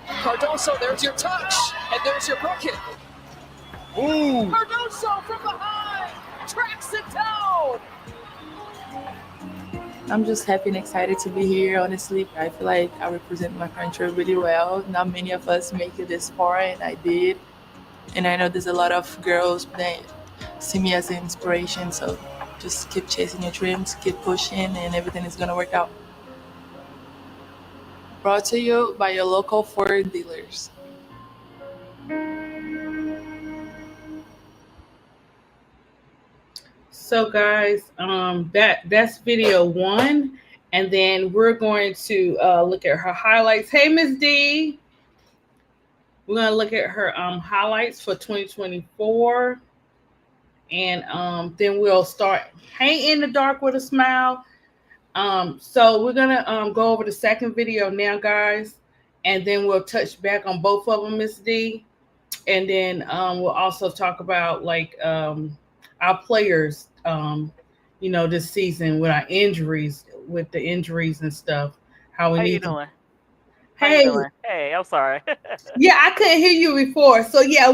Cardoso, there's your touch, and there's your bucket. Ooh. Cardoso from behind tracks it down. I'm just happy and excited to be here. Honestly, I feel like I represent my country really well. Not many of us make it this far, and I did. And I know there's a lot of girls that see me as an inspiration. So just keep chasing your dreams, keep pushing, and everything is gonna work out. Brought to you by your local Ford dealers. So guys, that's video 1, and then we're going to look at her highlights. Hey, Miss D, we're gonna look at her highlights for 2024, and then we'll start. Hey, in the dark with a smile. So we're gonna go over the second video now, guys, and then we'll touch back on both of them, Miss D, and then we'll also talk about like our players, this season with our injuries, with the injuries and stuff. How you doing? Hey, Hey, I'm sorry. Yeah, I couldn't hear you before. So yeah,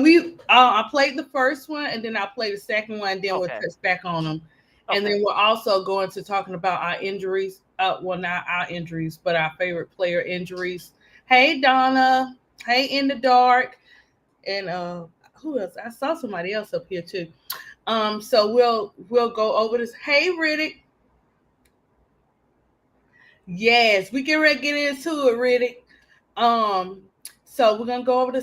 I played the first one, and then I played the second one, and then we'll touch back on them. Okay. And then we're also going to talking about our injuries. Well, not our injuries, but our favorite player injuries. Hey, Donna. Hey, in the dark. And who else? I saw somebody else up here too. So we'll go over this. Hey, Riddick. Yes, we get ready to get into it, Riddick. So we're gonna go over the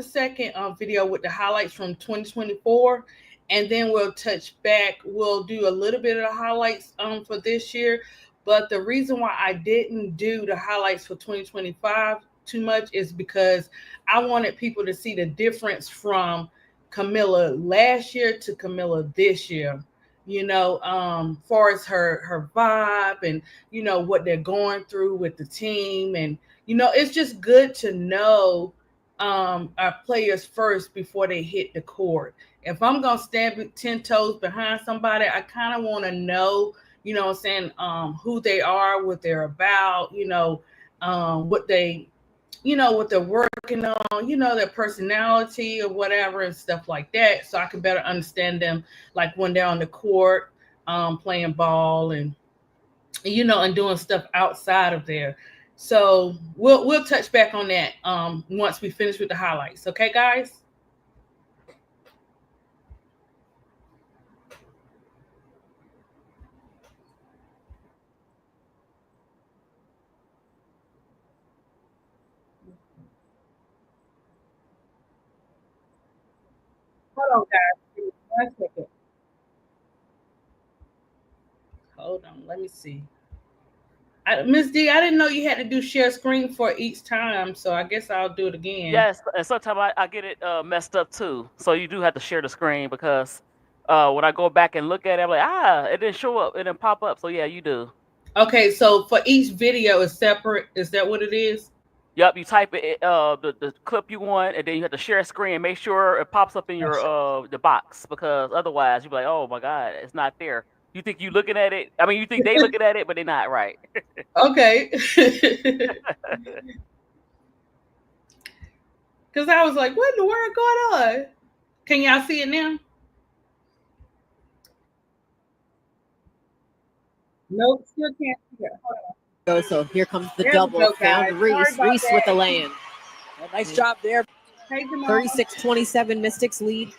second video with the highlights from 2024, and then we'll touch back. We'll do a little bit of the highlights for this year, but the reason why I didn't do the highlights for 2025 too much is because I wanted people to see the difference from Kamilla last year to Kamilla this year. Far as her vibe and what they're going through with the team, and it's just good to know our players first before they hit the court. If I'm gonna stand 10 toes behind somebody, I kind of want to know, who they are, what they're about, what they, what they're working on, their personality or whatever and stuff like that, so I can better understand them, like when they're on the court, playing ball and and doing stuff outside of there. So we'll touch back on that once we finish with the highlights. Okay, guys? Hold on, guys. 1 second. Hold on. Let me see. Miss D, I didn't know you had to do share screen for each time, so I guess I'll do it again. Yes, and sometimes I get it messed up too. So you do have to share the screen because when I go back and look at it, I'm like, it didn't show up, it didn't pop up. So yeah, you do. Okay, so for each video is separate. Is that what it is? Yep, you type it, the clip you want, and then you have to share a screen. Make sure it pops up in your the box, because otherwise you'll be like, oh my God, it's not there. You think you looking at it? I mean, you think they looking at it, but they're not, right? Okay. Because I was like, what in the world going on? Can y'all see it now? Nope, still can't see it. Hold on. So here comes the double. Found Reese. Reese with the land. Nice job there. 36-27 Mystics lead.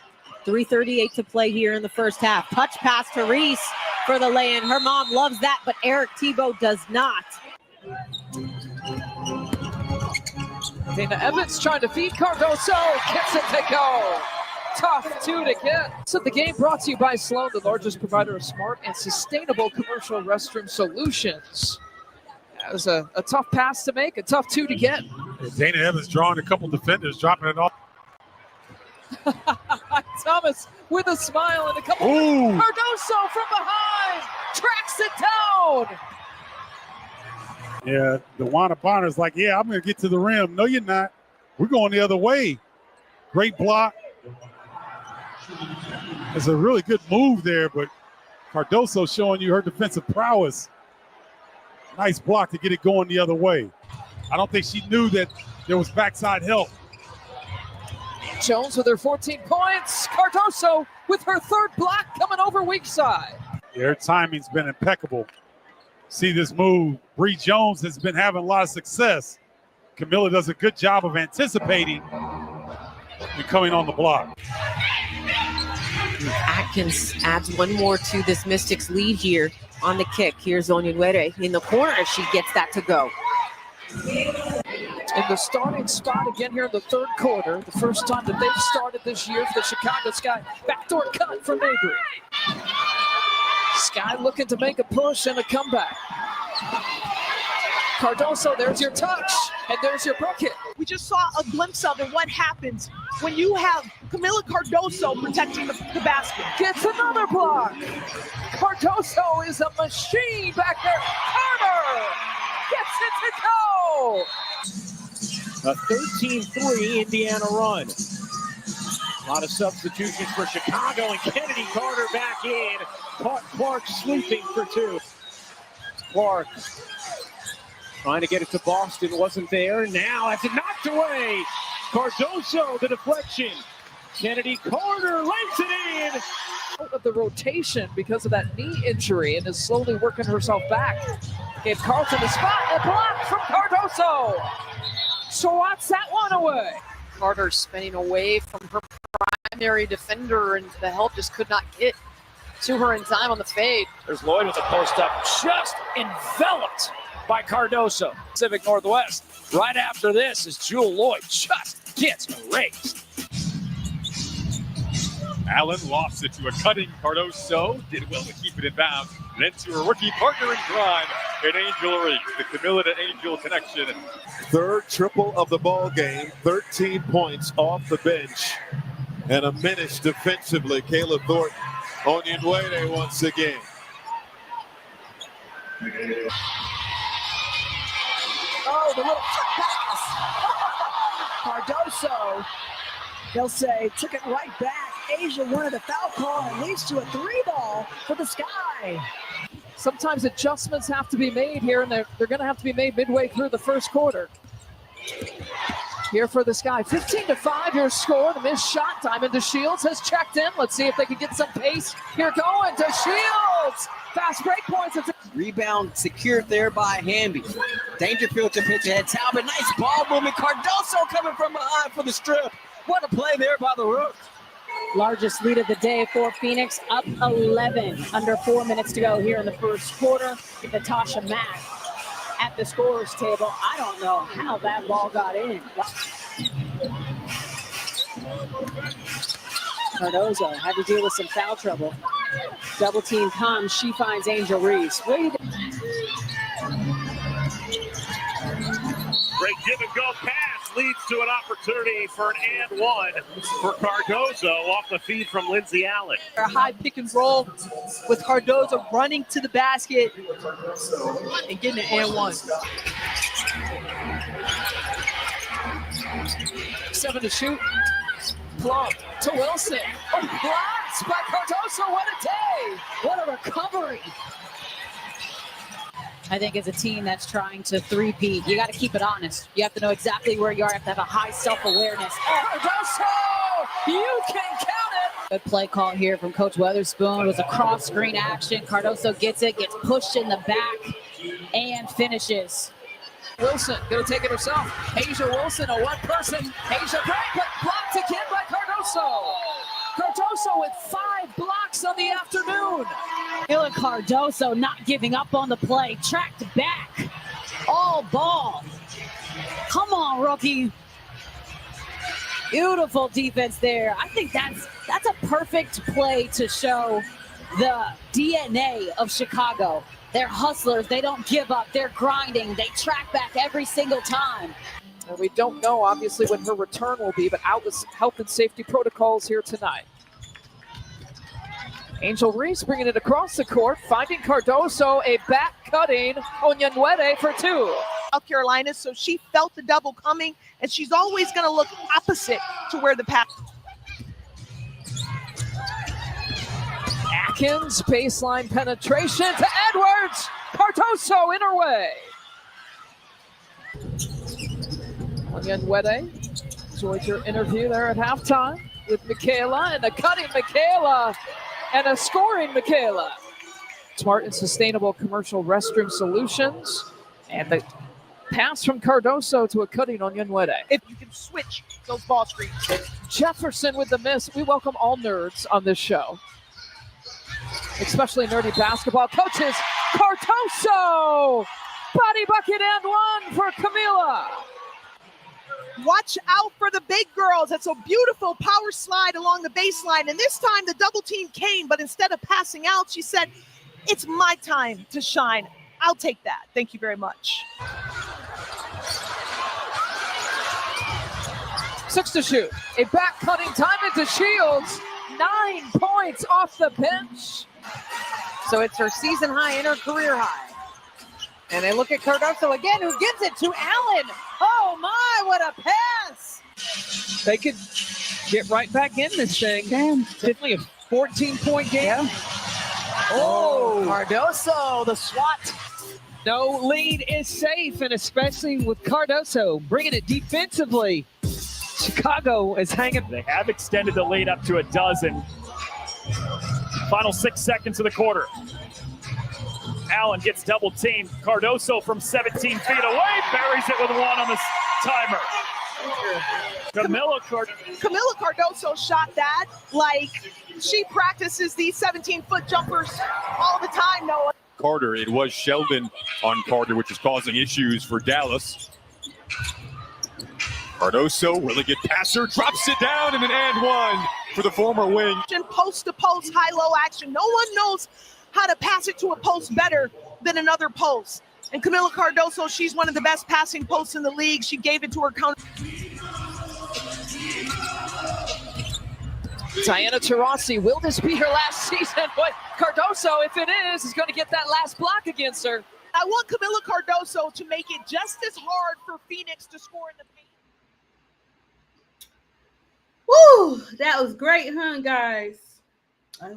3:38 to play here in the first half. Touch pass to Reese for the lay-in. Her mom loves that, but Eric Thibault does not. Dana Evans trying to feed Cardoso. Gets it to go. Tough 2 to get. So the game brought to you by Sloan, the largest provider of smart and sustainable commercial restroom solutions. That was a tough pass to make, a tough 2 to get. Dana Evans drawing a couple defenders, dropping it off. Thomas with a smile and a couple. Ooh. Cardoso from behind tracks it down. Yeah, DeWanna Bonner's like, yeah, I'm going to get to the rim. No, you're not. We're going the other way. Great block. It's a really good move there, but Cardoso showing you her defensive prowess. Nice block to get it going the other way. I don't think she knew that there was backside help. Jones with her 14 points. Cardoso with her third block coming over weak side. Their timing's been impeccable. See this move. Bree Jones has been having a lot of success. Kamilla does a good job of anticipating and coming on the block. Atkins adds one more to this Mystics lead here on the kick. Here's Onyenwere in the corner. She gets that to go. In the starting spot again here in the third quarter. The first time that they've started this year for the Chicago Sky. Backdoor cut from Mabry. Sky looking to make a push and a comeback. Cardoso, there's your touch, and there's your bucket. We just saw a glimpse of it, what happens when you have Kamilla Cardoso protecting the basket. Gets another block. Cardoso is a machine back there. Carter gets it to go. A 13-3 Indiana run. A lot of substitutions for Chicago, and Kennedy Carter back in. Caught Clark sleeping for two. Clark trying to get it to Boston, wasn't there. Now has it knocked away. Cardoso, the deflection. Kennedy Carter lays it in. Out of the rotation because of that knee injury and is slowly working herself back. Gave Carlton the spot, a block from Cardoso. Swats that one away. Carter spinning away from her primary defender, and the help just could not get to her in time on the fade. There's Lloyd with a post-up, just enveloped by Cardoso. Pacific Northwest. Right after this is Jewel Lloyd just gets erased. Allen lost it to a cutting Cardoso. Did well to keep it in bounds. Then to a rookie partner in crime, an Angel Reese. The Kamilla to Angel connection. Third triple of the ball game. 13 points off the bench. And a menace defensively. Kayla Thornton on Onyenwere once again. Oh, the little pass. Cardoso, they'll say, took it right back. Asia wanted a foul call and leads to a 3-ball for the Sky. Sometimes adjustments have to be made here, and they're going to have to be made midway through the first quarter. Here for the Sky, 15-5 your score. The missed shot, Diamond DeShields has checked in. Let's see if they can get some pace. Here going, DeShields. Fast break points. Rebound secured there by Hamby. Dangerfield to pitch ahead. Talbot, nice ball movement. Cardoso coming from behind for the strip. What a play there by the Rook. Largest lead of the day for Phoenix, up 11. Under 4 minutes to go here in the first quarter. Natasha Mack at the scorer's table. I don't know how that ball got in. Cardoso had to deal with some foul trouble. Double team comes. She finds Angel Reese. Great give and go pass leads to an opportunity for an and one for Cardoso off the feed from Lindsay Allen. A high pick and roll with Cardoso running to the basket and getting an and one. 7 to shoot. Plump to Wilson. Oh, blocks by Cardoso. What a day. What a recovery. I think as a team that's trying to three-peat, you got to keep it honest. You have to know exactly where you are. You have to have a high self-awareness. Cardoso, you can count it. Good play call here from Coach Weatherspoon. It was a cross-screen action. Cardoso gets it, gets pushed in the back, and finishes. Wilson gonna take it herself. Asia Wilson, a one-person. Asia break, but blocked again by Cardoso. Cardoso with 5 blocks on the afternoon. Kamilla Cardoso not giving up on the play. Tracked back. All ball. Come on, rookie. Beautiful defense there. I think that's a perfect play to show the DNA of Chicago. They're hustlers. They don't give up. They're grinding. They track back every single time. And we don't know, obviously, when her return will be, but out with health and safety protocols here tonight. Angel Reese bringing it across the court, finding Cardoso, a back-cutting Onyenwere for 2. South Carolina, so she felt the double coming, and she's always going to look opposite to where the pass. Atkins, baseline penetration to Edwards. Cardoso in her way. Onyenwere enjoyed your interview there at halftime with Michaela, and a cutting Michaela and a scoring Michaela. Smart and sustainable commercial restroom solutions, and the pass from Cardoso to a cutting Onyenwere. If you can switch those ball screens. Jefferson with the miss. We welcome all nerds on this show, especially nerdy basketball coaches. Cardoso! Body bucket and one for Kamilla. Watch out for the big girls. It's a beautiful power slide along the baseline. And this time the double team came, but instead of passing out, she said, it's my time to shine. I'll take that. Thank you very much. 6 to shoot. A back cutting time into Shields. 9 points off the bench. So it's her season high and her career high. And they look at Cardoso again, who gives it to Allen. Oh my, what a pass! They could get right back in this thing. Damn. Definitely a 14-point game. Yeah. Oh, Cardoso, the swat. No lead is safe, and especially with Cardoso bringing it defensively. Chicago is hanging. They have extended the lead up to a dozen. Final 6 seconds of the quarter. Allen gets double teamed. Cardoso from 17 feet away buries it with one on the timer. Kamilla Cardoso shot that like she practices these 17-foot jumpers all the time, Noah. Carter, it was Sheldon on Carter, which is causing issues for Dallas. Cardoso, really good passer, drops it down, and an and one for the former wing. Post to post, high-low action. No one knows how to pass it to a post better than another post. And Kamilla Cardoso, she's one of the best passing posts in the league. She gave it to her counter. Diana Taurasi, will this be her last season? But Cardoso, if it is going to get that last block against her. I want Kamilla Cardoso to make it just as hard for Phoenix to score in the paint. Woo, that was great, huh, guys?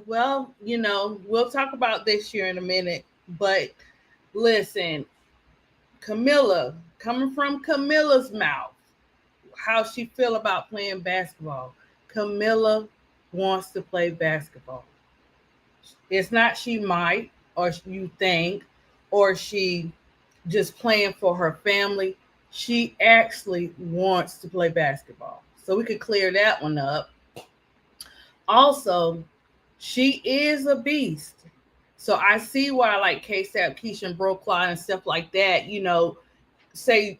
Well, you know, we'll talk about this year in a minute, but listen, Kamilla, coming from Kamilla's mouth, how she feel about playing basketball. Kamilla wants to play basketball. It's not she might, or you think, or she just playing for her family. She actually wants to play basketball. So we could clear that one up. Also, she is a beast. So I see why like K-Sap, Keisha, and Broclaw and stuff like that, you know, say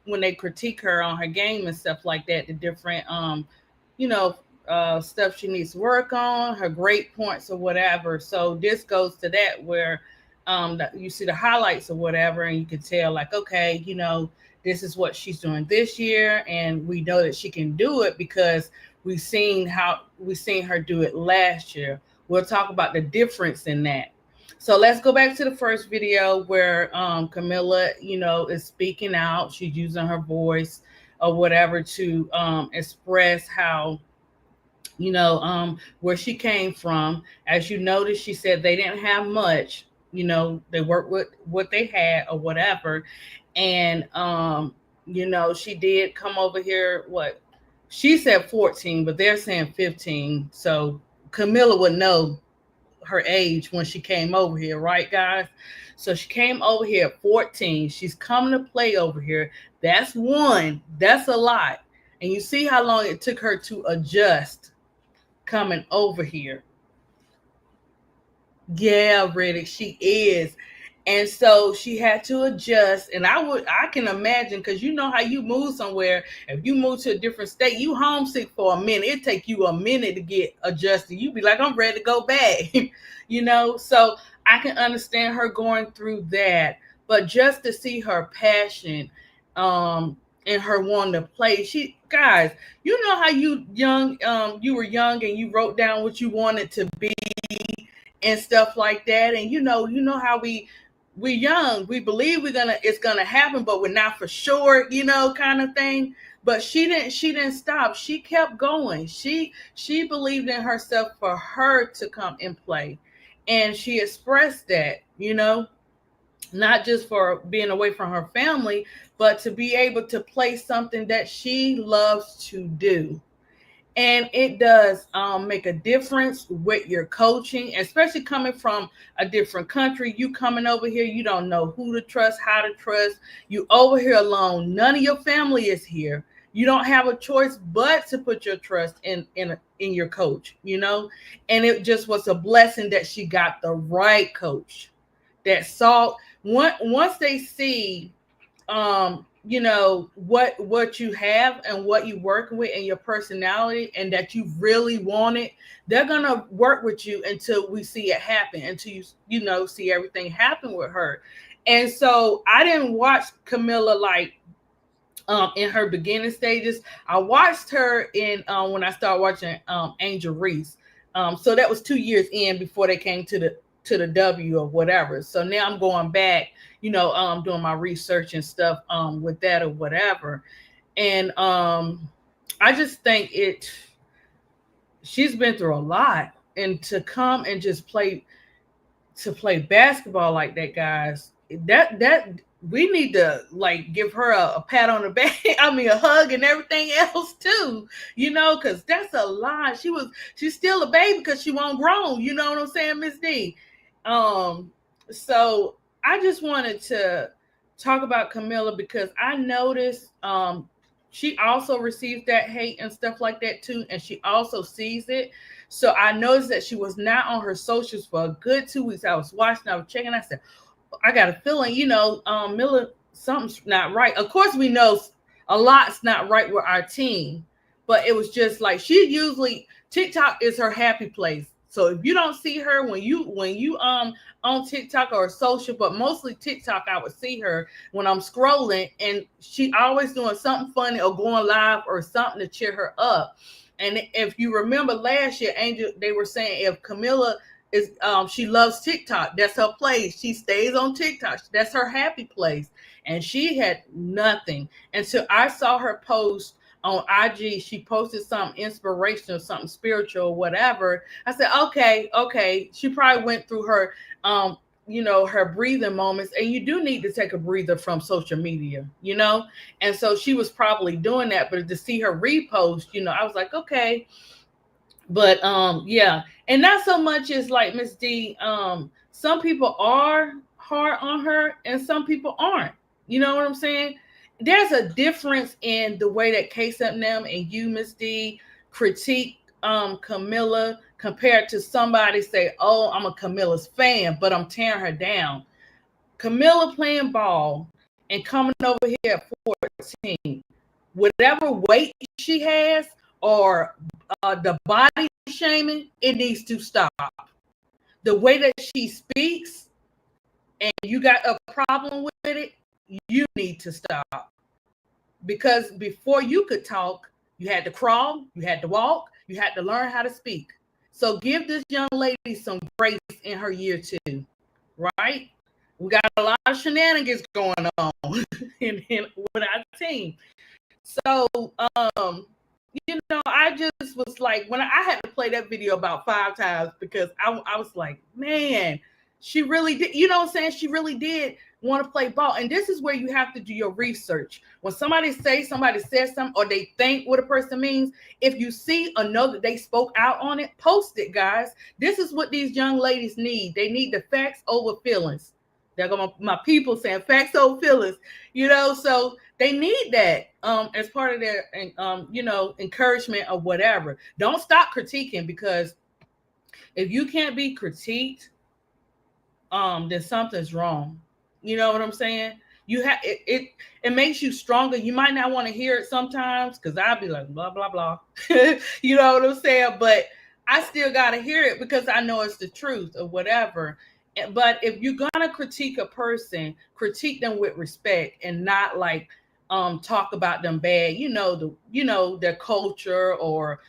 when they critique her on her game and stuff like that, the different, you know, stuff she needs to work on, her great points or whatever. So this goes to that where you see the highlights or whatever, and you can tell like, okay, you know, this is what she's doing this year. And we know that she can do it because we've seen her do it last year. We'll talk about the difference in that. So let's go back to the first video where Kamilla, you know, is speaking out. She's using her voice or whatever to express how, you know, where she came from. As you notice, she said they didn't have much, you know, they worked with what they had or whatever. And, you know, she did come over here, she said 14, but they're saying 15. So Kamilla would know her age when she came over here, right, guys? So she came over here at 14. She's coming to play over here. That's one. That's a lot. And you see how long it took her to adjust coming over here. Yeah, Riddick, she is. And so she had to adjust. And I can imagine, because you know how you move somewhere. If you move to a different state, you homesick for a minute. It take you a minute to get adjusted. You be like, I'm ready to go back. You know, so I can understand her going through that. But just to see her passion and her wanting to play, guys, you know how you were young and you wrote down what you wanted to be and stuff like that. And you know how we're young, we believe it's gonna happen, but we're not for sure, you know, kind of thing. But she didn't stop. She kept going. She believed in herself for her to come and play. And she expressed that, you know. not just for being away from her family, but to be able to play something that she loves to do. And it does make a difference with your coaching, especially coming from a different country. You coming over here, you don't know who to trust, how to trust. You over here alone. None of your family is here. You don't have a choice but to put your trust in your coach, you know. And it just was a blessing that she got the right coach that saw once they see you know what you have and what you work with and your personality, and that you really want it, they're gonna work with you until we see it happen, until you know see everything happen with her. And so I didn't watch Kamilla like in her beginning stages. I watched her in when I started watching Angel Reese. So that was 2 years in before they came to the W or whatever. So now I'm going back, you know, doing my research and stuff with that or whatever. And I just think she's been through a lot, and to come and just play basketball like that, guys, that we need to like give her a pat on the back. I mean, a hug and everything else too, you know, because that's a lot. She's still a baby because she won't grown. You know what I'm saying, Miss D? So I just wanted to talk about Kamilla because I noticed she also receives that hate and stuff like that too, and she also sees it. So I noticed that she was not on her socials for a good 2 weeks. I was watching, I was checking. I said, I got a feeling, you know, Miller, something's not right. Of course, we know a lot's not right with our team, but it was just like TikTok is her happy place. So if you don't see her when you on TikTok or social, but mostly TikTok, I would see her when I'm scrolling, and she always doing something funny or going live or something to cheer her up. And if you remember last year, Angel, they were saying if Kamilla is she loves TikTok, that's her place. She stays on TikTok. That's her happy place. And she had nothing until I saw her post on IG. She posted something inspirational, something spiritual, whatever. I said, okay. She probably went through her you know, her breathing moments, and you do need to take a breather from social media, you know. And so she was probably doing that, but to see her repost, you know, I was like, okay. But yeah, and not so much as like Miss D, some people are hard on her and some people aren't. You know what I'm saying? There's a difference in the way that K7 and you, Miss D, critique Kamilla compared to somebody say, oh, I'm a Kamilla's fan, but I'm tearing her down. Kamilla playing ball and coming over here at 14, whatever weight she has or the body shaming, it needs to stop. The way that she speaks and you got a problem with it, you need to stop. Because before you could talk, you had to crawl, you had to walk, you had to learn how to speak. So give this young lady some grace in her year 2, right? We got a lot of shenanigans going on with our team. So, you know, I just was like, when I had to play that video about 5 times because I was like, man, she really did. You know what I'm saying? She really did want to play ball. And this is where you have to do your research. When somebody says something or they think what a person means, if you see or know that they spoke out on it, post it, guys. This is what these young ladies need. They need the facts over feelings. They're going my people saying facts over feelings, you know, so they need that as part of their, you know, encouragement or whatever. Don't stop critiquing, because if you can't be critiqued, then something's wrong. You know what I'm saying? You have it makes you stronger. You might not want to hear it sometimes, because I'll be like blah blah blah. You know what I'm saying? But I still gotta hear it because I know it's the truth or whatever. But if you're gonna critique a person, critique them with respect and not like talk about them bad. You know their culture or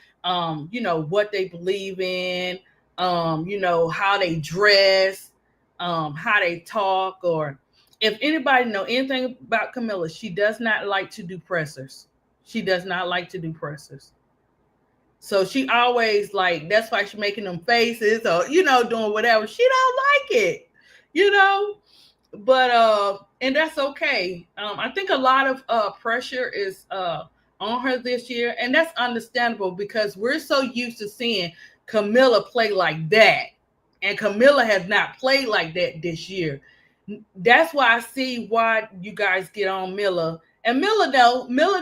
you know what they believe in, you know how they dress, how they talk, or if anybody know anything about Kamilla, she does not like to do pressers. She does not like to do pressers. So she always like, that's why she's making them faces or, you know, doing whatever. She don't like it, you know. and that's okay. I think a lot of pressure is on her this year, and that's understandable because we're so used to seeing Kamilla play like that, and Kamilla has not played like that this year. That's why I see why you guys get on Milla. And Milla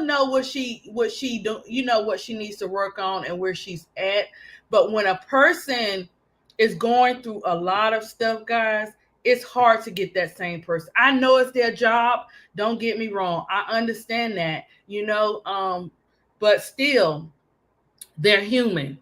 know what she do, what she needs to work on and where she's at. But when a person is going through a lot of stuff, guys, it's hard to get that same person. I know it's their job. Don't get me wrong. I understand that, but still, they're human.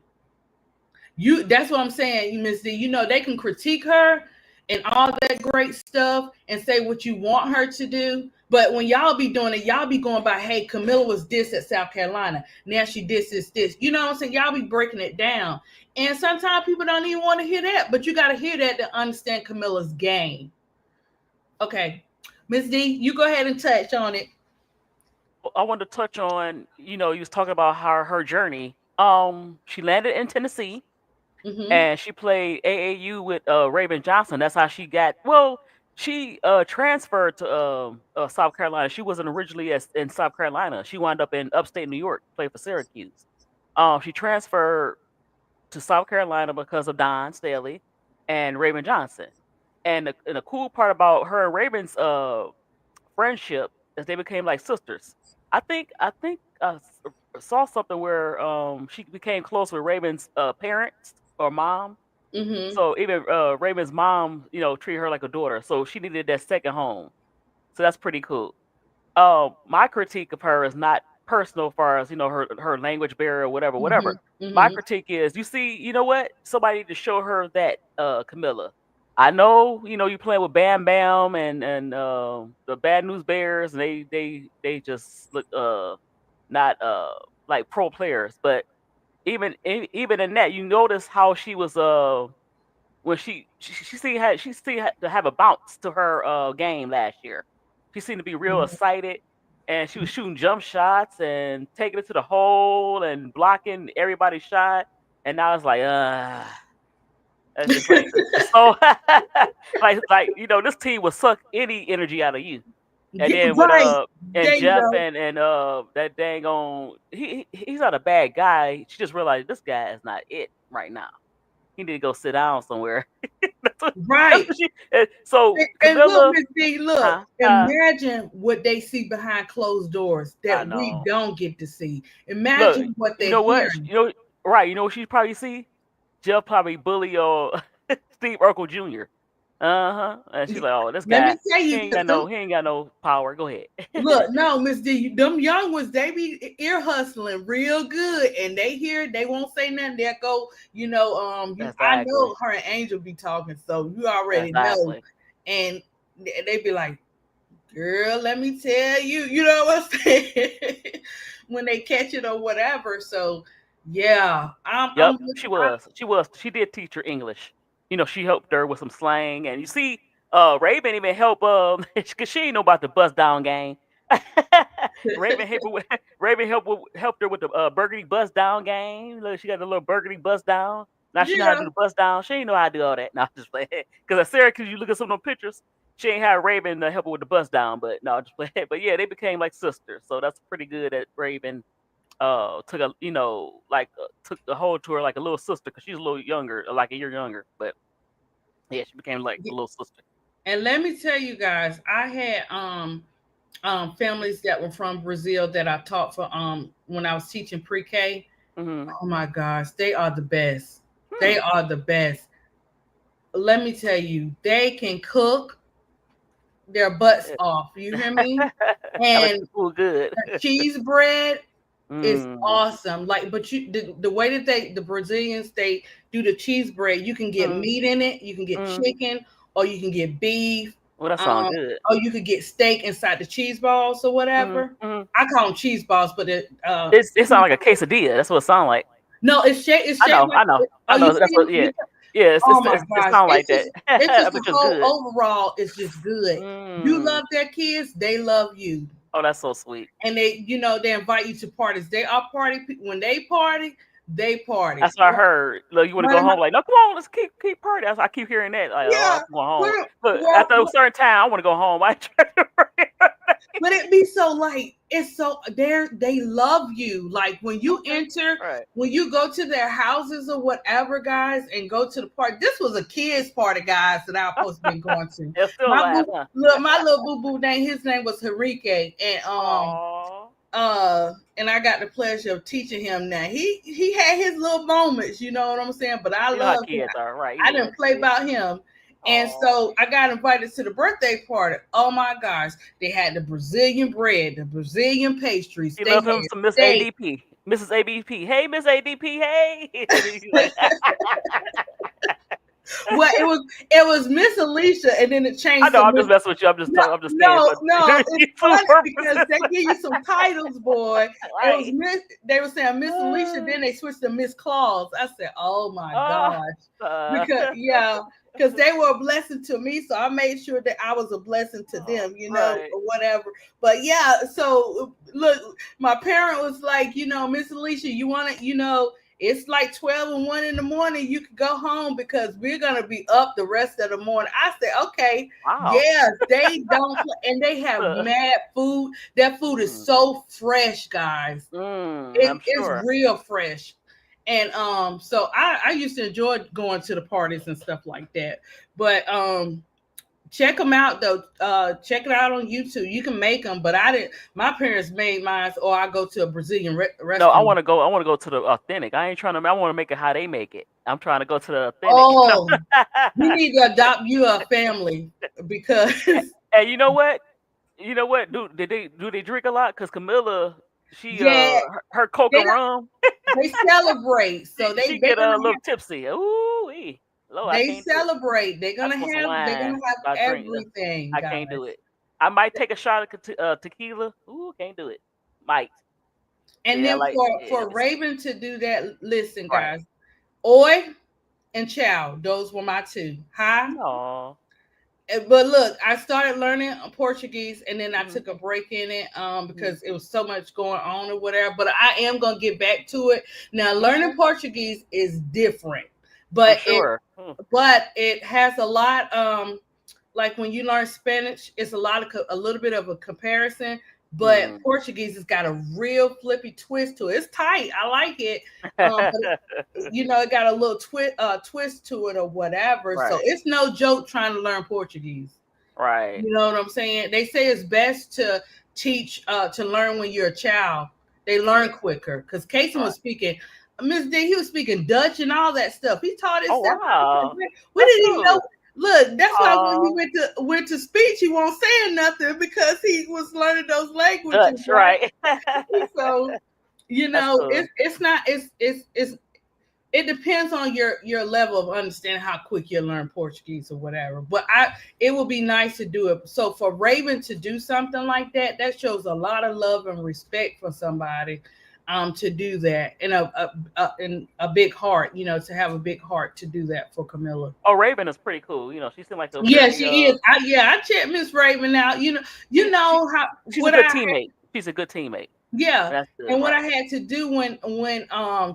That's what I'm saying, Miss D. They can critique her and all that great stuff and say what you want her to do. But when y'all be doing it, y'all be going by, hey, Kamilla was this at South Carolina. Now she this. You know what I'm saying? Y'all be breaking it down. And sometimes people don't even want to hear that, but you got to hear that to understand Kamilla's game. Okay. Miss D, you go ahead and touch on it. I wanted to touch on, you was talking about her journey. She landed in Tennessee. Mm-hmm. And she played AAU with Raven Johnson. That's how she got. Well, she transferred to South Carolina. She wasn't originally in South Carolina. She wound up in upstate New York, played for Syracuse. She transferred to South Carolina because of Don Staley and Raven Johnson. And the cool part about her and Raven's friendship is they became like sisters. I think saw something where she became close with Raven's parents or mom. Mm-hmm. So even Raven's mom, treated her like a daughter. So she needed that second home. So that's pretty cool. My critique of her is not personal as far as her language barrier or whatever. Mm-hmm. My critique is, you know what? Somebody need to show her that Kamilla. I know, you playing with Bam Bam and the Bad News Bears, and they just look not like pro players, but even in that, you notice how she was when she seemed to have a bounce to her game last year. She seemed to be real excited, and she was shooting jump shots and taking it to the hole and blocking everybody's shot. And now it's like, that's just like so this team will suck any energy out of you. And then with and Jeff and that dang on he's not a bad guy. She just realized this guy is not it right now. He need to go sit down somewhere. Right. So and Kamilla, look, Miss D, look, imagine what they see behind closed doors that we don't get to see. Imagine what they hear. Right? You know what she probably see? Jeff probably bully Steve Urkel Jr. And she's like, oh, this guy. Let me tell you, he ain't got no power. Go ahead. Look, no, Miss D, them young ones, they be ear hustling real good, and they won't say nothing. They'll go, I know her and Angel be talking, so you already know. And they be like, girl, let me tell you, you know what I'm saying? When they catch it or whatever. So yeah, she did teach her English. She helped her with some slang, and you see, Raven even helped because she ain't know about the bust down game. Raven helped her with the burgundy bust down game. Look, she got the little burgundy bust down. Now she know how to do the bust down. She ain't know how to do all that. No, just playing. Because at Syracuse, you look at some of them pictures, she ain't had Raven help her with the bust down. But no, just playing. But yeah, they became like sisters. So that's pretty good that Raven took took the hold to her like a little sister because she's a little younger, like a year younger. But yeah, she became like a little sister. And let me tell you guys, I had families that were from Brazil that I taught for when I was teaching pre-K. Mm-hmm. Oh my gosh, they are the best. They are the best. Let me tell you, they can cook their butts off. You hear me? And good. Cheese bread is awesome. Like, but the way that the Brazilians they do the cheese bread, you can get meat in it, you can get chicken, or you can get beef. Well, that sounds good. Or you could get steak inside the cheese balls or whatever. I call them cheese balls, but it sounds like a quesadilla. That's what it sounds like. No, it's shaped. I know. That's what. Yeah. Yeah, it sounds like that. It's just the whole overall. It's just good. You love their kids; they love you. Oh, that's so sweet. And they invite you to parties. They are party when they party. they party. That's what I heard. Look, you want to One go of my- home? Like, no, come on, let's keep party. I keep hearing that. Like, oh, yeah, I'm going home. one of- But well, after a certain time, I want to go home. I try to but it be so like it's so they love you. Like when you enter, right. when you go to their houses or whatever, guys, and go to the party. This was a kids' party, guys, that I was supposed to be going to. They'll still My laugh, boo, huh? look, my little boo boo name, his name was Henrique, and and I got the pleasure of teaching him now. He had his little moments, you know what I'm saying? But I You know how love him. kids are, right? I didn't play about him. And so I got invited to the birthday party. Oh my gosh. They had the Brazilian bread, the Brazilian pastries. You They love him had some Miss steak. ADP. Mrs. ABP. Hey, Miss ADP, hey. Like, Well, it was Miss Alicia, and then it changed. I know, to I'm Miss- just messing with you. I'm just saying. no, But it's funny because they give you some titles, boy. It was Miss. They were saying Miss Alicia, then they switched to Miss Claus. I said, "Oh my gosh," because they were a blessing to me, so I made sure that I was a blessing to them, you know, right. or whatever. But yeah, so look, my parent was like, you know, Miss Alicia, you want to, you know. It's like 12 and 1 in the morning. You could go home because we're going to be up the rest of the morning. I said, okay, wow. Yeah, they don't. And they have mad food. That food is so fresh, guys. It's real fresh. And so I used to enjoy going to the parties and stuff like that. But check them out though. Check it out on YouTube. You can make them, but I didn't. My parents made mine, or I go to a Brazilian restaurant. No, I want to go. I want to go to the authentic. I ain't trying to. I want to make it how they make it. I'm trying to go to the authentic. Oh, we need to adopt you a family because. And you know what? You know what? Do they drink a lot? Because Kamilla, she her coke and rum. They celebrate, so she get a little tipsy. Ooh, Lord, they celebrate. They're gonna have everything. I can't do it. I might take a shot of tequila. Ooh, can't do it. Might. And then for Raven to do that, listen, guys, Oi and Chow, those were my two. Aww. But look, I started learning Portuguese, and then I took a break in it because it was so much going on or whatever. But I am gonna get back to it now. Learning Portuguese is different, but it has a lot. Like when you learn Spanish, it's a little bit of a comparison. But Portuguese has got a real flippy twist to it. It's tight. I like it. But, you know, it got a little twist to it or whatever. Right. So it's no joke trying to learn Portuguese. Right. You know what I'm saying? They say it's best to teach, to learn when you're a child. They learn quicker. Because Casey was speaking, Miss D, he was speaking Dutch and all that stuff. He taught himself. Wow. We didn't even know. Look, that's why when he went to speech, he won't say nothing because he was learning those languages. Dutch, right. So, you know, it depends on your level of understanding how quick you learn Portuguese or whatever. But it would be nice to do it. So for Raven to do something like that, that shows a lot of love and respect for somebody. To do that and a big heart, you know, to have a big heart to do that for Kamilla. Oh, Raven is pretty cool. You know, she seemed like she is. I checked Miss Raven out. You know how she's a good teammate. She's a good teammate. Yeah, and what I had to do when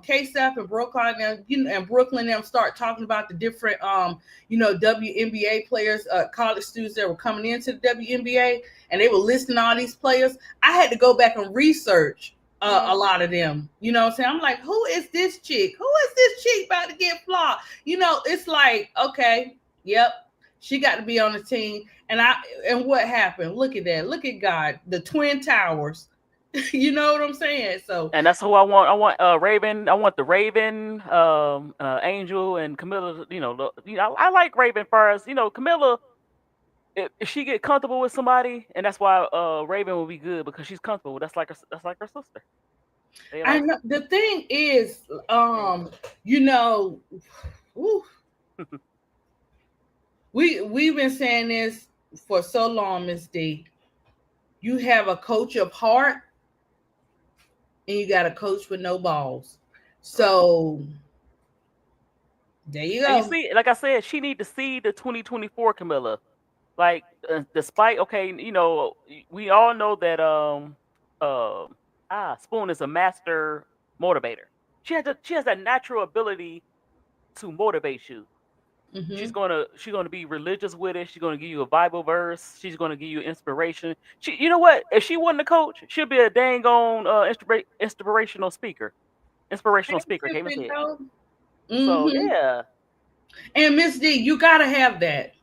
K-Step and Brooklyn and Brooklyn them start talking about the different WNBA players, college students that were coming into the WNBA, and they were listing all these players. I had to go back and research. A lot of them, you know what I'm saying? I'm like, who is this chick? Who is this chick about to get flogged? You know, it's like, okay, yep, she got to be on the team. And what happened? Look at that. Look at God, the Twin Towers. You know what I'm saying? So, and that's who I want. I want Raven. I want the Raven, Angel, and Kamilla. You know, I like Raven first. You know, Kamilla. If she get comfortable with somebody, and that's why Raven will be good because she's comfortable. That's like her sister. I know. The thing is, you know, we've been saying this for so long, Miss D. You have a coach of heart, and you got a coach with no balls. So there you go. And you see, like I said, she need to see the 2024 Kamilla. Like, despite you know, we all know that Spoon is a master motivator. she has that natural ability to motivate you. Mhm. She's gonna be religious with it. She's gonna give you a Bible verse. She's gonna give you inspiration. You know what? If she wasn't a coach, she'd be a dang on inspirational speaker. Inspirational speaker. Can't even say it. So Mhm. yeah, And Miss D, you gotta have that.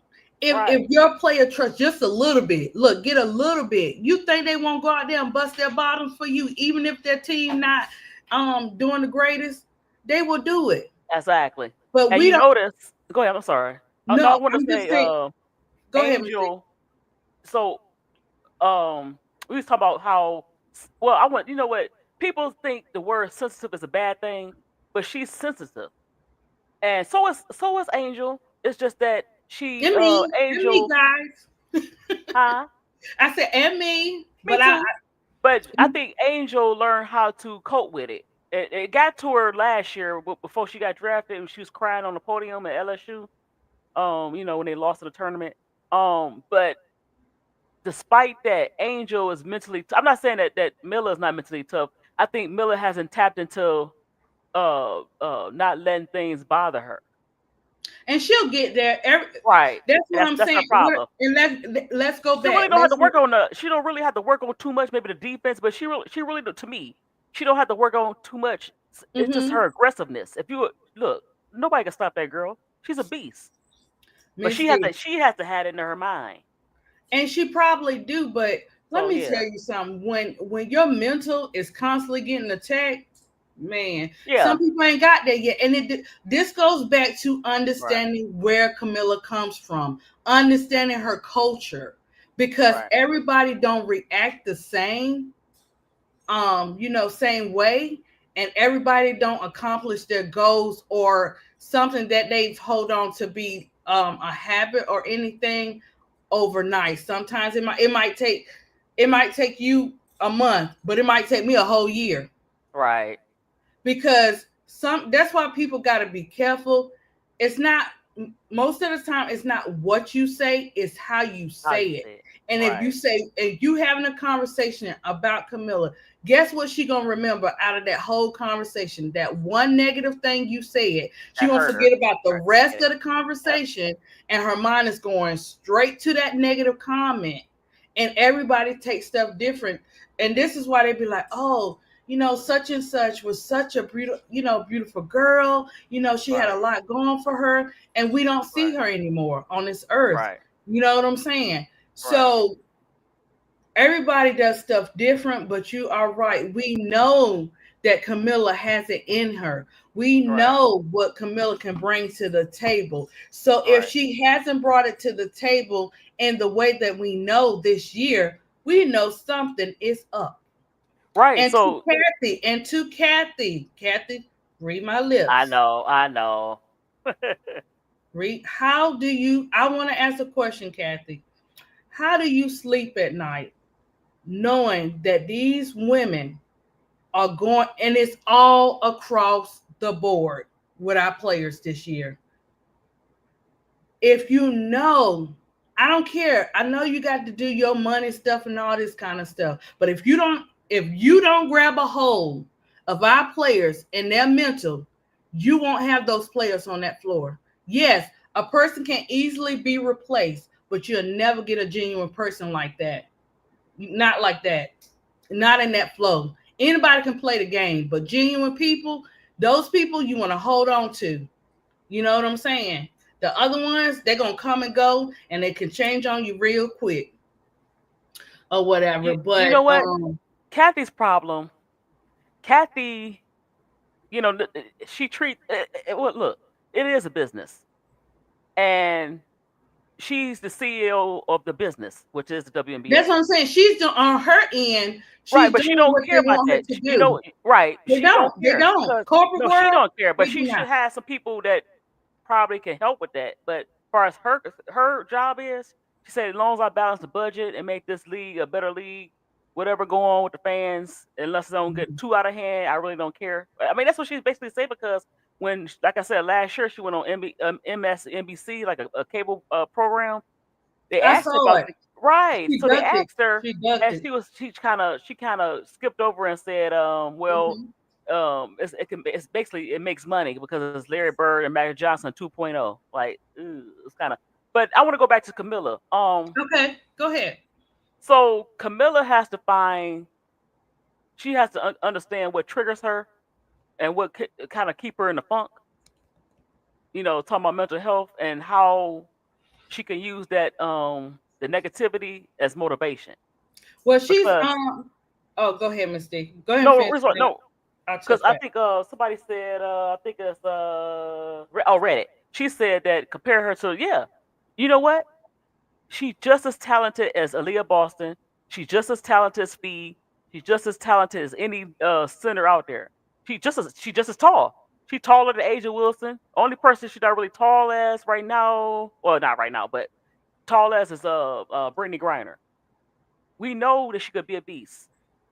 If right. your player trusts just a little bit, look, get a little bit. You think they won't go out there and bust their bottoms for you, even if their team not doing the greatest? They will do it. Exactly. But And we you don't. notice. Go ahead. I'm sorry. No, I No, want to I'm just say, saying. Go ahead, Miss D. Angel. So, we was talking about how. Well, I want. You know what? People think the word sensitive is a bad thing, but she's sensitive, and so is Angel. It's just that And me, Angel. guys. Huh? I said, and me, Me but too. But I think Angel learned how to cope with it. It got to her last year before she got drafted, and she was crying on the podium at LSU. When they lost in the tournament. But despite that, Angel is mentally. I'm not saying that Miller is not mentally tough. I think Miller hasn't tapped into not letting things bother her. and she'll get there. Right. That's what I'm That's her saying. problem. And let's go She really back. don't have to work on the. She don't really have to work on too much. Maybe the defense, but she really to me, she don't have to work on too much. It's just Mhm. her aggressiveness. If you look, nobody can stop that girl. She's a beast. But Miss she has D. to have it in her mind. And she probably do, but let So me yeah, tell you something. When your mental is constantly getting attacked, man, yeah, some people ain't got that yet. And this goes back to right, understanding where Kamilla comes from, understanding her culture, because right, everybody don't react the same, same way, and everybody don't accomplish their goals or something that they hold on to be a habit or anything overnight. Sometimes it might take you a month, but it might take me a whole year, right, because that's why people got to be careful. It's not most of the time it's not what you say, it's how you how say you it. say it. And Right, if you having a conversation about Kamilla, guess what she gonna remember out of that whole conversation? That one negative thing you said. She that gonna hurt her. forget about the Right, rest get it. of the Yep. conversation, and her mind is going straight to that negative comment. And everybody takes stuff different. And this is why they be like, oh, such and such was such a beautiful girl. She had a Right, lot going for her, and we don't see right, her anymore on this earth. right, You know what I'm saying? right, So everybody does stuff different, but you are right, right. We know that Kamilla has it in her. We right, know what Kamilla can bring to the table. So if right, she hasn't brought it to the table in the way that we know this year, we know something is up. right. And to So Kathy, read my I lips. know, I know. Read. How do you? I want to ask a question, Kathy. How do you sleep at night knowing that these women are going, and it's all across the board with our players this year? If you know, I don't care. I know you got to do your money stuff and all this kind of stuff, but if you don't grab a hold of our players and their mental, you won't have those players on that floor. Yes, a person can easily be replaced, but you'll never get a genuine person like that. Not like that. Not in that flow. Anybody can play the game, but genuine people, those people you want to hold on to. You know what I'm saying? The other ones, they're gonna come and go, and they can change on you real quick or whatever. You But know what? Kathy's problem. Kathy, she treat well, look, it is a business, and she's the CEO of the business, which is the that's WNBA. what I'm saying. She's doing on her end. Right, She's but she doing don't what care they about want her that. to do. Right, They she don't don't. They care don't. because Corporate no, she world, don't care. But they do she should not. have some people that probably can help with that. But as far as her job is, she said as long as I balance the budget and make this league a better league, whatever go on with the fans, unless it don't get too out of hand, I really don't care. I mean, that's what she's basically saying because when, like I said, last year she went on MSNBC, like a cable program. They I asked her saw about it. right, She so they ducked it. asked her, She ducked and it. she kind of skipped over and said, well, Mhm. it's basically it makes money because it's Larry Bird and Magic Johnson 2.0. Like it's kind of. But I want to go back to Kamilla. Okay, go ahead. So Kamilla has to find. She has to understand what triggers her and what kind of keep her in the funk. Talking about mental health and how she can use that the negativity as motivation. Well, she's Because, Oh, go ahead, Miss D. Go ahead. no, And finish. no, I'll because touch I back. think somebody said I think it's Reddit. She said that compare her to you know what? She's just as talented as Aaliyah Boston. She's just as talented as Speed. She's just as talented as any center out there. She's just as tall. She's taller than Asia Wilson. Only person she's not really tall as right now, well, not right now, but tall as is Brittany Griner. We know that she could be a beast.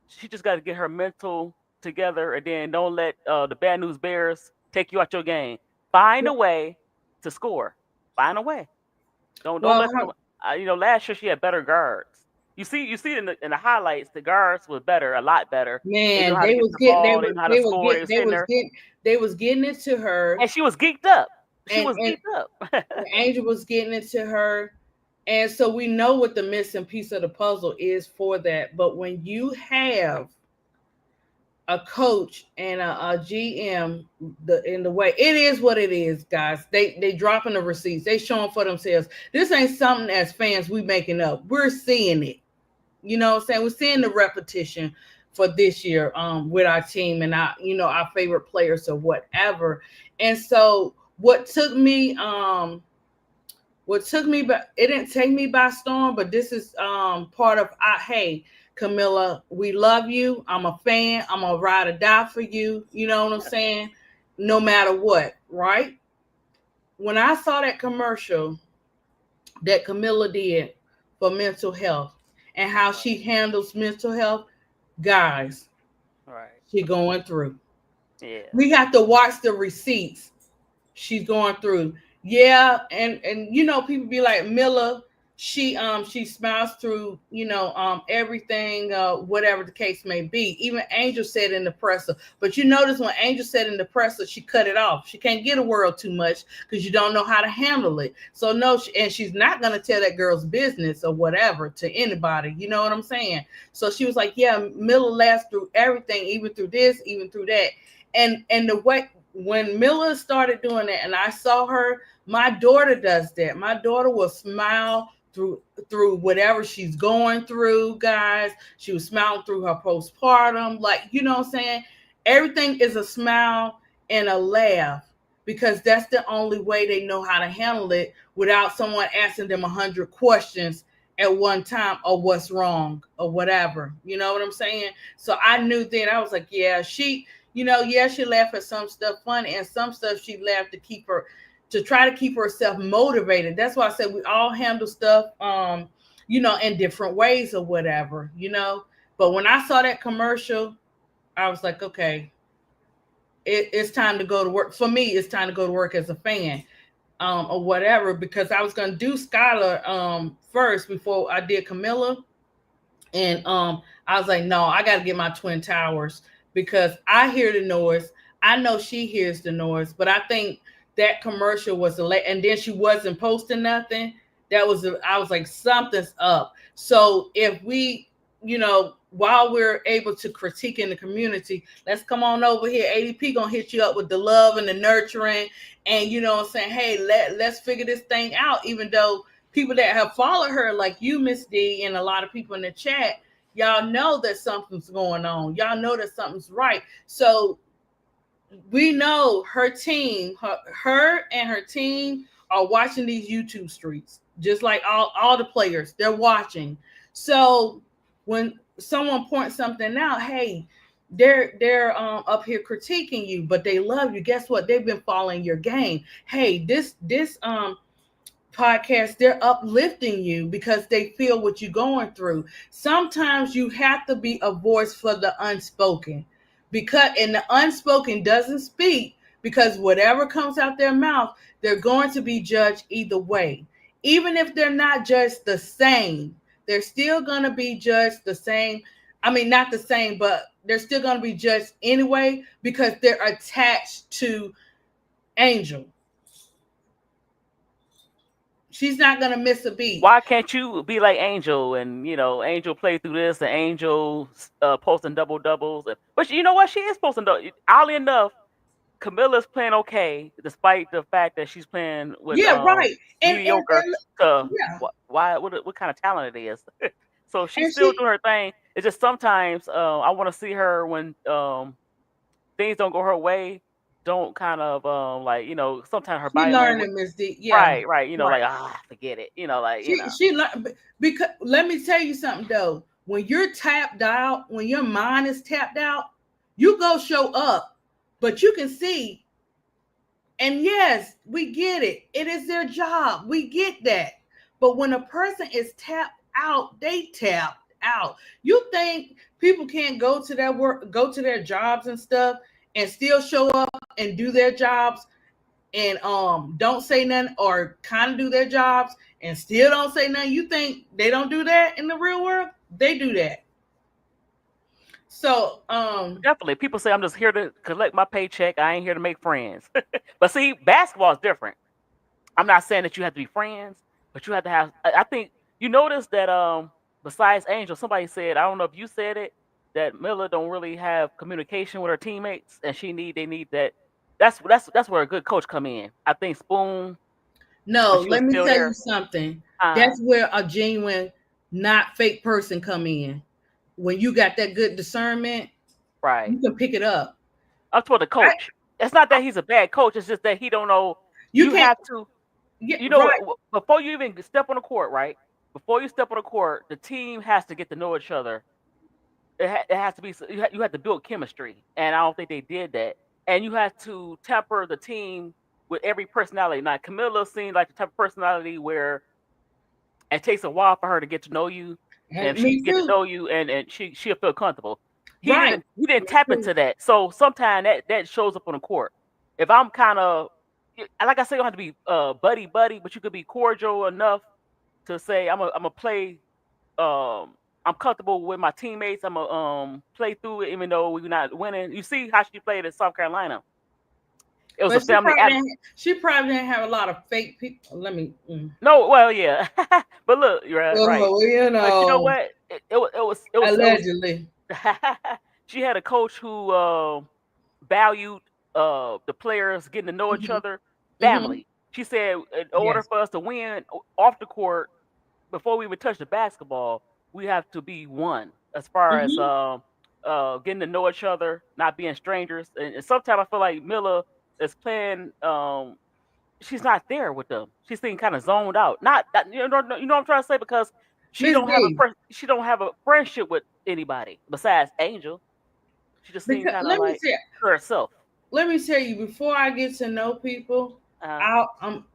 She just got to get her mental together, and then don't let the bad news bears take you out your game. Find a way to score. Find a way. Don't Well, let them. Last year she had better guards. You see in the highlights, the guards was better, a lot better. They know Man, how to they get was the getting ball. They know how to score. They was hitting her, they was getting it to her, and she was geeked up. She and was geeked up. Angel was getting it to her. And so we know what the missing piece of the puzzle is for that. But when you have a coach and a GM, in the way it is what it is, guys. They dropping the receipts. They showing for themselves. This ain't something as fans we making up. We're seeing it. You know what I'm saying? We're seeing the repetition for this year with our team and our favorite players or whatever. And so what took me but it didn't take me by storm, but this is part of hey, Kamilla, we love you. I'm a fan. I'm gonna ride or die for you. You know what I'm saying? No matter what, right? When I saw that commercial that Kamilla did for mental health and how she handles mental health, guys, right. She going through. Yeah. We have to watch the receipts she's going through. Yeah, and people be like, Milla, she smiles through everything, whatever the case may be. Even Angel said in the presser, but you notice when Angel said in the presser, she cut it off. She can't get a world too much because you don't know how to handle it. So no, and she's not gonna tell that girl's business or whatever to anybody. You know what I'm saying? So she was like, yeah, Milla laughs through everything, even through this, even through that, and the way. When Milla started doing that and I saw her, my daughter does that. My daughter will smile through whatever she's going through, guys. She was smiling through her postpartum. Like, you know what I'm saying? Everything is a smile and a laugh because that's the only way they know how to handle it without someone asking them 100 questions at one time or what's wrong or whatever. You know what I'm saying? So I knew then, I was like, yeah, she laughed at some stuff funny and some stuff she laughed to try to keep herself motivated. That's why I said we all handle stuff, in different ways or whatever, But when I saw that commercial, I was like, okay, it's time to go to work. For me, it's time to go to work as a fan, or whatever, because I was going to do Skylar first before I did Kamilla. And I was like, no, I got to get my Twin Towers because I hear the noise. I know she hears the noise, but I think that commercial was and then she wasn't posting nothing. I was like, something's up. So if we, while we're able to critique in the community, let's come on over here. ADP gonna hit you up with the love and the nurturing, and saying, hey, let's figure this thing out. Even though people that have followed her, like you, Miss D, and a lot of people in the chat, y'all know that something's going on. Y'all know that something's right. So we know her team, her and her team are watching these YouTube streets, just like all the players. They're watching. So when someone points something out, hey, they're up here critiquing you, but they love you. Guess what? They've been following your game. Hey, this podcast, they're uplifting you because they feel what you're going through. Sometimes you have to be a voice for the unspoken, and the unspoken doesn't speak, because whatever comes out their mouth, they're going to be judged either way. Even if they're not judged the same, they're still going to be judged the same. I mean, not the same, but they're still going to be judged anyway because they're attached to Angel. She's not going to miss a beat. Why can't you be like Angel and, Angel play through this and Angel posting double doubles? But you know what? She is posting double. Oddly enough, Kamilla's playing okay despite the fact that she's playing with right. mediocre. Yeah. What kind of talent it is? So she's still doing her thing. It's just sometimes I want to see her when things don't go her way. Don't kind of sometimes her body language. Miss D. Yeah. Right. Forget it. She learned because let me tell you something though. When you're tapped out, when your mind is tapped out, you go show up, but you can see. And yes, we get it. It is their job. We get that. But when a person is tapped out, they tapped out. You think people can't go to their work, go to their jobs and stuff, and still show up and do their jobs and don't say nothing or kind of do their jobs and still don't say nothing? You think they don't do that in the real world? They do that. So definitely, people say I'm just here to collect my paycheck. I ain't here to make friends. But see, basketball is different. I'm not saying that you have to be friends, but you have to have. I think you notice that besides Angel, somebody said, I don't know if you said it, that Miller don't really have communication with her teammates, and they need that. That's where a good coach come in. I think Spoon. No, let me tell you something. That's where a genuine, not fake person come in. When you got that good discernment, right, you can pick it up. Up to the coach. It's not that he's a bad coach. It's just that he don't know. You have to. Before you even step on the court, right? Before you step on the court, the team has to get to know each other. It has to be. You have to build chemistry, and I don't think they did that. And you have to temper the team with every personality. Now, Kamilla seemed like the type of personality where it takes a while for her to get to know you. And she get to know you, and she'll feel comfortable. He didn't tap into that. So sometimes that shows up on the court. If I'm kind of, like I said, you don't have to be buddy, but you could be cordial enough to say I'm a play. I'm comfortable with my teammates. I'm a play through it, even though we're not winning. You see how she played at South Carolina. It was a family. She probably didn't have a lot of fake people. No, well, yeah, but look, you're right. You know, but you know what? It was allegedly. She had a coach who valued the players getting to know each other. Family. She said, in order for us to win off the court, before we even touch the basketball, we have to be one. As far as getting to know each other, not being strangers. And sometimes I feel like Miller is playing. She's not there with them. She's being kind of zoned out. Not that you know what I'm trying to say, because she don't have a friendship with anybody besides Angel. She just seems kind of like herself. Let me tell you, before I get to know people, I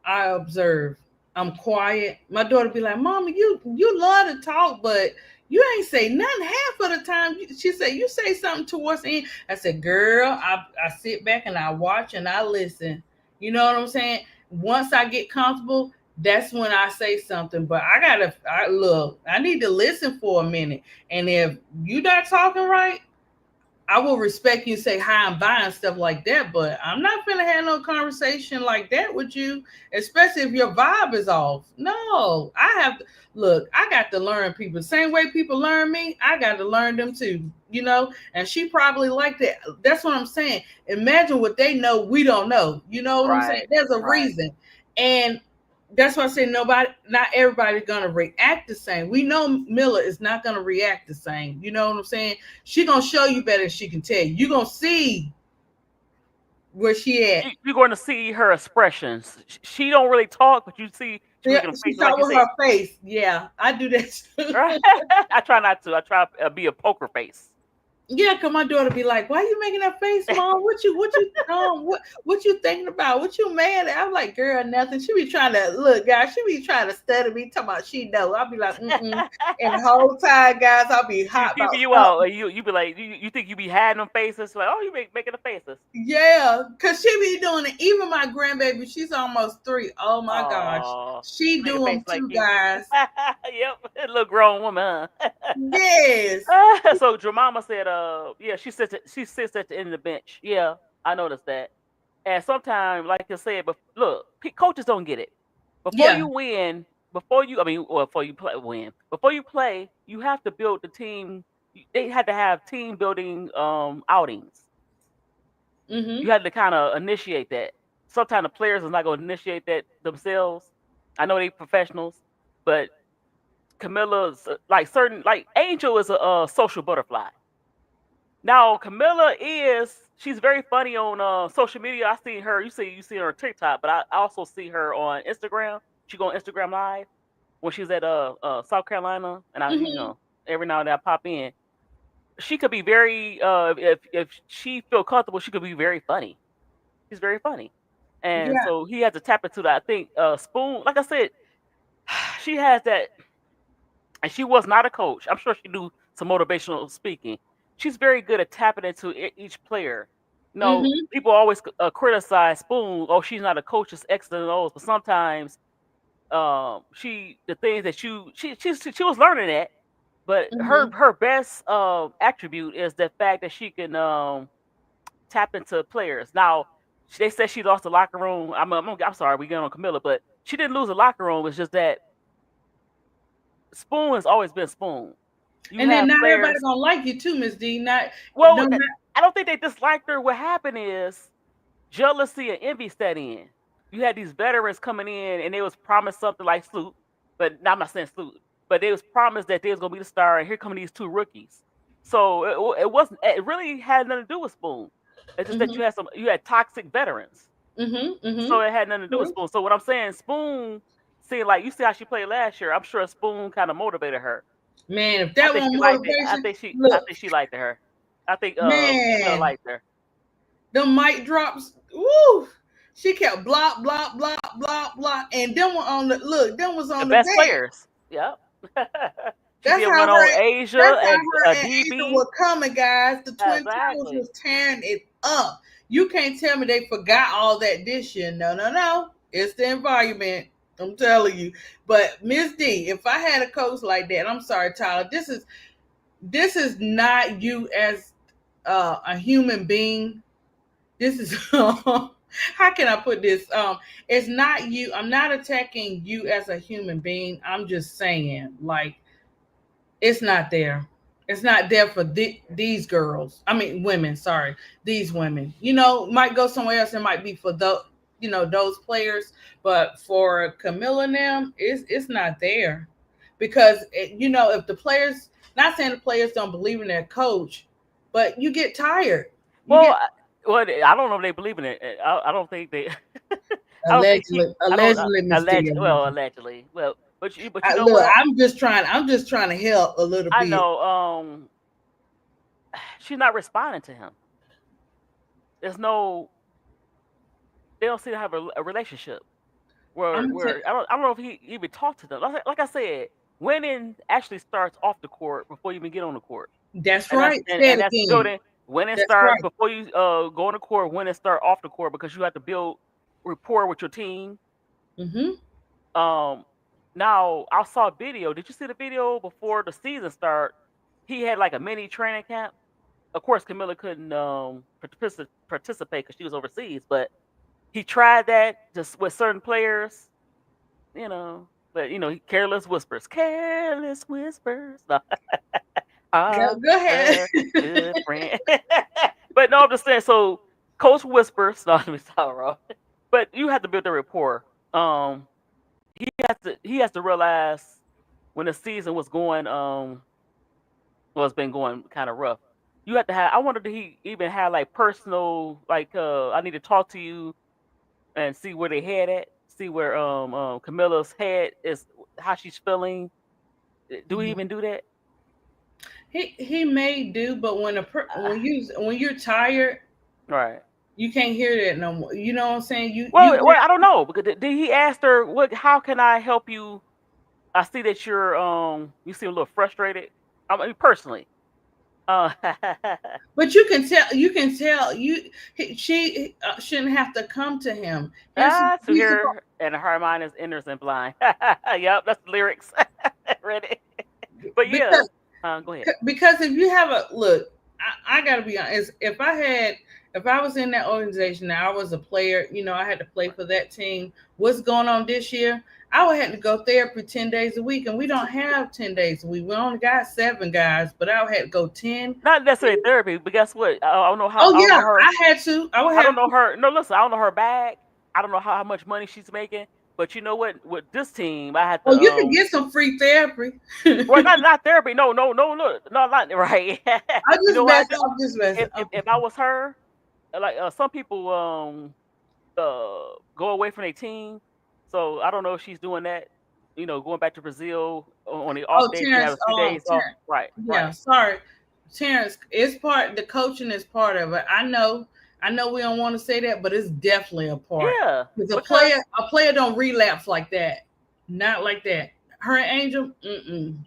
observe. I'm quiet. My daughter be like, "Mama, you love to talk, but you ain't say nothing half of the time." She said, "You say something towards the end." I said, "Girl, I sit back and I watch and I listen." You know what I'm saying? Once I get comfortable, that's when I say something. But I need to listen for a minute. And if you not talking right, I will respect you and say hi and bye and stuff like that. But I'm not gonna have no conversation like that with you, especially if your vibe is off. No, I got to learn people. Same way people learn me, I got to learn them too, you know? And she probably like that. That's what I'm saying. Imagine what they know we don't know. You know what I'm saying? There's a reason. And that's why I say not everybody's gonna react the same. We know Miller is not gonna react the same. You know what I'm saying? She gonna show you better than she can tell you. You're gonna see where she at. You're going to see her expressions. She don't really talk, but you see she talk with her face. Yeah, I do that too. I try not to. I try to be a poker face. Yeah, cause my daughter be like, "Why you making that face, Mom? What you thinking about? What you mad at?" I'm like, "Girl, nothing." She be trying to look, guys. She be trying to study me, talking about she know. I'll be like, And the whole time, guys, I'll be hot. You be like, you think you be hiding them faces? Like, oh, you making the faces. Yeah, cause she be doing it. Even my grandbaby, she's almost 3. Oh my gosh, she do them too, guys. Yep, a little grown woman. Huh? Yes. So Dramama said, she sits at the end of the bench. Yeah, I noticed that. And sometimes, like you said, but look, coaches don't get it. Before you win, before you play, you have to build the team. They had to have team building outings. You had to kind of initiate that. Sometimes the players is not going to initiate that themselves. I know they professionals, but Kamilla's like Angel is a social butterfly. Now Kamilla she's very funny on social media. I see her. You see her on TikTok, but I also see her on Instagram. She go on Instagram Live when she's at South Carolina, and every now and then I pop in. She could be very if she feel comfortable, she could be very funny. She's very funny, and so he had to tap into that. I think Spoon, like I said, she has that, and she was not a coach. I'm sure she do some motivational speaking. She's very good at tapping into each player. People always criticize Spoon. Oh, she's not a coach. It's X and O's. But sometimes, the things that she was learning that. But her best attribute is the fact that she can tap into players. Now, they said she lost the locker room. I'm sorry, we get on Kamilla, but she didn't lose the locker room. It's just that Spoon has always been Spoon. And then not everybody gonna like you too, Miss D. I don't think they disliked her. What happened is jealousy and envy set in. You had these veterans coming in, and they was promised something like Sloot, but I'm not saying Sloot, but they was promised that they was gonna be the star, and here come these two rookies. So it wasn't. It really had nothing to do with Spoon. It's just that you had toxic veterans. So it had nothing to do with Spoon. So what I'm saying, Spoon, see how she played last year. I'm sure Spoon kind of motivated her. Man, if that was motivation, I think she liked her. I think Kamilla liked her. The mic drops. Woo! She kept block, block, block, block, block, and them were on the look. Them was on the best bench. players. Yep. That's how went on Asia and Asia were coming, guys. The Twin Towers was tearing it up. You can't tell me they forgot all that this year. No. It's the environment. I'm telling you. But Miss D, if I had a coach like that, I'm sorry, Tyler. This is not you as a human being. This is how can I put this? It's not you. I'm not attacking you as a human being. I'm just saying, like, it's not there. It's not there for these girls. I mean, women. Sorry, these women. Might go somewhere else. It might be for those players, but for Kamilla and them, it's not there, because if the players, not saying the players don't believe in their coach, but you get tired. I don't know if they believe in it. I don't think they. Allegedly. Well, but you know look, what? I'm just trying to help a little bit. I know. She's not responding to him. There's no. They don't seem to have a relationship. Where I don't know if he even talked to them. Like I said, winning actually starts off the court before you even get on the court. That's right. And that's building. Winning starts before you go on the court. Winning start off the court, because you have to build rapport with your team. Now I saw a video. Did you see the video before the season start? He had like a mini training camp. Of course, Kamilla couldn't participate because she was overseas, but he tried that just with certain players, But careless whispers. No. Go ahead. Good friend. But no, I'm just saying. So, Coach whispers. No, let me stop, wrong. But you have to build the rapport. He has to realize when the season was going it's been going kind of rough. You have to have. I wonder, did he even have like personal, like I need to talk to you and see where they head at, see where Kamilla's head is, how she's feeling. Do we even do that? He may do, but when you're tired, right, you can't hear that no more. You know what I'm saying? Well, I don't know, because did he ask her how can I help you? I see that you're you seem a little frustrated. I mean, personally. But you can tell she shouldn't have to come to him. To hear and her mind is innocent and blind. Yep, that's the lyrics. Read it. But yeah, go ahead. Because if you have I gotta be honest. If I was in that organization and I was a player, I had to play for that team. What's going on this year? I would have to go therapy 10 days a week, and we don't have 10 days a week. We only got 7 guys, but I would have to go 10. Not necessarily therapy, but guess what? I don't know how. Oh I don't yeah, know her. I had to. I don't know her. No, listen, I don't know her bag. I don't know how much money she's making. But you know what? With this team, I had to. Oh, you can get some free therapy. Well, not therapy. No, look, no, not right. I'm You just know what I messing. do? I'm just messing. If I was her, like some people go away from their team, so I don't know if she's doing that. Going back to Brazil on the off day, she Terrence. has a few days off. Terrence. Right. Yeah, Right. sorry, Terrence. It's part. The coaching is part of it. I know. We don't want to say that, but it's definitely a part. Yeah. Because a player don't relapse like that. Not like that. Her and Angel,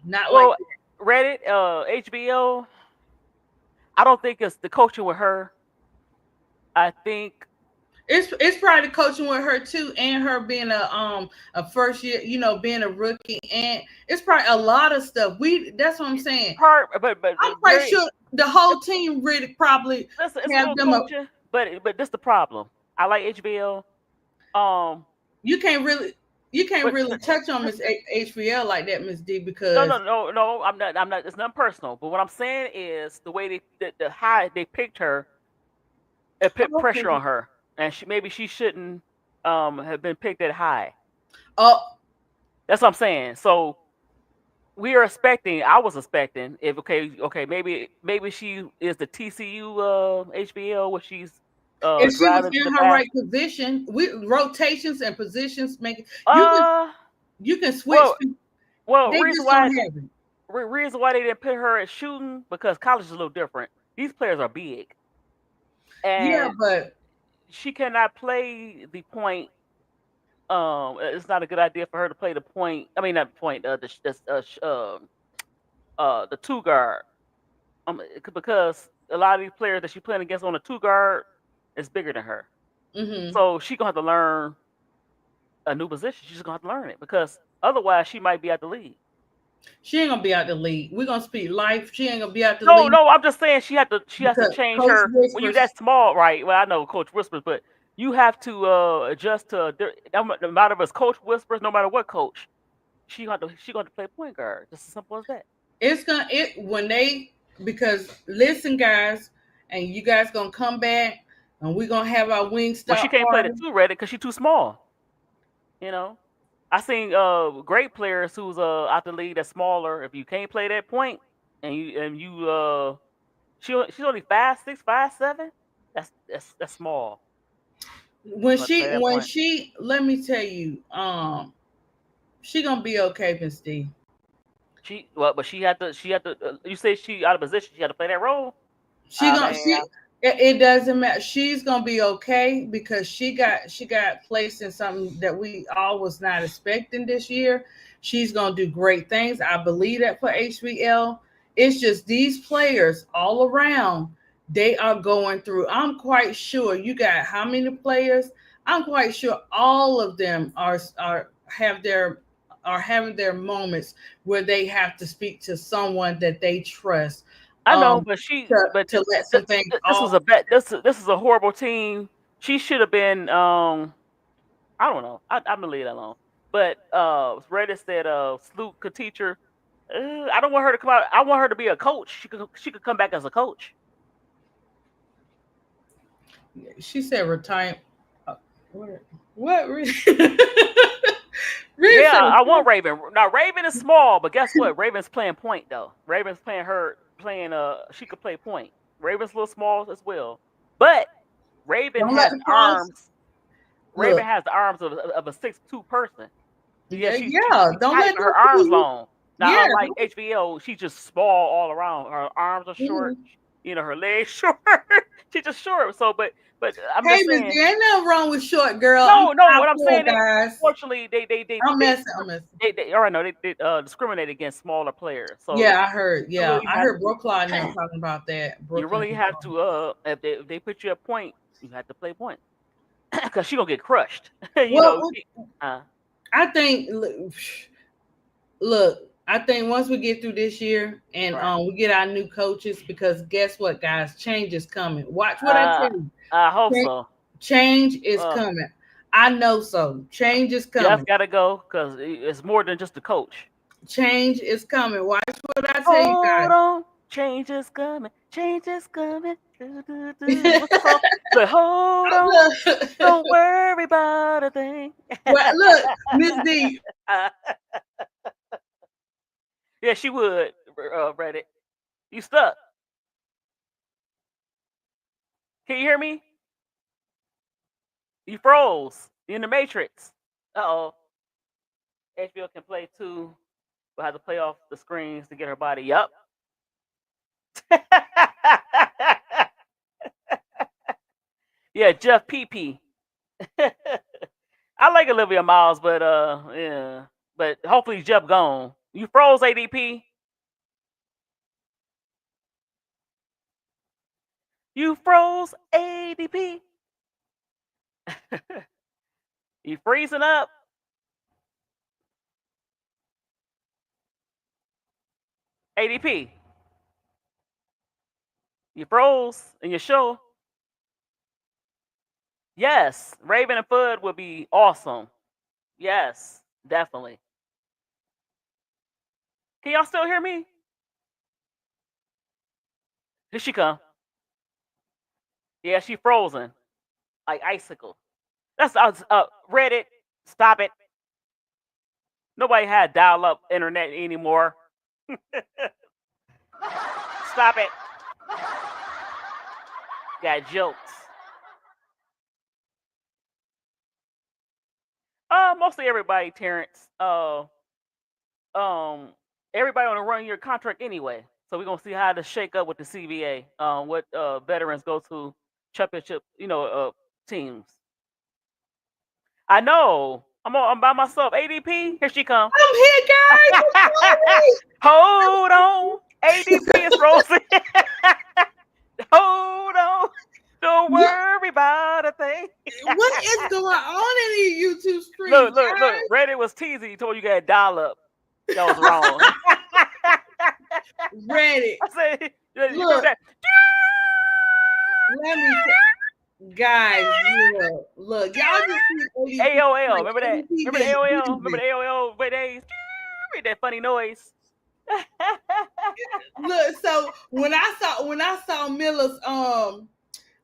not like that. Reddit, HBO. I don't think it's the coaching with her. I think it's probably the coaching with her too, and her being a first year, being a rookie, and it's probably a lot of stuff. That's what I'm saying. But I'm quite sure the whole team really probably it's have them coaching, but this the problem. I like HBO. You can't really touch on Miss HBL like that, Miss D, because no. I'm not. It's not personal. But what I'm saying is the way the high they picked her, it put pressure on her, and maybe she shouldn't have been picked that high. Oh, that's what I'm saying. So we are expecting. I was expecting if maybe she is the TCU HBL where she's. If she was in her right position, rotations and positions make you can switch. Reason why they didn't put her at shooting because college is a little different. These players are big, and but she cannot play the point. It's not a good idea for her to play the point. I mean, not the point. The 2 guard. Because a lot of these players that she's playing against on the 2 guard is bigger than her. Mm-hmm. So she's gonna have to learn a new position. She's gonna have to learn it because otherwise she might be out the league. She ain't gonna be out the league. We're gonna speak life. She ain't gonna be out the league. No, I'm just saying she has to change her when you're that small, right? Well, I know Coach whispers, but you have to adjust to no matter if it's Coach whispers, no matter what coach, she gonna play point guard. Just as simple as that. Because listen, guys, and you guys gonna come back and we're gonna have our wing stop. Well, she can't play the 2 Reddit because she's too small. I seen great players who's out the league that's smaller. If you can't play that point she's only 5'6", 5'7", that's small. Let me tell you, she gonna be okay, Miss D. But she had to. You say she out of position. She had to play that role. It doesn't matter. She's gonna be okay because she got placed in something that we all was not expecting this year. She's gonna do great things. I believe that for HBL. It's just these players all around. They are going through. I'm quite sure you got how many players? I'm quite sure all of them are having their moments where they have to speak to someone that they trust. I know, but to let some things. This is a horrible team. She should have been. I don't know. I'm gonna leave that alone. But Reddit said Sloot could teach her. I don't want her to come out. I want her to be a coach. She could come back as a coach. She said retire. What? Yeah, I want Raven. Now Raven is small, but guess what? Raven's playing point though. Raven's playing. She could play point. Raven's a little small as well, but Raven has arms. Raven has the arms of a 6'2" person. Don't let her arms long. Now, unlike HBL, she's just small all around. Her arms are short. Her legs short. She's just short. So, but I'm just saying. There ain't nothing wrong with short girl. No. What I'm saying is, unfortunately, they. I'm messing. They discriminate against smaller players. So yeah, I heard. Yeah, really I heard Brooklyn now talking about that. You really have to. If they put you at point, you have to play point because she's gonna get crushed. I think. Look, I think once we get through this year and we get our new coaches, because guess what, guys? Change is coming. Watch what I tell you. I hope so. Change is coming. I know so. Change is coming. Jeff got to go because it's more than just the coach. Change is coming. Watch what I tell you guys. Hold on. Change is coming. Change is coming. What's the song? But hold on. Don't worry about a thing. Well, look, Miss D. Yeah, she would, Reddit. You stuck. Can you hear me? You froze. You in the Matrix. Uh-oh. HBO can play too. We'll have to play off the screens to get her body. Yup. Yeah, Jeff PP. I like Olivia Miles, but yeah. But hopefully Jeff gone. You froze, ADP. You froze, ADP. You freezing up. ADP. You froze in your show. Yes, Raven and Fudd would be awesome. Yes, definitely. Can y'all still hear me? Here she come. Yeah, she frozen. Like icicle. That's Reddit. Stop it. Nobody had dial-up internet anymore. Stop it. Got jokes. Mostly everybody, Terrence. Everybody on a run-year contract anyway. So we're gonna see how to shake up with the CBA. What veterans go to championship, teams. I know. I'm by myself. ADP, here she comes. I'm here, guys. Hold on. ADP is frozen. Hold on. Don't worry about a thing. What is going on in these YouTube streams? Look. Reddit was teasing. He told you got dial up. That was wrong. Reddit. I said, look. Let me say, guys, look. Y'all just see AOL. Remember that? Remember the AOL? Remember the AOL days? That funny noise. Look, so when I saw Miller's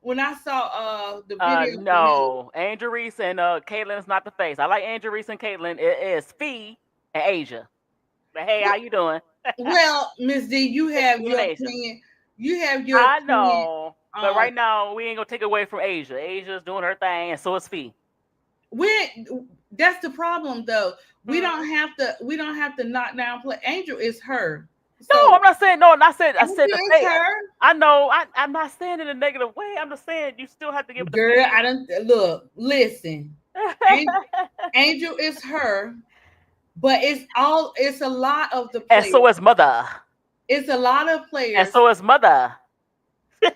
when I saw the video, no, Angel Reese and Caitlyn is not the face. I like Angel Reese and Caitlyn. It is Fee and Asia. But hey, how you doing? Well, Miss D, you have your opinion. You have your. I know, but right now we ain't gonna take away from Asia. Asia's doing her thing, and so is Fee. That's the problem, though. We don't have to knock down play. Angel is her. So, no, I'm not saying no. I said the face. Her. I know. I'm not saying it in a negative way. I'm just saying you still have to give it. Girl, I don't look. Listen, Angel is her, but it's a lot of the players. And so is Mother. It's a lot of players. And so is Mother. What?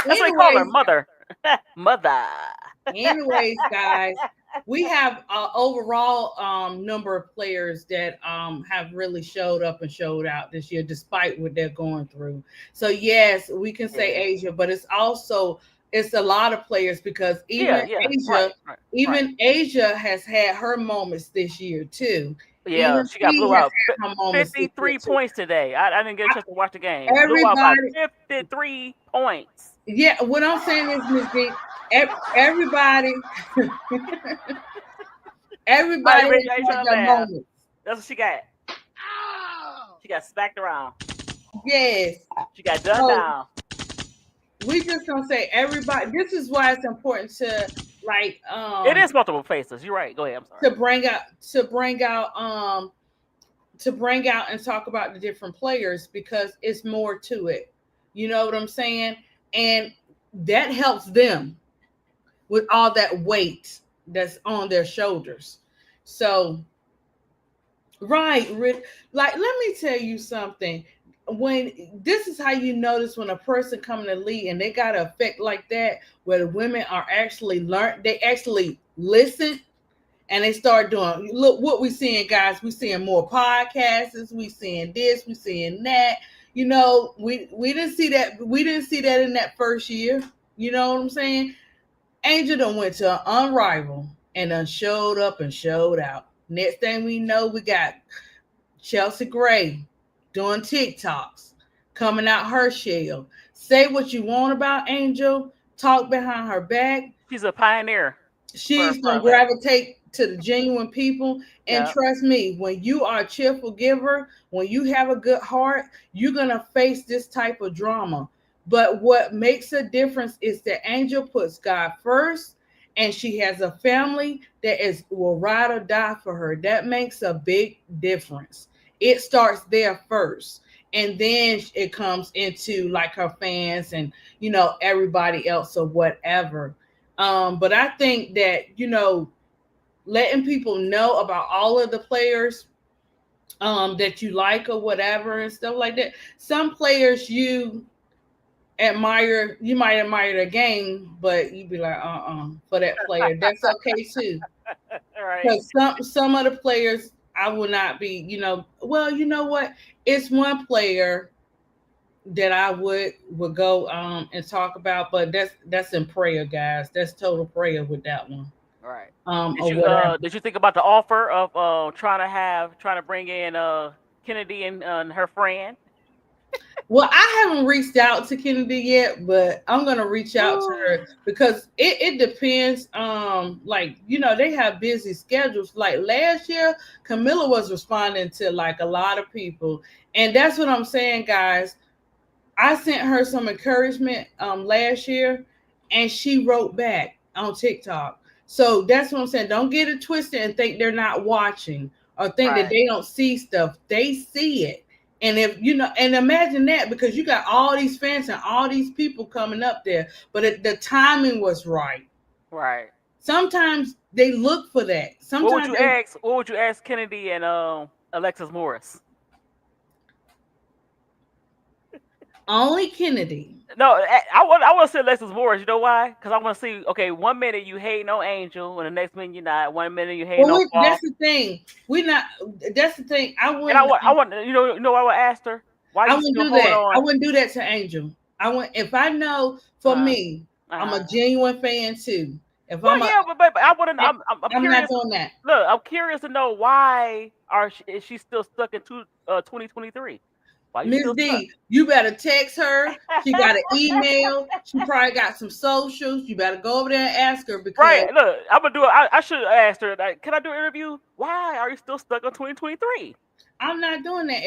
That's what they call her, Mother. Mother. Anyways, guys, we have an overall number of players that have really showed up and showed out this year, despite what they're going through. So yes, we can say Asia, but it's a lot of players, because even Asia has had her moments this year too. Yeah, even she got blew out. 53 points today. I didn't get a chance to watch the game. Blew out by 53 points. Yeah, what I'm saying is, Miss D, everybody has their moments. That's what she got. She got smacked around. Yes. She got done down. We just gonna say everybody. This is why it's important to it is multiple faces. You're right. Go ahead. I'm sorry. To bring out and talk about the different players, because it's more to it. You know what I'm saying? And that helps them with all that weight that's on their shoulders. So, right, like, let me tell you something. This is how you notice when a person coming to lead and they got an effect like that, where the women are actually they actually listen and they start doing, look what we seeing, guys. We seeing more podcasts. We seeing this. We seeing that. You know, we didn't see that. We didn't see that in that first year. You know what I'm saying? Angel done went to Unrivaled and done showed up and showed out. Next thing we know, we got Chelsea Gray doing TikToks, coming out her shell. Say what you want about Angel. Talk behind her back. She's a pioneer. She's going to gravitate to the genuine people. And trust me, when you are a cheerful giver, when you have a good heart, you're going to face this type of drama. But what makes a difference is that Angel puts God first, and she has a family that will ride or die for her. That makes a big difference. It starts there first. And then it comes into like her fans and, you know, everybody else or whatever. But I think that, you know, letting people know about all of the players that you like or whatever and stuff like that. Some players you might admire their game, but you'd be like, for that player. That's okay too. Right. Because some of the players I will not be, you know, well, you know what? It's one player that I would go and talk about, but that's in prayer, guys. That's total prayer with that one. Right. Did you think about the offer of trying to bring in Kennedy and her friend? Well, I haven't reached out to Kennedy yet, but I'm gonna reach out to her because it depends. Like, you know, they have busy schedules. Like last year, Kamilla was responding to like a lot of people, and that's what I'm saying, guys. I sent her some encouragement last year, and she wrote back on TikTok. So that's what I'm saying. Don't get it twisted and think they're not watching or think that they don't see stuff. They see it. And if you know, and imagine that, because you got all these fans and all these people coming up there, but the timing was right. Right. Sometimes they look for that. Sometimes what would you ask Kennedy and Alexis Morris? Only Kennedy. No, I want to say Alexis Morris. You know why? Because I want to see. Okay, 1 minute you hate no Angel, and the next minute you're not. 1 minute you hate no Paul. That's the thing. That's the thing. I want. You know what I would ask her? Why I you wouldn't still do that. on? I wouldn't do that to Angel. If I know for me, I'm a genuine fan too. If but I wouldn't. I'm curious. not doing that. Look, I'm curious to know why is she still stuck in 2023? Miss D, you better text her. She got an email. She probably got some socials. You better go over there and ask her. Because right, look, I'm gonna do it. I should have asked her. Like, can I do an interview? Why are you still stuck on 2023? I'm not doing that.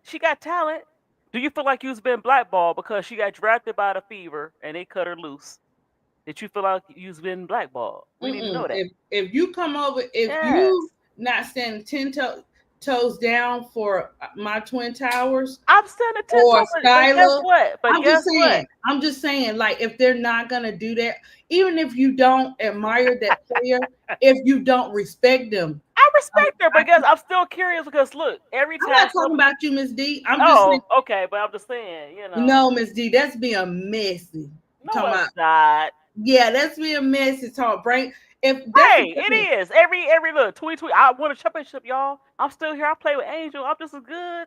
She got talent. Do you feel like you've been blackballed because she got drafted by the Fever and they cut her loose? Did you feel like you've been blackballed? We need to know that. If you come over, you not standing 10 toes down for my Twin Towers, I'm standing 10 or toes. Skylar. But I'm just saying, like, if they're not gonna do that, even if you don't admire that player, if you don't respect them, I respect her, but I'm still curious because look, every time I'm not talking about you, Miss D. I'm just saying, okay, but I'm just saying, you know. No, Miss D, that's being messy. No, it's not. Yeah, that's being messy. Talk, right? It is every look 2020. I won a championship, y'all. I'm still here. I play with Angel. I'm just as good.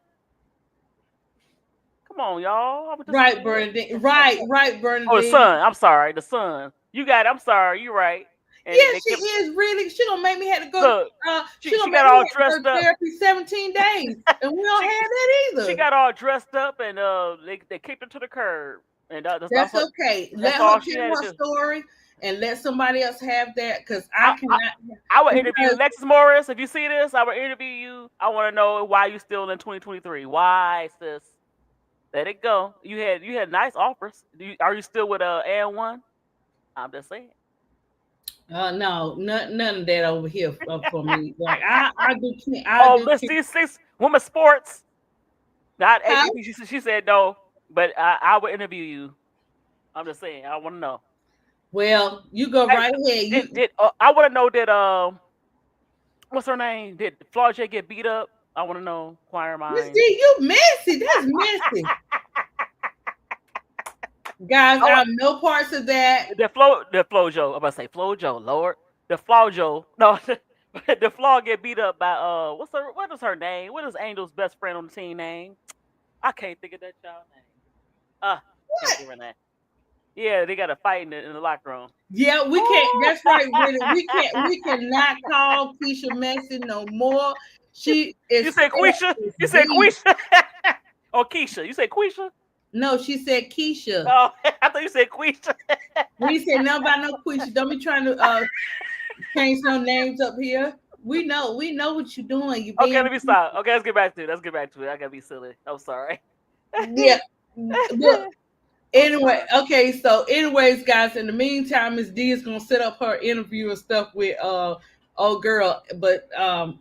Come on, y'all. Right, Bernadine. Right, Bernadine. Oh, the Sun. I'm sorry, the Sun. You got it. I'm sorry. You're right. And yeah, she is really. She gonna make me have to go. Look, she got all dressed up. Therapy 17 days, and we don't have that either. She got all dressed up, and they kicked her to the curb. And that's okay. Let her tell her story. And let somebody else have that, because I cannot. I would interview Alexis Morris. If you see this, I would interview you. I want to know why you still in 2023. Why, sis? Let it go. You had nice offers. Are you still with AN1? I'm just saying. No, none of that over here for me. Like I do. Let's see 6 women's sports. Not ABC. She said no, but I would interview you. I'm just saying. I want to know. Well, you go right ahead. I want to know that what's her name? Did Flau'jae get beat up? I want to know. Choir mind. Miss D, you messy. That's messy. Guys, I have no parts of that. The Flojo. I'm about to say Flojo. Lord, DeFlajo. No, DeFlaw get beat up by what is her name? What is Angel's best friend on the team name? I can't think of that child's name. Can't think of her name. Yeah, they got a fight in the locker room. Yeah, we can't. That's right, Brittany. We cannot call Keisha Messy no more. She is. You said Quisha? You said Quisha? Or Keisha? You said Quisha? No, she said Keisha. Oh, I thought you said Quisha. We said nothing about no Quisha. Don't be trying to change no names up here. We know what you're doing. You Okay, let me stop. Okay, let's get back to it. I gotta be silly. I'm sorry. Yeah. Look. Anyway, okay. So, anyways, guys. In the meantime, Miss D is gonna set up her interview and stuff with old girl. But I'm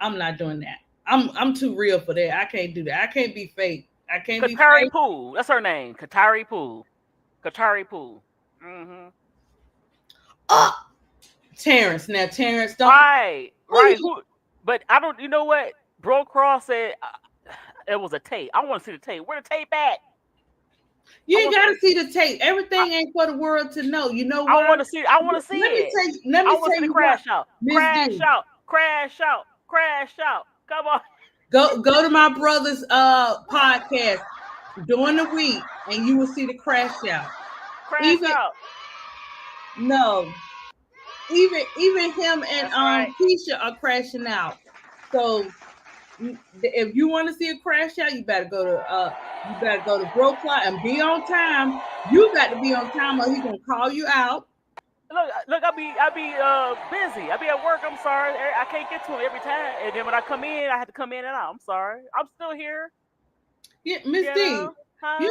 not doing that. I'm too real for that. I can't do that. I can't be fake. I can't be fake. Poole. That's her name. Katari Poole. Mm-hmm. Terrence. Now, Terrence, don't. Right. But I don't. You know what? Bro Cross said it was a tape. I want to see the tape. Where the tape at? You ain't gotta see the tape. Everything ain't for the world to know. You know what? I want to see it. Let me tell you crash what. out. Crash out. Come on. Go to my brother's podcast during the week, and you will see the crash out. No, even him and Keisha are crashing out. So if you want to see a crash out, you better go to Brooklyn and be on time. You got to be on time, or he's gonna call you out. Look, I be busy. I be at work. I'm sorry, I can't get to him every time. And then when I come in, I have to come in and out. I'm sorry. I'm still here. Yeah, Miss D, you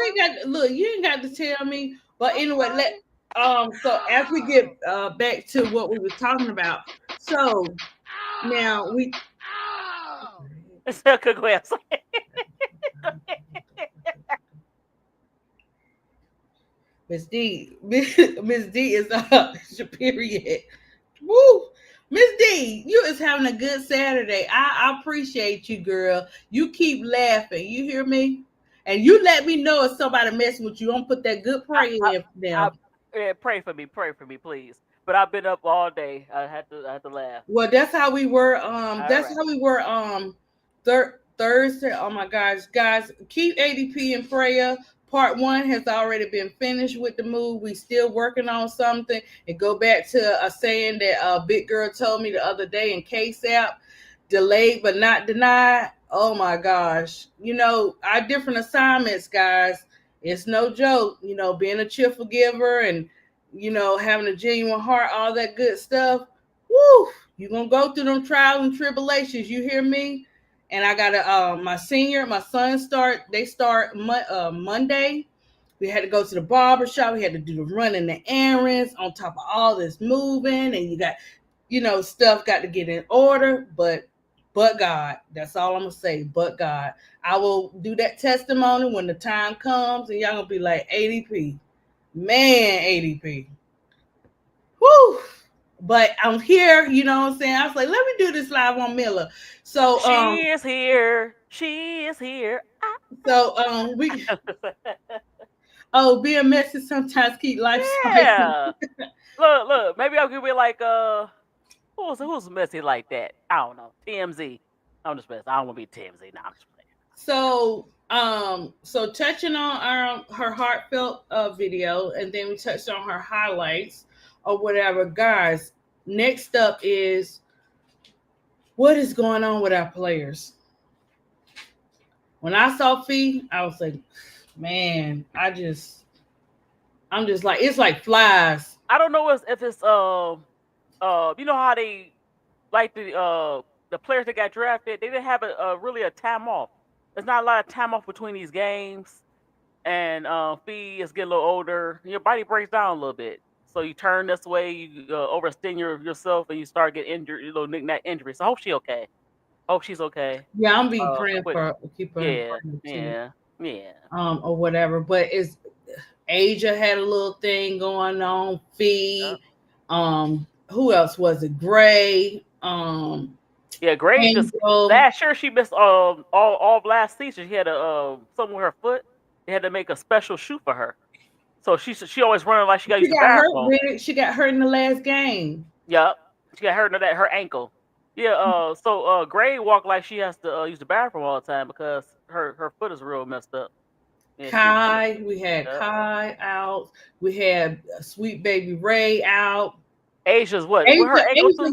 ain't got to tell me. But anyway, so as we get back to what we were talking about, so now we. It's a good way. Miss D is your period. Woo! Miss D, you is having a good Saturday. I appreciate you, girl. You keep laughing. You hear me? And you let me know if somebody messing with you. I'm put that good prayer in for them. Pray for me, please. But I've been up all day. I had to laugh. Well, that's how we were. How we were. Thursday. Oh my gosh, guys, keep ADP in prayer. Part 1 has already been finished with the move. We still working on something. And go back to a saying that Big Girl told me the other day in KSAP, delayed but not denied. Oh my gosh. Our different assignments, guys, it's no joke. Being a cheerful giver and, having a genuine heart, all that good stuff. Woo! You're going to go through them trials and tribulations. You hear me? And I got my son start Monday. We had to go to the barber shop. We had to do the running the errands on top of all this moving. And you got, stuff got to get in order. But God, that's all I'm going to say. But God, I will do that testimony when the time comes. And y'all going to be like, ADP. Man, ADP. Woo! But I'm here, you know what I'm saying? I was like, let me do this live on Miller. So she is here. So being messy sometimes keep life spicy. Look, maybe I'll give it like who's messy like that? I don't know. TMZ. I'm just messing. I don't want to be TMZ now. I'm just playing. So touching on her heartfelt video, and then we touched on her highlights or whatever. Guys, next up is what is going on with our players. When I saw Fee, I was like, man, I'm just like, it's like flies. I don't know if it's you know how they like the players that got drafted, they didn't have really a time off. There's not a lot of time off between these games, and Fee is getting a little older. Your body breaks down a little bit. So you turn this way, you overextend yourself, and you start getting injured, little knick-knack injury. So I hope she's okay. Yeah, I'm be praying for keep her. Yeah. Or whatever. But Asia had a little thing going on. Fee. Who else was it? Gray. Gray just last year she missed all of last season. She had something with her foot. They had to make a special shoe for her. So she always running like she got to use the bathroom. She got hurt in the last game. Yep. She got hurt in her ankle. Yeah. So Gray walked like she has to use the bathroom all the time because her foot is real messed up. Yeah, We had Kai out. We had Sweet Baby Ray out. Asia's what? Asia, Her ankle Asia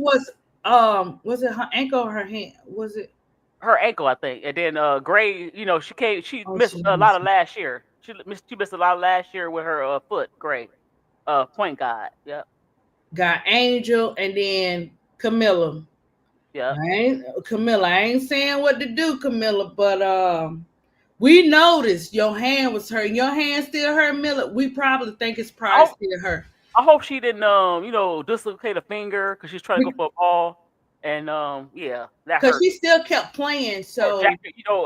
was it her ankle or her hand? Was it her ankle, I think. And then Gray, she missed a lot of last year. She missed a lot of last year with her foot. Gray, point guard. Yep. Got Angel and then Kamilla. Yeah. Kamilla. I ain't saying what to do, Kamilla, but we noticed your hand was hurting. Your hand still hurt, Miller. We probably think it's probably still hurt. I hope she didn't dislocate a finger because she's trying to go for a ball. And that hurt. Because she still kept playing. So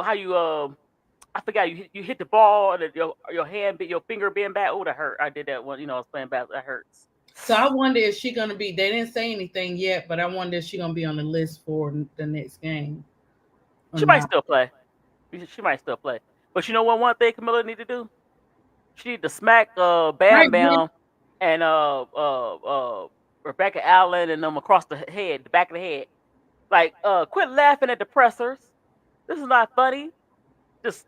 how you I forgot you hit the ball and your hand your finger being back. Oh, that hurt. I did that one. I was playing back. That hurts. So I wonder if she's gonna be. They didn't say anything yet, but I wonder if she's gonna be on the list for the next game. She might still play. She might still play. But you know what? One thing Kamilla need to do. She need to smack Bam Bam and Rebecca Allen and them across the head, the back of the head. Like, quit laughing at the pressers. This is not funny. Just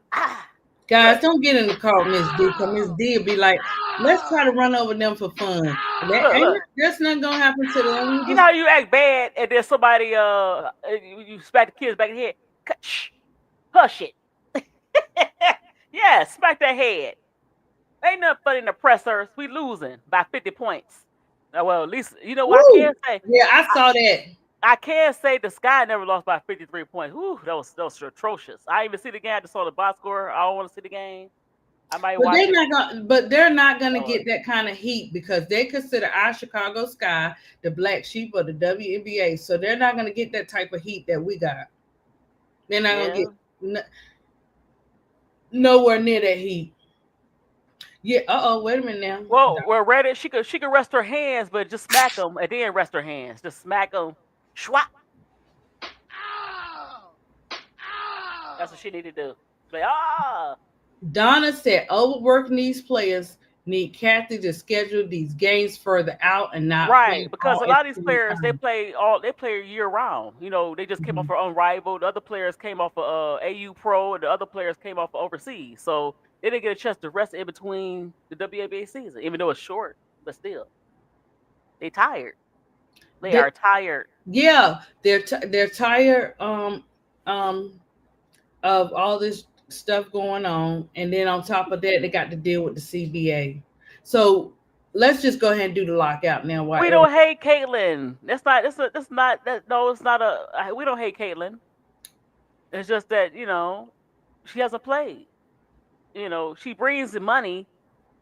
Guys, don't get in the car with Miss D, because Miss D will be like, let's try to run over them for fun. That's not gonna happen to them. You know how you act bad and then somebody you smack the kids back in the head. Shh, hush it. Yeah, smack that head. Ain't nothing funny in the pressers. We losing by 50 points. Well, at least you know what I can say. Yeah, I saw that. I can say the Sky never lost by 53 points. Whew, that was atrocious. I didn't even see the game. I just saw the box score. I don't want to see the game. I might watch it. They're not gonna get that kind of heat because they consider our Chicago Sky the black sheep of the WNBA. So they're not gonna get that type of heat that we got. They're not gonna get nowhere near that heat. Yeah. Wait a minute now. Well, Reddit, she could rest her hands, but just smack them and then rest her hands. Just smack them. Schwap. That's what she need to do. Like, Donna said, overworking these players need Kathy to schedule these games further out and not right because a lot of these players they play year round. They just came off of Unrivaled. The other players came off of AU Pro, and the other players came off of overseas. So they didn't get a chance to rest in between the WNBA season, even though it's short. But still, they tired. They are tired. Yeah, they're tired of all this stuff going on, and then on top of that, they got to deal with the CBA. So let's just go ahead and do the lockout now. We don't hate Caitlin. We don't hate Caitlin. It's just that she hasn't played. She brings the money,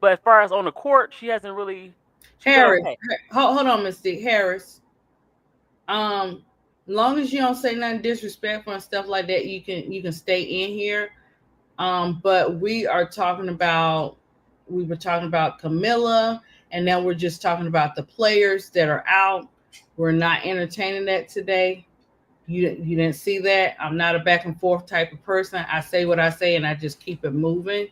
but as far as on the court, she hasn't really. Harris, hold on, Mr. Harris. Long as you don't say nothing disrespectful and stuff like that, you can stay in here. But we were talking about Kamilla, and now we're just talking about the players that are out. We're not entertaining that today. You didn't see that. I'm not a back and forth type of person. I say what I say and I just keep it moving.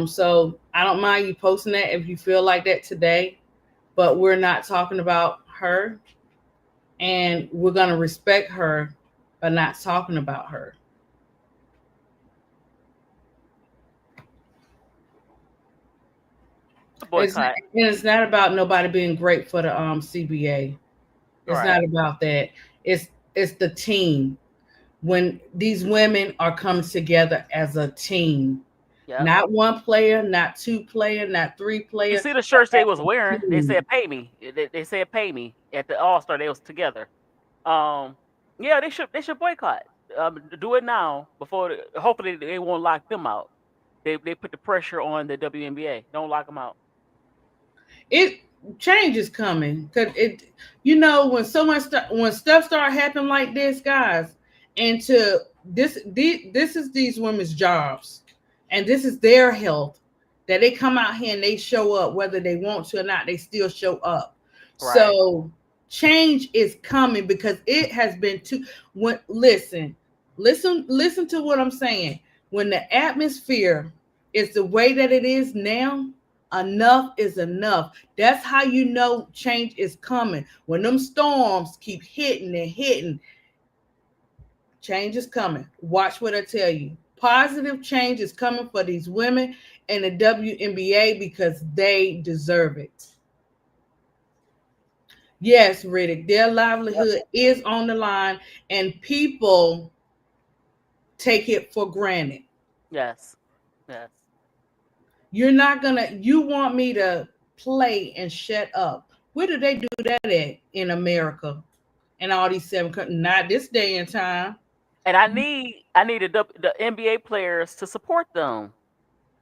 So I don't mind you posting that if you feel like that today, but we're not talking about her, and we're going to respect her by not talking about her. It's not about nobody being great for the CBA. It's not about that. It's the team. When these women are coming together as a team, not one player, not two player, not three players. You see the shirts they was wearing? They said "Pay me." They said "Pay me" at the All-Star. They was together. They should boycott. Do it now before. Hopefully they won't lock them out. They put the pressure on the WNBA. Don't lock them out. Change is coming because when stuff start happening like this, guys, and this is these women's jobs, and this is their health, that they come out here and they show up whether they want to or not. They still show up. Right. So change is coming because it has been listen to what I'm saying. When the atmosphere is the way that it is now, enough is enough. That's how you know change is coming. When them storms keep hitting and hitting, change is coming. Watch what I tell you. Positive change is coming for these women in the WNBA because they deserve it. Yes, Riddick, their livelihood is on the line, and people take it for granted. Yes. You want me to play and shut up. Where do they do that at in America? And all these 7 countries? Not this day and time. And I need the NBA players to support them,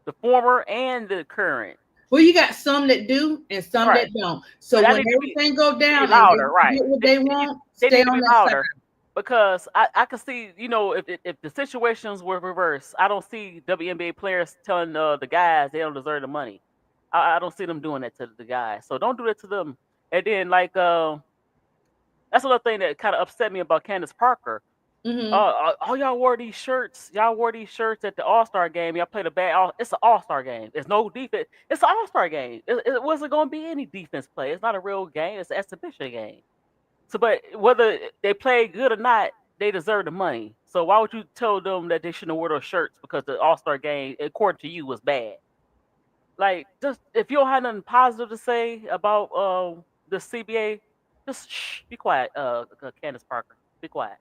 the former and the current. Well, you got some that do and some that don't. So when everything go down and louder, they right? get what they want, They stay need to on be that louder. side. Because I can see, if the situations were reversed, I don't see WNBA players telling the guys they don't deserve the money. I don't see them doing that to the guys. So don't do that to them. And then that's another thing that kind of upset me about Candace Parker. Oh, y'all wore these shirts. Y'all wore these shirts at the All-Star game. Y'all played it's an All-Star game. It's no defense. It's an All-Star game. It wasn't going to be any defense play. It's not a real game. It's an exhibition game. So, but whether they play good or not, they deserve the money. So why would you tell them that they shouldn't wear those shirts because the All-Star game, according to you, was bad? Like, just if you don't have nothing positive to say about the CBA, just be quiet, Candace Parker. Be quiet.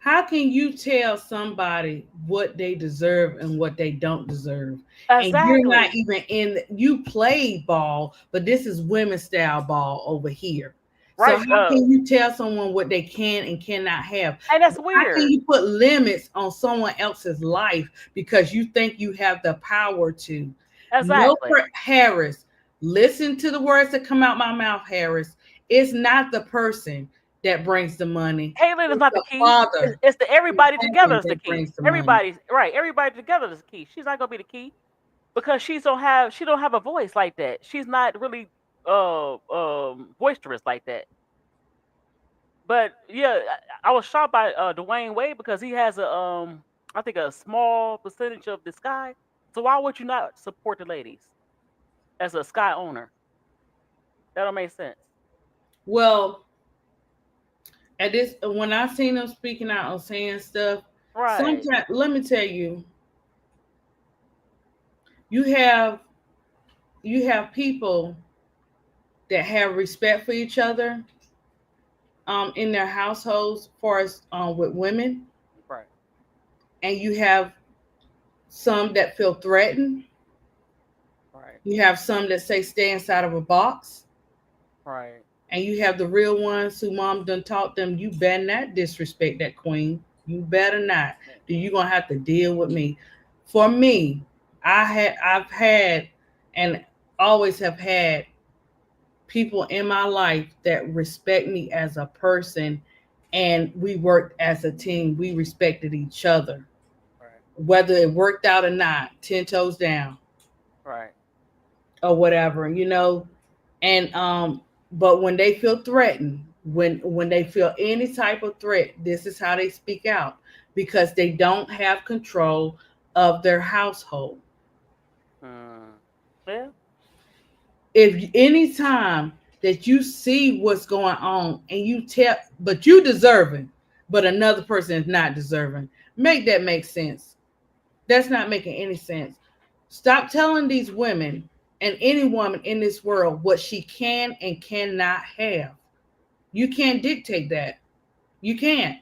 How can you tell somebody what they deserve and what they don't deserve? Exactly. And you're not even you play ball, but this is women's style ball over here. Right. So how can you tell someone what they can and cannot have? And that's weird. How can you put limits on someone else's life because you think you have the power to? Exactly. Harris, listen to the words that come out my mouth, Harris. It's not the person that brings the money. Caitlin is not the key. It's the everybody together is the key. Everybody together is the key. She's not gonna be the key because she don't have a voice like that. She's not really boisterous like that. But yeah, I was shocked by Dwayne Wade because he has I think a small percentage of the Sky. So why would you not support the ladies as a Sky owner? That don't make sense. Well, at this, when I seen them speaking out and saying stuff, sometimes let me tell you, you have people that have respect for each other in their households, as far as with women, right? And you have some that feel threatened, right? You have some that say stay inside of a box, right? And you have the real ones who mom done taught them, you better not disrespect that queen. You better not. You're gonna have to deal with me. For me, I've had and always have had people in my life that respect me as a person, and we worked as a team. We respected each other. Right. Whether it worked out or not, 10 toes down. Right. Or whatever, and but when they feel threatened, when they feel any type of threat, this is how they speak out, because they don't have control of their household. Yeah. If any time that you see what's going on and you tell, but you deserving, but another person is not deserving, make that make sense. That's not making any sense. Stop telling these women and any woman in this world what she can and cannot have. You can't dictate that. You can't.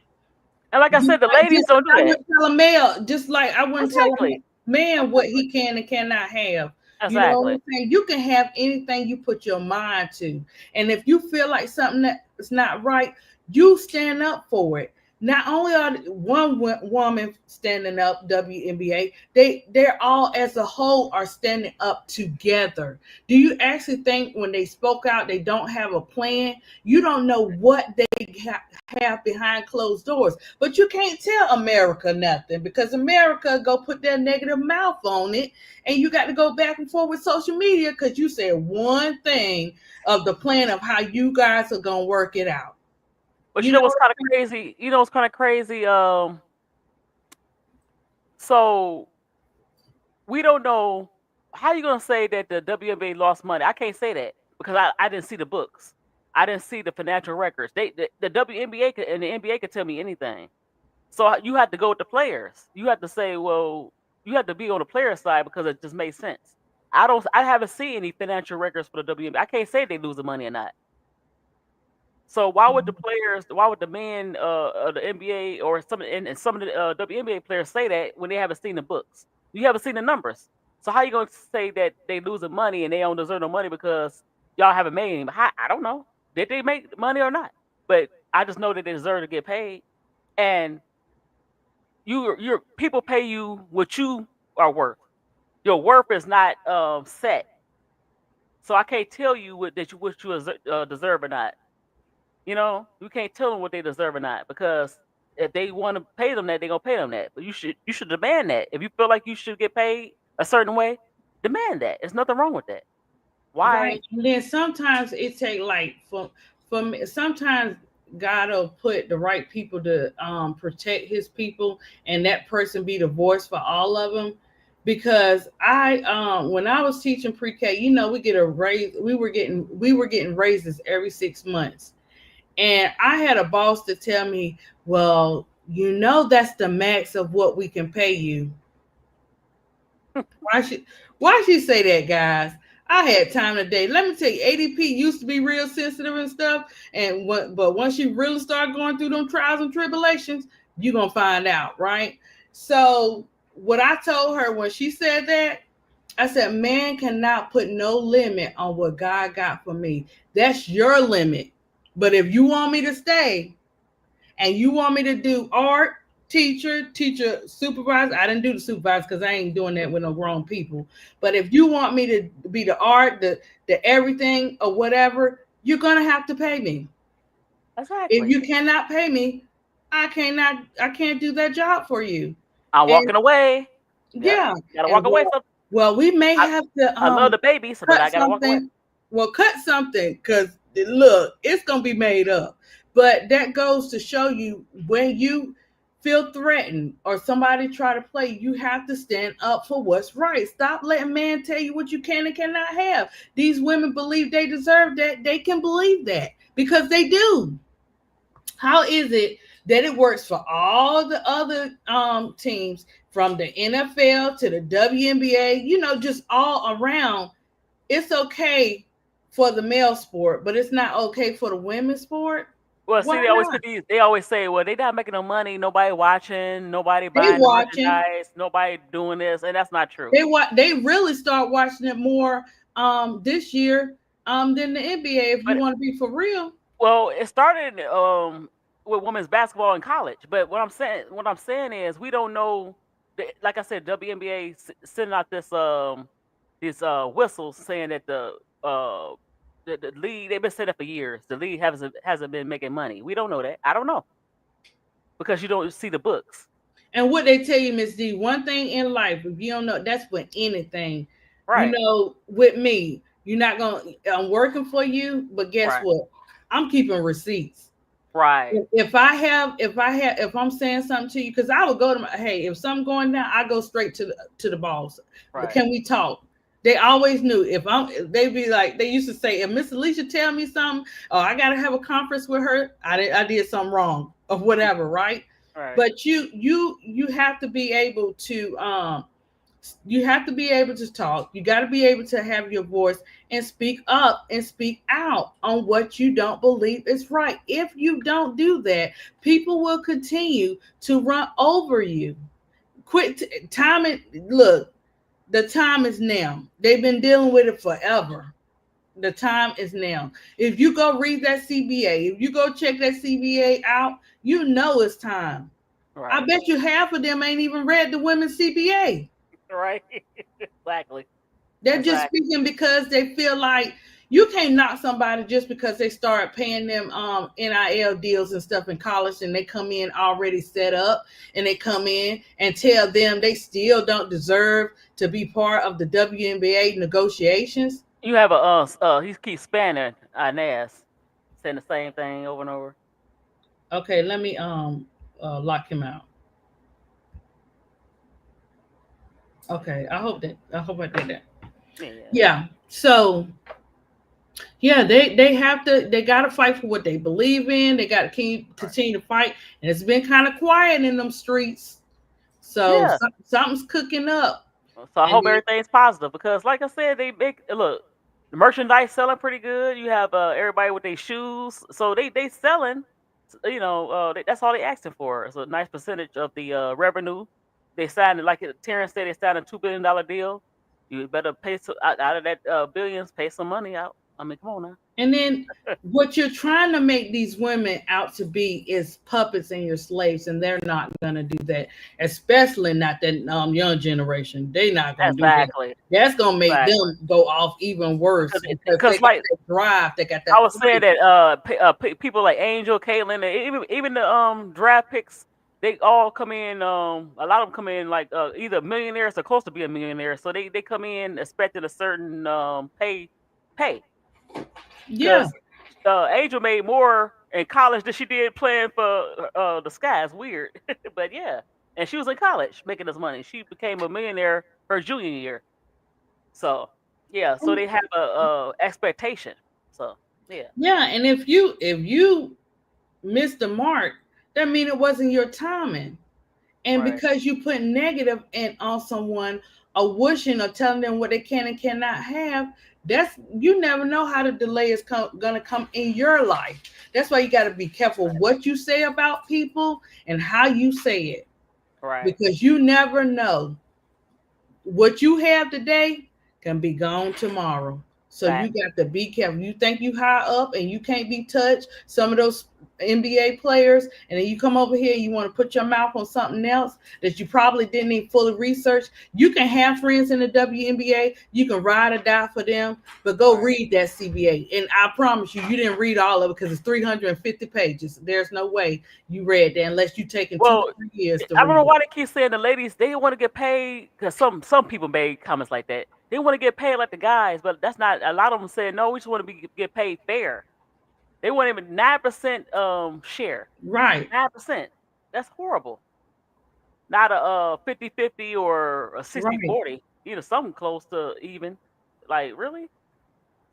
And like I said, the ladies don't do that. I wouldn't tell a male, just like I wouldn't tell a man what he can and cannot have. Exactly. You know what I'm saying? You can have anything you put your mind to. And if you feel like something that's not right, you stand up for it. Not only are one woman standing up, WNBA, they're all as a whole are standing up together. Do you actually think when they spoke out, they don't have a plan? You don't know what they have behind closed doors, but you can't tell America nothing, because America go put their negative mouth on it, and you got to go back and forth with social media because you said one thing of the plan of how you guys are going to work it out. But you know what's kind of crazy? So we don't know how you gonna say that the WNBA lost money? I can't say that because I didn't see the books. I didn't see the financial records. The WNBA and the NBA could tell me anything. So you have to go with the players. You have to say, well, you have to be on the player side because it just makes sense. I haven't seen any financial records for the WNBA. I can't say they losing money or not. So why would the players, why would the men of the NBA or some of the WNBA players say that when they haven't seen the books? You haven't seen the numbers. So how you gonna say that they losing money and they don't deserve no money because y'all haven't made any? I don't know. Did they make money or not? But I just know that they deserve to get paid. And your people pay you what you are worth. Your worth is not set. So I can't tell you what you deserve or not. You know, you can't tell them what they deserve or not because if they want to pay them that, they're gonna pay them that. But you should demand that. If you feel like you should get paid a certain way, demand that. There's nothing wrong with that. Why? Right. And then sometimes it take like from sometimes God will put the right people to protect his people, and that person be the voice for all of them. Because I when I was teaching pre-K, you know, we get a raise, we were getting raises every 6 months. And I had a boss to tell me, well, you know, that's the max of what we can pay you. Why she say that, guys? I had time today. Let me tell you, ADP used to be real sensitive and stuff. But once you really start going through them trials and tribulations, you're gonna find out, right? So what I told her when she said that, I said, man cannot put no limit on what God got for me. That's your limit. But if you want me to stay and you want me to do art, teacher, supervisor, I didn't do the supervisor because I ain't doing that with no grown people. But if you want me to be the art, the everything or whatever, you're gonna have to pay me. Exactly. If you cannot pay me, I can't do that job for you. I'm walking away. Yeah. Gotta walk away. Well, we may have to I love the babies, but I gotta walk away. Well, cut something because look, it's gonna be made up. But that goes to show you when you feel threatened or somebody try to play, you have to stand up for what's right. Stop letting man tell you what you can and cannot have. These women believe they deserve that. They can believe that because they do. How is it that it works for all the other teams from the NFL to the WNBA, you know, just all around? It's okay for the male sport, but it's not okay for the women's sport. Well, see, they always say, well, they not making no money, nobody watching, nobody buying the merchandise, nobody doing this, and that's not true. They really start watching it more this year than the NBA, if you want to be for real. Well, it started with women's basketball in college, but what I'm saying is we don't know. Like I said, WNBA sending out this whistles saying that the league, they've been saying that for years. The league hasn't been making money. We don't know that. I don't know because you don't see the books. And what they tell you, Miss D, one thing in life, if you don't know, that's for anything. Right. You know, with me, you're not I'm working for you, but guess what? I'm keeping receipts. Right. If I'm saying something to you, because I would go to hey, if something going down, I go straight to the boss. Right. Can we talk? They always knew they'd be like, they used to say, if Miss Alicia tell me something, oh, I gotta have a conference with her. I did something wrong or whatever, right? Right. But you have to be able to talk. You got to be able to have your voice and speak up and speak out on what you don't believe is right. If you don't do that, people will continue to run over you. Quit time it. Look, the time is now. They've been dealing with it forever. The time is now. If you go read that CBA, if you go check that CBA out, you know it's time. Right. I bet you half of them ain't even read the women's CBA. Right. Exactly. They're just speaking because they feel like you can't knock somebody just because they start paying them NIL deals and stuff in college and they come in already set up and they come in and tell them they still don't deserve to be part of the WNBA negotiations. You have he keeps spanning Nas, saying the same thing over and over. Okay, let me lock him out. Okay, I hope I did that. Yeah. So yeah, they gotta fight for what they believe in. They gotta continue to fight. And it's been kind of quiet in them streets. So Yeah. something's cooking up. So I And hope then, everything's positive because, like I said, they make look the merchandise selling pretty good. You have everybody with their shoes, so they selling. You know, that's all they asking for. It's a nice percentage of the revenue. They signed it like Terrence said. They signed a $2 billion deal. You better pay out of that billions, pay some money out. I mean, come on now. and then what you're trying to make these women out to be is puppets and your slaves, and they're not gonna do that. Especially not that young generation. They're not gonna do that. Exactly. That's gonna make them go off even worse because they got like that drive. They got that. I was saying fight. that people like Angel, Caitlin, and even the draft picks, they all come in. A lot of them come in like either millionaires or close to being millionaires. So they come in expecting a certain pay. Yeah. Because Angel made more in college than she did playing for the Sky. It's weird, but yeah. And she was in college making this money. She became a millionaire her junior year. So yeah, so they have a expectation. So yeah. Yeah, and if you missed the mark, that means it wasn't your timing. And Right. because you put negative in on someone or wishing or telling them what they can and cannot have, that's you never know how the delay is gonna come in your life. That's why you got to be careful what you say about people and how you say it. Right. Because you never know what you have today can be gone tomorrow. So you got to be careful. You think you high up and you can't be touched. Some of those NBA players, and then you come over here, you want to put your mouth on something else that you probably didn't even fully research. You can have friends in the WNBA. You can ride or die for them, but go read that CBA. And I promise you, you didn't read all of it because it's 350 pages. There's no way you read that unless you've taken 2 to 3 years to read. I don't know why they keep saying the ladies they want to get paid because some people made comments like that. They want to get paid like the guys, but that's not. A lot of them said no. We just want to get paid fair. They want even 9% share. Right. 9%. That's horrible. Not a 50-50 or a 60-40. You know, something close to even. Like really?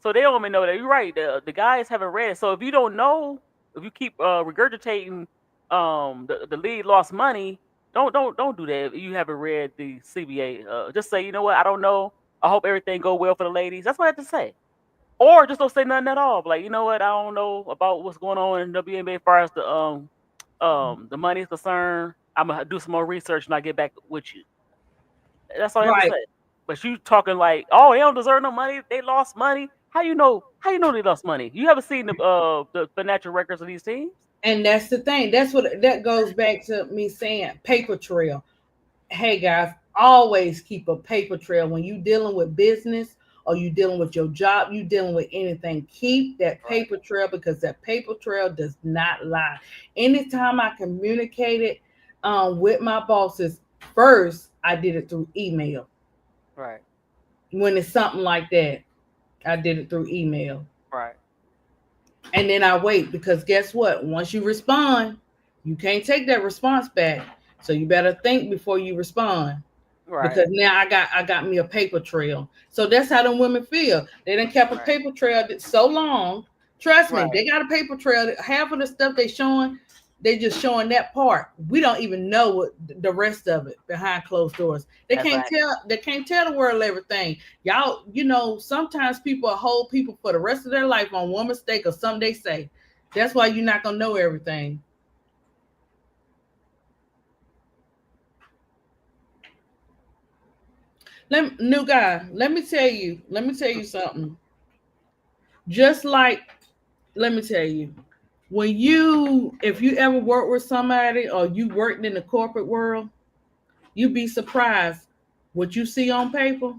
So they don't even know that. You're right. The guys haven't read it. So if you don't know, if you keep regurgitating the league lost money, don't do that. If you haven't read the CBA, just say, you know what, I don't know. I hope everything go well for the ladies. That's what I have to say. Or just don't say nothing at all. Like, you know what, I don't know about what's going on in WNBA as far as the money is concerned. I'm gonna do some more research and I'll get back with you. That's all I have to say. But you talking like, oh, they don't deserve no money. They lost money. How you know they lost money? You haven't seen the financial records of these teams. And that's the thing. That's what that goes back to me saying paper trail. Hey guys, always keep a paper trail when you dealing with business or you dealing with your job, you dealing with anything. Keep that paper trail because that paper trail does not lie. Anytime I communicated with my bosses, first I did it through email. Right. When it's something like that, I did it through email. Right. And then I wait because guess what? Once you respond, you can't take that response back. So you better think before you respond. Right. Because now I got me a paper trail. So that's how them women feel. They done kept a paper trail that's so long. Trust me, they got a paper trail. Half of the stuff they showing, they just showing that part. We don't even know what the rest of it behind closed doors. They can't tell the world everything. Y'all, you know, sometimes people hold people for the rest of their life on one mistake or something they say. That's why you're not gonna know everything. New guy, let me tell you something. Just like, let me tell you, if you ever work with somebody or you worked in the corporate world, you'd be surprised what you see on paper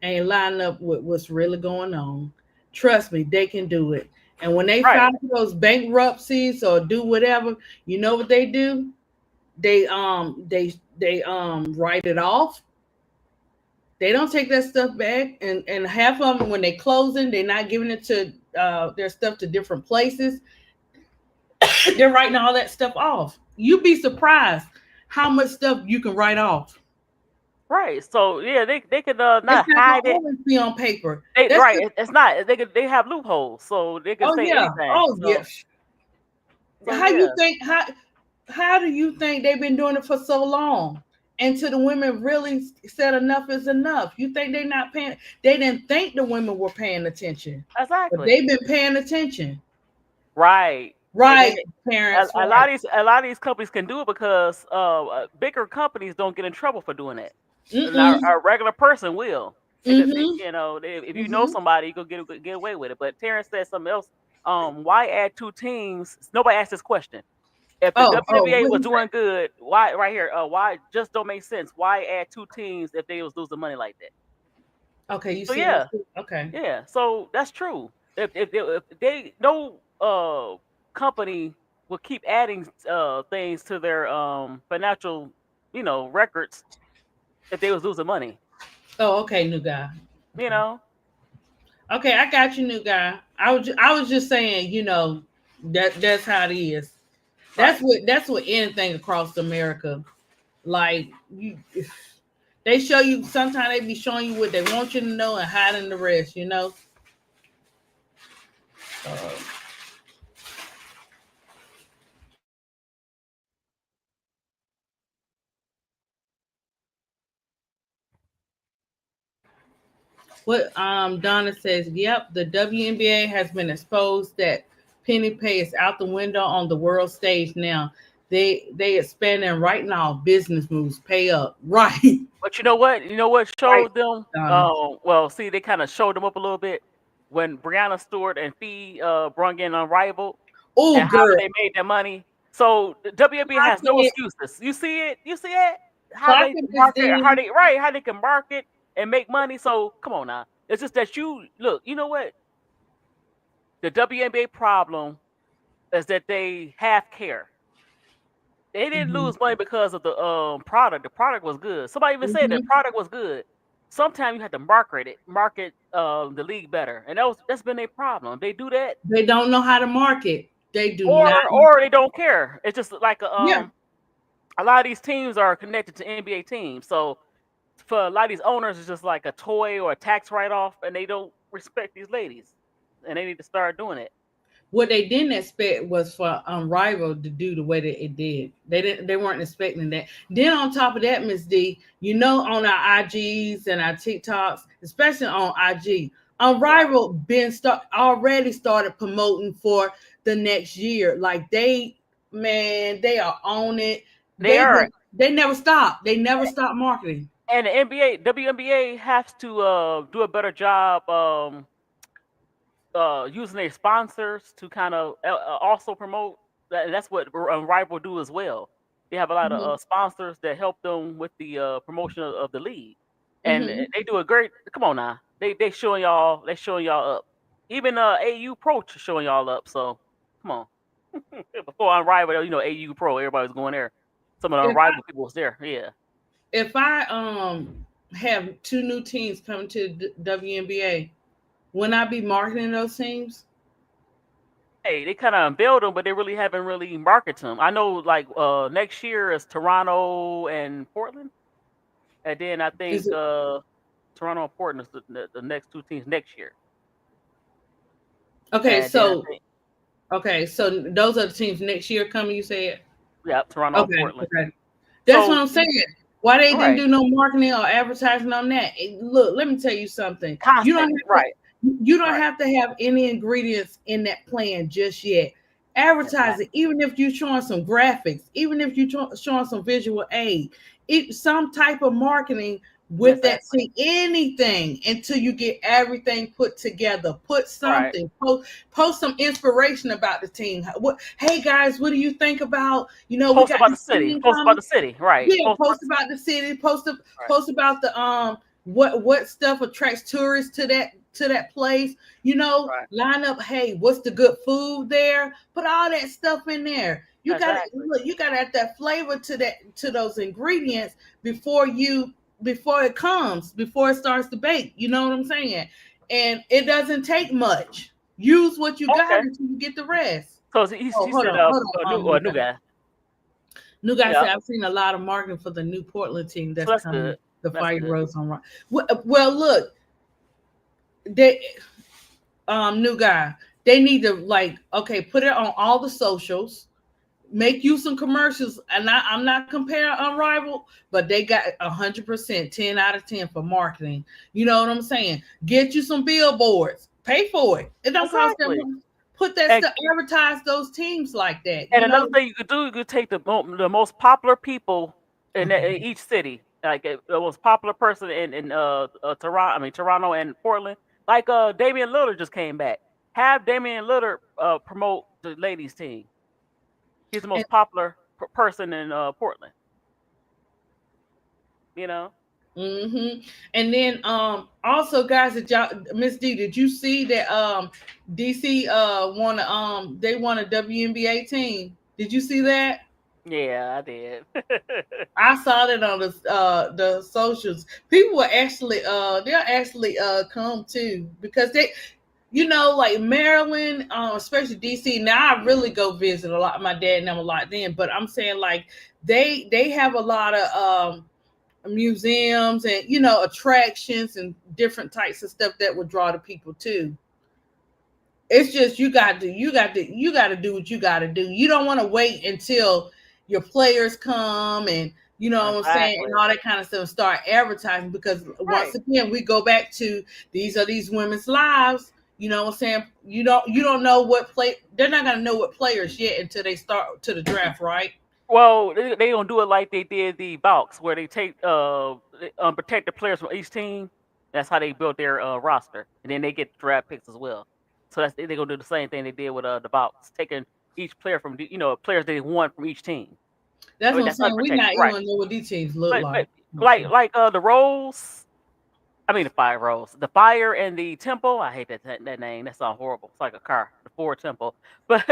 ain't lining up with what's really going on. Trust me, they can do it. And when they file those bankruptcies or do whatever, you know what they do? They write it off. They don't take that stuff back, and half of them, when they closing, they're not giving it to their stuff to different places. They're writing all that stuff off. You'd be surprised how much stuff you can write off. Right. So yeah, they could not It's not hide gonna it. always be on paper. They, That's right. the, It's not. They have loopholes, so they can oh say yeah. anything. Oh So, yeah. so How you yeah. think how do you think they've been doing it for so long? Until the women really said enough is enough. You think they're not paying? They didn't think the women were paying attention, but Exactly. they've been paying attention. Right. Right, A parents. lot Right. of these companies can do it because bigger companies don't get in trouble for doing it. And Mm-mm. a regular person will. Mm-hmm. You know, if you know Mm-hmm. somebody, you can get away with it. But Terrence said something else. Why add 2 teams? Nobody asked this question. If the WNBA What was he doing good, why right here? Why just don't make sense? Why add 2 teams if they was losing money like that? Okay, you So see that? yeah, Okay. yeah. So that's true. If they no company will keep adding things to their financial records if they was losing money. Oh, okay, new guy. You know. Okay, I got you, new guy. I was just saying, that's how it is. That's Right. what anything across America. Like they show you, sometimes they be showing you what they want you to know and hiding the rest, What Donna says, yep, the WNBA has been exposed that penny pay is out the window on the world stage now. They expanding right now. Business moves pay up. Right. But you know what? You know what Right, showed them? Donna. Well, see, they kind of showed them up a little bit when Brianna Stewart and Fee brung in Unrivaled Oh, and how girl. they made their money. So the WNBA I has no said, excuses. You see it? You see it? How clock they it, Miss market? How D. they How they can market and make money? So come on now. It's just that you look. You know what? The WNBA problem is that they have care. They didn't Mm-hmm. lose money because of the product. The product was good. Somebody even said the Mm-hmm. product was good. Sometimes you have to market the league better, and that's been their problem. They do that, They don't know how to market. They do not. or they don't care. It's just like Yeah. a lot of these teams are connected to NBA teams, so for a lot of these owners, it's just like a toy or a tax write off, and they don't respect these ladies, and they need to start doing it. What they didn't expect was for Unrivaled to do the way that it did. They weren't expecting that. Then on top of that, Miss D, on our IGs and our TikToks, especially on IG, Unrivaled already started promoting for the next year. Like they are on it. They are, They never stop. They never stop marketing. and the WNBA has to do a better job. Using their sponsors to kind of also promote. That's what Rival do as well. They have a lot of Mhm. sponsors that help them with the promotion of the league, and Mhm. they do a great. Come on now, they showing y'all up. Even AU Pro showing y'all up. So come on. Before Unrivaled, AU Pro, everybody was going there. Some of the If I Unrivaled people was there. Yeah. if I have 2 new teams coming to the WNBA, when I be marketing those teams? Hey, they kind of unveiled them, but they really haven't really marketed them. I know, like next year is Toronto and Portland, and then I think Is it Toronto and Portland is the next 2 teams next year. okay? And then I So think those are the teams next year coming. You said Toronto and okay. Portland. Okay, that's what So I'm saying. Why they didn't right, do no marketing or advertising on that? Look, let me tell you something. You don't content, have to. right, You don't right, have to have any ingredients in that plan just yet. Advertise exactly, it, even if you're showing some graphics, even if you're showing some visual aid, some type of marketing with that exactly, thing, anything until you get everything put together. Put right. something, post some inspiration about the team. Hey guys, what do you think about? We Post got about the this city. team Post about coming. the city. Right. Yeah, Post about post about the city. right. Post about the what stuff attracts tourists to that place. Right. Line up. Hey, what's the good food there? Put all that stuff in there. You gotta Exactly. look. You gotta add that flavor to those ingredients before it starts to bake. You know what I'm saying? And it doesn't take much. Use what you got Okay. until you get the rest. So he Oh, hold said on, hold on. a new guy. New guy Yeah. said I've seen a lot of marketing for the new Portland team So that's that's coming. good. The That's fight good. rose on right. Well, look, they new guy. They need to put it on all the socials. Make you some commercials, and I'm not comparing Unrivaled, but they got 100%, 10 out of 10 for marketing. You know what I'm saying? Get you some billboards, pay for it. It don't cost them money. Put that stuff, advertise those teams like that. And another thing you could do, you could take the most popular people in each city, like the most popular person in Toronto and Portland. Like Damian Lillard just came back. Have Damian Lillard promote the ladies team. He's the most popular person in Portland. You know. Mm-hmm. And then also, guys, Miss D, did you see that DC they won a WNBA team? Did you see that? Yeah, I did. I saw that on the socials. People were actually they'll actually come too, because they, like Maryland, especially DC. Now I really go visit a lot. My dad and them a lot then, but I'm saying like they have a lot of museums and attractions and different types of stuff that would draw the people too. It's just you got to do what you got to do. You don't want to wait until your players come and what I'm saying, and all that kind of stuff, and start advertising, because once again we go back to these women's lives. You know what I'm saying? You don't know what they're not gonna know what players yet until they start to the draft, right? Well, they gonna do it like they did the box, where they take protect the players from each team. That's how they built their roster, and then they get draft picks as well. So they're gonna do the same thing they did with the box, taking each player from players they want from each team. That's what I'm saying. We not even know what these teams look like. Like the Rolls. I mean the Fire Rolls, the Fire and the Temple. I hate that name. That sounds horrible. It's like a car, the Ford Temple. But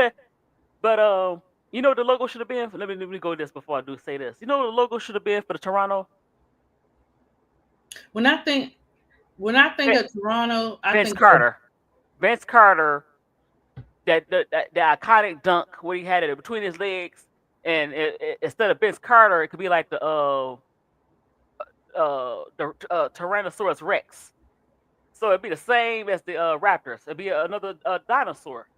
the logo should have been. Let me go this before I do say this. The logo should have been for the Toronto. When I think of Toronto, I Vince think Carter. Vince Carter, that the iconic dunk where he had it between his legs, and instead of Vince Carter, it could be like the Tyrannosaurus Rex. So it'd be the same as the Raptors. It'd be another dinosaur,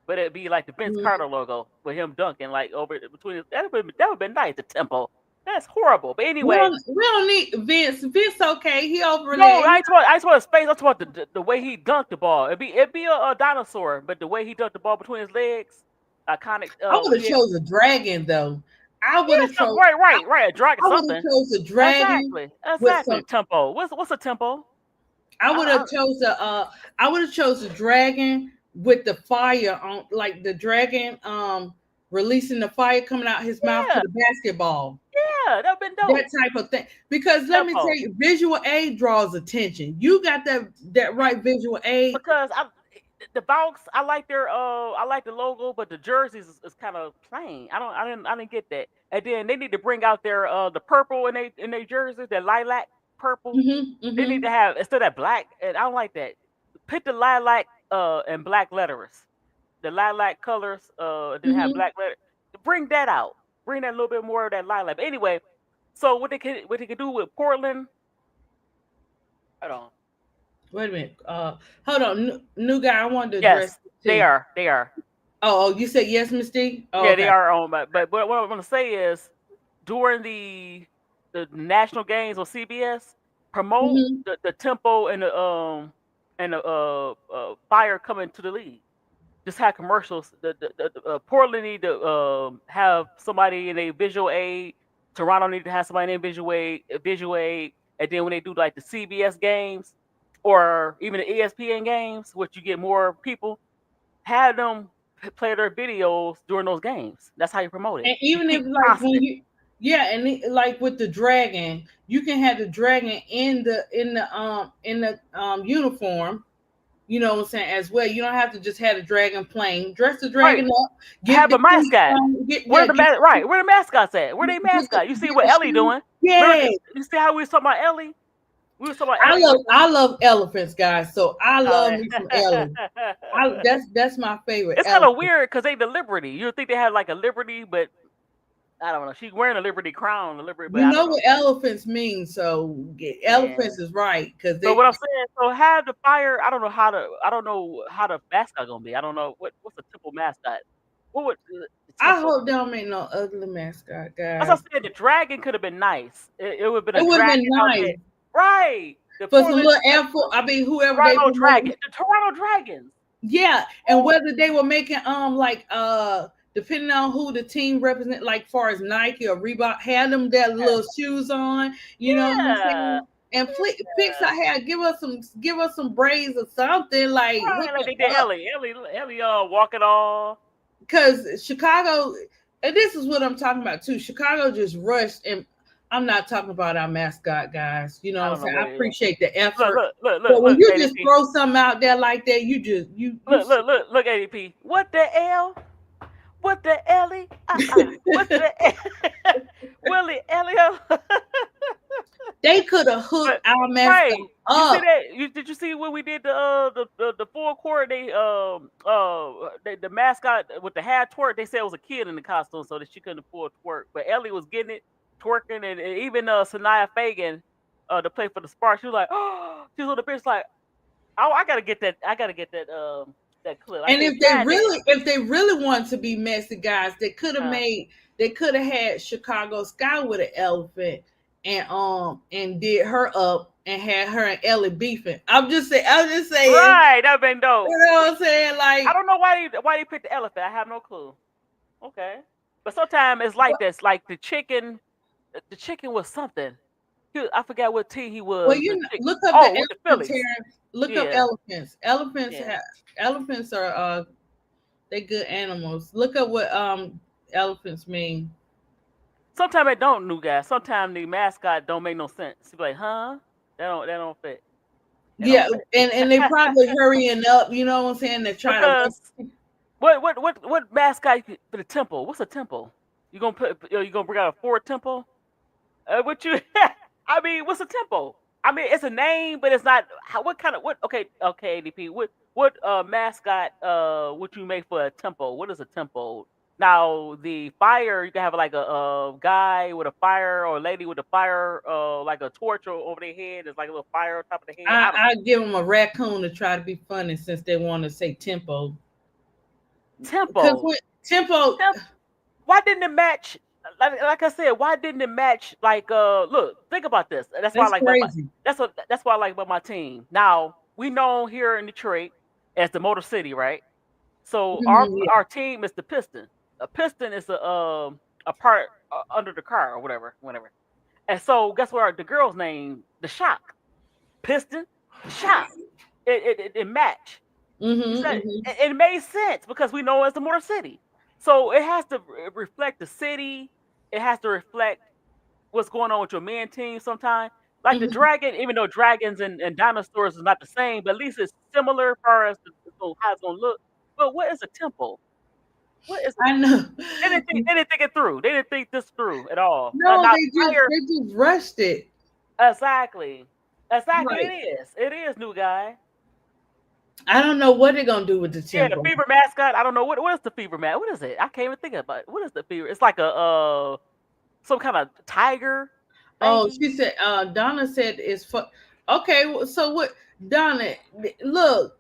but it'd be like the Vince Carter logo with him dunking like over between his. That would be nice. The tempo. That's horrible. But anyway, we don't need Vince. Vince, okay, he over there. No, I just want space. I just want the way he dunked the ball. It'd be a dinosaur, but the way he dunked the ball between his legs, iconic. I would have chose a dragon though. I would have chose right. A dragon. I would have chose a dragon. Exactly. Tempo. What's a tempo? I would have chose a dragon with the fire on, like the dragon releasing the fire coming out his mouth to the basketball. Yeah, that'd been dope. That type of thing. Because let me tell you, visual aid draws attention. You got that right visual aid. Because the box, I like the logo, but the jerseys is kind of plain. I didn't get that. And then they need to bring out their the purple in their jerseys, their lilac purple. Mm-hmm. They need to have, instead of black, and I don't like that. Pick the lilac and black letters. The lilac colors didn't have black letters. Bring that out. Bring that a little bit more of that lilac. But anyway, so what they can do with Portland? Hold on. Wait a minute. Hold on. New guy, I wanted to Yes, address. they are. Oh, you said yes, Miss D? Oh, yeah, okay. they are on. But what I'm going to say is, during the national games on CBS, promote the tempo and the fire coming to the league. Just have commercials. The Portland need to have somebody in a visual aid. Toronto need to have somebody in visual aid. And then when they do like the CBS games or even the ESPN games, which you get more people, have them play their videos during those games. That's how you promote it. And even if like when you, like with the dragon, you can have the dragon in the uniform. You know what I'm saying, as well. You don't have to just have the dragon playing. Dress the dragon up. Have a mascot. Where the mascots at? Where they mascot? You see what Ellie doing? Yeah. You see how we was talking about Ellie? We was talking about Ellie. I love elephants, guys. So I love me some Ellie. That's my favorite. It's kind of weird because they the Liberty. You would think they had like a Liberty, but I don't know. She's wearing a Liberty crown, the Liberty, but You I know don't know. what elephants mean, so elephants is right because So they. what I'm saying, so have the fire. I don't know how the mascot gonna be. I don't know what's the Temple mascot. What would the I Temple? hope they don't make no ugly mascot, As I guys. said, the dragon could have been nice. It would have been It a would have dragon been out nice there, right? The for some Portland little effort. I mean, whoever they Toronto were Dragon, making. the Toronto Dragons. Yeah, and whether they were making like depending on who the team represent, like far as Nike or Reebok, had them their little shoes on, you know what I'm saying? And fix our hair, give us some braids or something, like Right, like they did Ellie, walking off. because Chicago, and this is what I'm talking about too. Chicago just rushed, and I'm not talking about our mascot, guys. You know what I'm saying? I appreciate the effort. But when you just ADP. throw something out there like that, you just look, ADP. What the L? What the Ellie? What the Willie Elio? They could have hooked our mascot up. You see that? Did you see when we did the full court? The mascot with the hat twerk. They said it was a kid in the costume, so that she couldn't afford twerk. But Ellie was getting it, twerking, and even Sanaya Fagan, to play for the Sparks, she was like, oh, she was on the bench like, oh, I gotta get that. That clip. And if they really want to be messy, guys, they could have had Chicago Sky with an elephant and did her up and had her and Ellie beefing. I'm just saying. Right, that'd been dope. You know what I'm saying? Like, I don't know why they picked the elephant. I have no clue. Okay, but sometimes it's like this. Like the chicken was something. I forgot what team he was. Well, look up the elephants. Look up elephants. Elephants are they good animals. Look up what elephants mean. Sometimes they don't, new guys. Sometimes the mascot don't make no sense. You be like, huh? That don't fit. And they probably hurrying up. You know what I'm saying? They're trying to. What mascot for the temple? What's a temple? You gonna bring out a Ford temple? I mean, what's a temple? I mean, it's a name, but it's not. Okay, ADP. What mascot would you make for a temple? What is a temple? Now, the fire, you can have like a guy with a fire or a lady with a fire, like a torch over their head. It's like a little fire on top of the head. I give them a raccoon to try to be funny since they want to say tempo. Tempo. Why didn't it match? Like I said, why didn't it match? Like, look, think about this. That's why I like that's why I like about my team. Now, we know here in Detroit as the Motor City, right? So our team is the Piston. A piston is a part under the car or whatever. And so guess what? The girl's name, the Shock. Piston, Shock. It matched. It made sense because we know it's the Motor City. So it has to reflect the city. It has to reflect what's going on with your man team sometimes. Like the dragon, even though dragons and dinosaurs is not the same, but at least it's similar as far as how it's going to look. But what is a temple? What is I know. They didn't think it through. They didn't think this through at all. No, they just rushed it. Exactly. Right. It is, new guy. I don't know what they're gonna do with the temple. Yeah, the fever mascot. I don't know what is the fever mascot. What is it? I can't even think about it. What is the fever? It's like a some kind of tiger. Oh, she said. Donna said it's for. Okay, so what? Donna, look.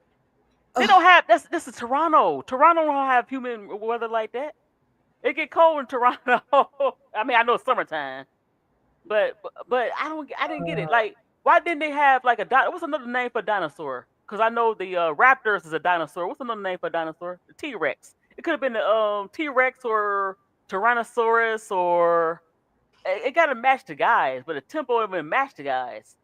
They don't have this is Toronto. Toronto don't have human weather like that. It get cold in Toronto. I mean, I know it's summertime, but I didn't get it. Like, why didn't they have like what's another name for dinosaur? Because I know the Raptors is a dinosaur. What's another name for a dinosaur? The T-Rex. It could have been the T-Rex or Tyrannosaurus or it got to match the guys, but the tempo even match the guys.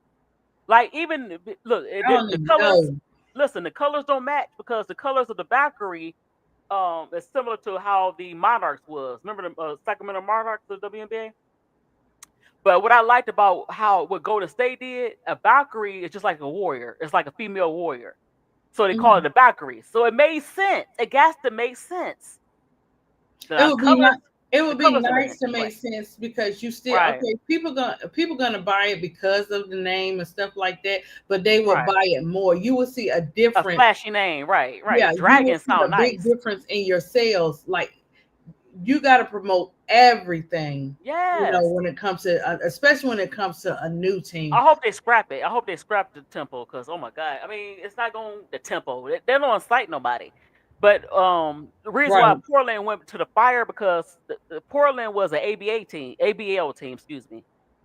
Like even look, the colors. Listen, the colors don't match because the colors of the Valkyrie is similar to how the Monarchs was. Remember the Sacramento Monarchs of the WNBA? But what I liked about what Golden State did, a Valkyrie is just like a warrior. It's like a female warrior. So they call it a Valkyrie. So it made sense. It got to make sense. It would be nice to make sense because you still people gonna buy it because of the name and stuff like that, but they will buy it more. You will see a difference. A flashy name, right? Yeah, Dragon sound nice. Big difference in your sales, like you got to promote everything. Yes. When it comes to, especially when it comes to a new team. I hope they scrap it. I hope they scrap the tempo because oh my god, I mean it's not going the tempo. They don't incite nobody. But the reason why Right. Portland went to the fire because the Portland was an ABL team, excuse me,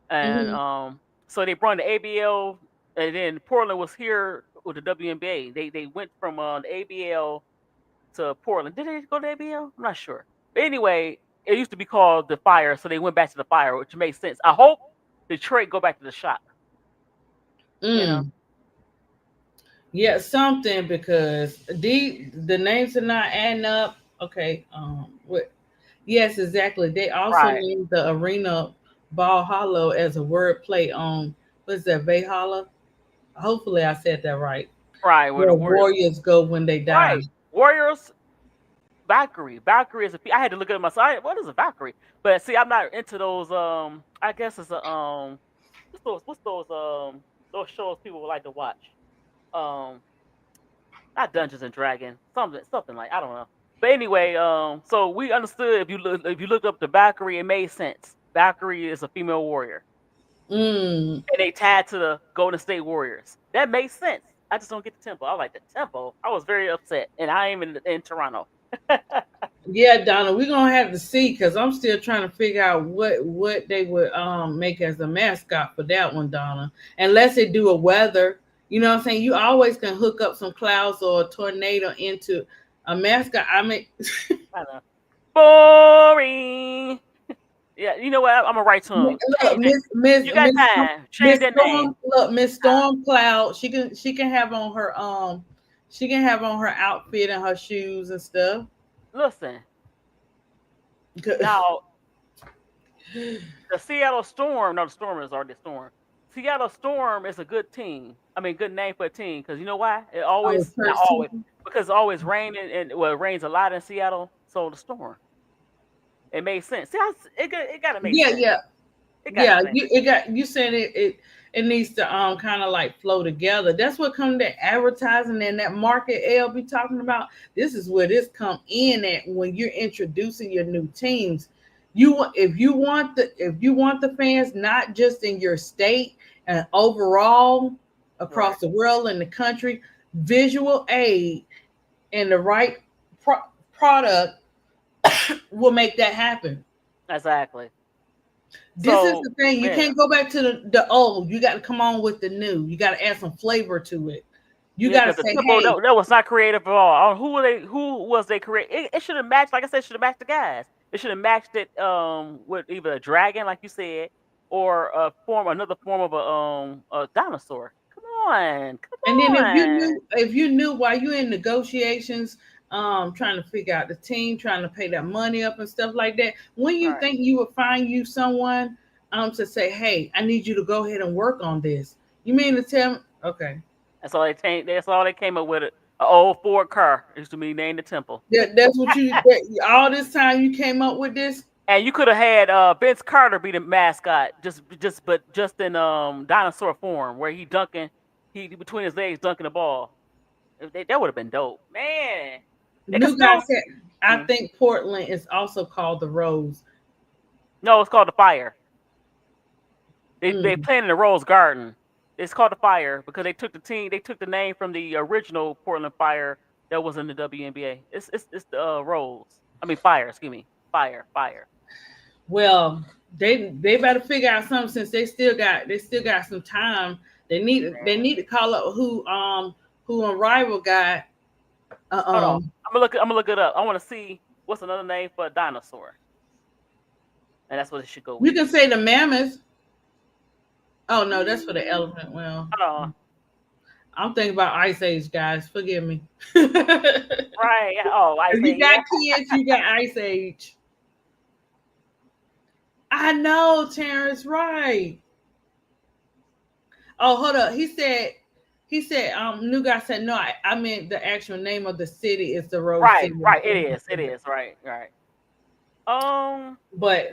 and Mhm. so they brought the ABL, and then Portland was here with the WNBA. They went from the ABL to Portland. Did they go to ABL? I'm not sure. But anyway, it used to be called the Fire, so they went back to the Fire, which makes sense. I hope Detroit go back to the Shock. You know. Yeah, something because the names are not adding up. Okay, what? Yes, exactly. They also Right. named the arena Ball Hollow as a wordplay on what's that, Valhalla? Hopefully, I said that right. Right, where the Where Warriors. warriors go when they die. Right, Warriors. Valkyrie. Valkyrie is a. I had to look at myself. What is a Valkyrie? But see, I'm not into those. I guess it's a What's those shows people would like to watch? Um, Not Dungeons and Dragons. Something like I don't know. But anyway, so we understood if you looked up the Valkyrie, it made sense. Valkyrie is a female warrior, Mm. and they tied to the Golden State Warriors. That makes sense. I just don't get the tempo. I like the tempo. I was very upset, and I am in Toronto. Yeah, Donna, we're gonna have to see because I'm still trying to figure out what they would make as a mascot for that one, Donna. Unless they do a weather, you know what I'm saying? You always can hook up some clouds or a tornado into a mascot. I mean, I know. Boring. Yeah, you know what? I'm gonna write to him. look, Change it. You got time. Change that name. Look, Miss Storm Cloud. She can have on her outfit and her shoes and stuff. Listen. Now, the Seattle Storm. No, the Storm is already the Storm. Seattle Storm is a good team. I mean, good name for a team because you know why? It Oh, always not first always team. because it's always raining and well, it rains a lot in Seattle. So the Storm. It made sense. See, it gotta make Yeah, sense. yeah. It gotta Yeah, make sense. you said it needs to kind of like flow together. That's what comes to advertising and that market L be talking about. This is where this come in at when you're introducing your new teams. If you want the fans not just in your state and overall across Right. the world and the country, visual aid and the right product will make that happen. Exactly. This is So the thing. You yeah. can't go back to the old. You got to come on with the new. You got to add some flavor to it. You Yeah, got to because the say, tempo hey, that was not creative at all. Who was they create? It should have matched. Like I said, should have matched the guys. It should have matched it with either a dragon, like you said, or another form of a dinosaur. Come on, and then come on. if you knew while you're in negotiations, trying to figure out the team, trying to pay that money up and stuff like that, when you Right. think you would find you someone to say, hey, I need you to go ahead and work on this. You mean to tell me? Okay. That's all they came up with. It. An old Ford car used to be named the Temple. That's what all this time you came up with this. And you could have had Vince Carter be the mascot, just in dinosaur form, where he between his legs dunking the ball. That would have been dope, man. They could New guy still. said, I think Portland is also called the Rose. No, it's called the Fire. They playing in the Rose Garden. It's called the Fire because they took the name from the original Portland Fire that was in the WNBA. It's the Rose. I mean Fire. Excuse me, Fire. Well, they better figure out something since they still got some time. They need to call up who Unrival got. Hold on, I'm gonna look it up. I want to see what's another name for a dinosaur, and that's what it should go with. You can say the mammoth. Oh no, that's for the elephant. Well, hold on. I'm thinking about Ice Age, guys. Forgive me. Right. Oh, Ice Age. If you got kids, you got Ice Age. I know, Terrence, right. Oh, hold up. He said, new guy said, no, I meant the actual name of the city is the Rose Right, City. right. It is. Right. But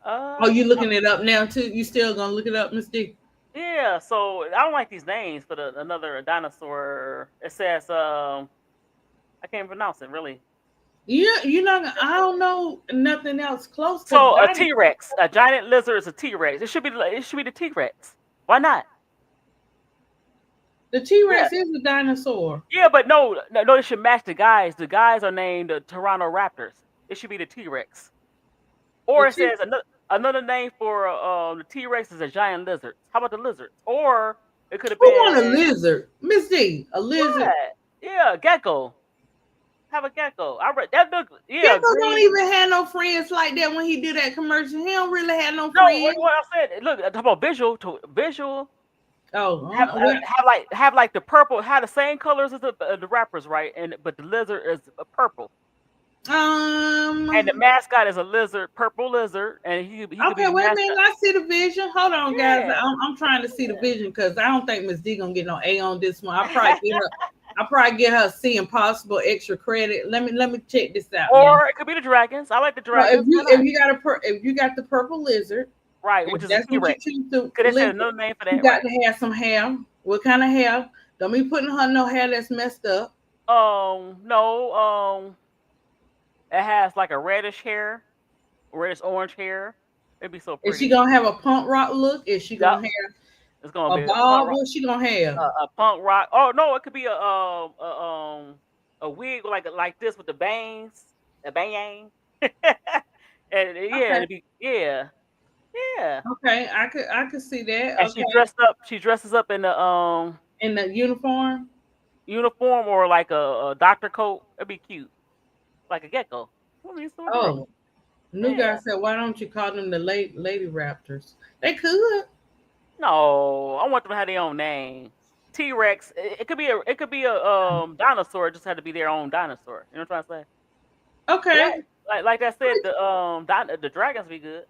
oh, you looking it up now too? You still gonna look it up, Miss D? Yeah, so I don't like these names for another dinosaur. It says I can't pronounce it really. You know, I don't know nothing else close to So a dinosaur. T-Rex, a giant lizard is a T-Rex. It should be the T-Rex. Why not? The T-Rex is a dinosaur. Yeah, but no, it should match the guys. The guys are named the Toronto Raptors. It should be the T-Rex. Or The it says another name for the T-Rex is a giant lizard. How about the lizards? Or it could have Who want a been lizard? Miss D, a lizard. yeah, gecko. Have a gecko. I read that look. Yeah, Gecko don't green. even have no friends like that when he do that commercial. He don't really have no No, friends. what I said. Look, talk about visual. Oh, Have like the purple. Have the same colors as the rappers, right? But the lizard is purple. And the mascot is a lizard, purple lizard, and he could okay, be wait a mascot. minute. I see the vision. Hold on, Yeah. guys. I'm trying to see the vision because I don't think Miss D gonna get no A on this one. I'll probably get her C impossible extra credit. Let me check this out. Or it could be the dragons. I like the dragons. Well, if you got the purple lizard, right, which is a that's what you T-Rex. choose to. Could they say another name for that? You got to have some hair. What kind of hair? Don't be putting her no hair that's messed up. No. It has like a reddish orange hair. It'd be so pretty. Is she gonna have a punk rock look? Is she gonna have? It's gonna be a bob. What's she gonna have? A punk rock. Oh no, it could be a wig like this with the bangs, a bang. And it'd be yeah. Okay, I could see that. And okay. She dresses up in the uniform or like a doctor coat. It'd be cute, like a gecko. Oh, new guy said, why don't you call them the lady raptors? They could. No, I want them to have their own name. T-Rex. It could be a dinosaur. It just had to be their own dinosaur. You know what I'm trying to say? Okay. Yeah, like I said, the dragons be good.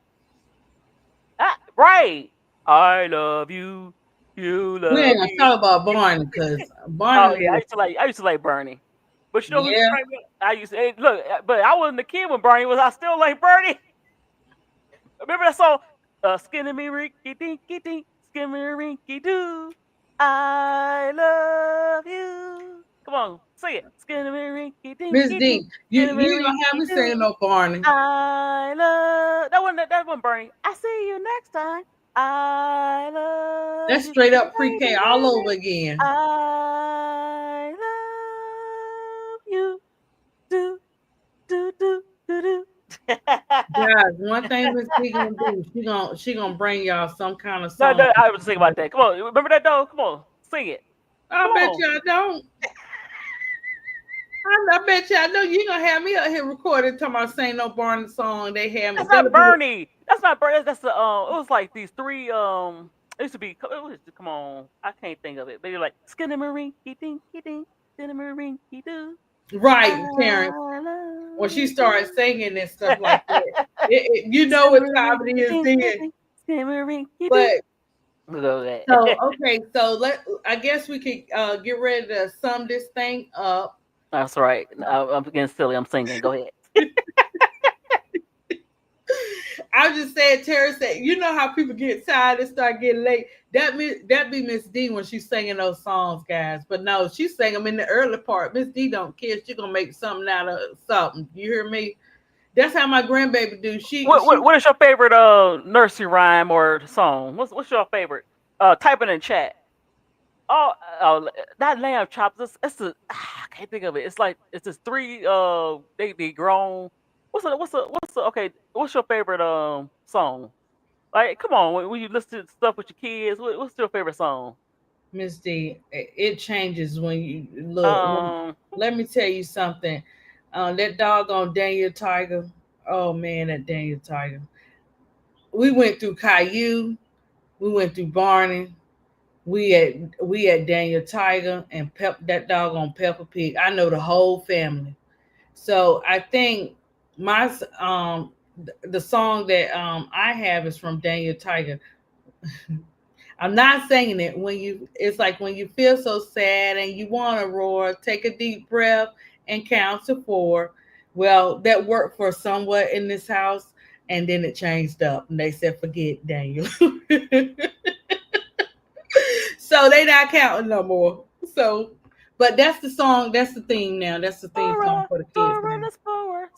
Right. I love you. You love me. We ain't gonna talk about Barney because Barney. Oh yeah, I used to like Bernie. But you know who Yeah. I used to look, but I wasn't a kid when Bernie was. I still like Bernie. Remember that song? Skinny me rinky dinky dink, skinny rinky doo. I love you. Come on, sing it. Skinny me rinky dinky. Miss D, you ain't gonna have me saying no Barney. I love that one Bernie. I see you next time. I love. That's straight up pre-K all over again. I love you. Do do do do do. Guys, one thing Miss D gonna do, she gonna bring y'all some kind of song. No, I was thinking about that. Come on, remember that though? Come on, sing it. I bet you I don't. I bet you I know you gonna have me out here recording talking about saying no Barney song. They have That's not Bernie. That's not Bernie. That's the it was like these three it used to be come on. I can't think of it. But you're like skinnamarink-y dinky dink, skinnamarink-y doo. Right, Terrence. When she started singing and stuff like that, you know what time it is then. But so I guess we could get ready to sum this thing up. That's right. I'm getting silly. I'm singing. Go ahead. I just said, Terrence said, you know how people get tired and start getting late. That be Miss D when she's singing those songs, guys. But no, she sang them in the early part. Miss D don't care. She gonna make something out of something. You hear me? That's how my grandbaby do. What is your favorite nursery rhyme or song? What's your favorite? Type it in chat. Oh, that lamb chops. I can't think of it. It's like it's just three. They grown. What's your favorite song? Like, come on, when you listen to stuff with your kids, what's your favorite song? Miss D, it changes when you look. Let me tell you something. That doggone Daniel Tiger. Oh man, that Daniel Tiger. We went through Caillou. We went through Barney. We had Daniel Tiger and that doggone Peppa Pig. I know the whole family. So I think my the song that I have is from Daniel Tiger. I'm not singing it it's like when you feel so sad and you want to roar, take a deep breath and count to 4. Well, that worked for somewhat in this house, and then it changed up and they said, forget Daniel. So they not counting no more. So, but that's the song, that's the theme now. That's the theme song for the kids.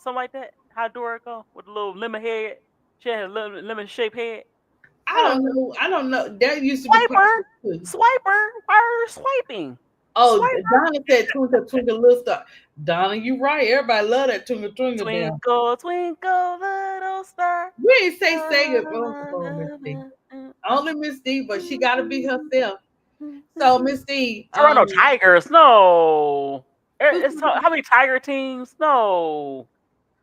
something like that. How Dora go with a little lemon head? She had a lemon shaped head. I don't know. That used to be Swiper, popular too. swiper. Why are you swiping? Oh, Swiper. Donna said twinkle, twinkle, little star. Donna, you right. Everybody love that twinkle, twinkle down. Twinkle, twinkle, little star. We ain't say it. Oh, Miss D. Only Miss D, but she got to be herself. So, Miss D. Toronto Tigers, no. How many Tiger teams? No.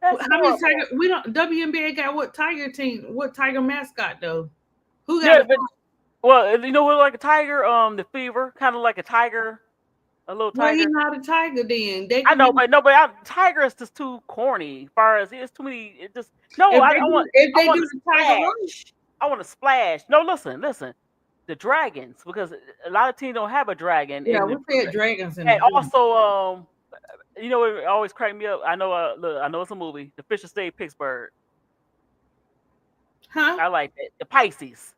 That's how many horrible. Tiger? We don't. WNBA got what Tiger team? What Tiger mascot though? Who Yeah, got? well, you know what, like a tiger, the fever, kind of like a tiger, a little Well, tiger. he's not a tiger then. They I know, be, but tiger is just too corny. As far as it's too many, it just no. I want the tiger run. I want to splash. No, listen. The dragons, because a lot of teams don't have a dragon. Yeah, we said dragons in and the also, you know, it always cracked me up. I know, look, I know it's a movie. The Fisher State Pittsburgh. Huh? I like that. The Pisces.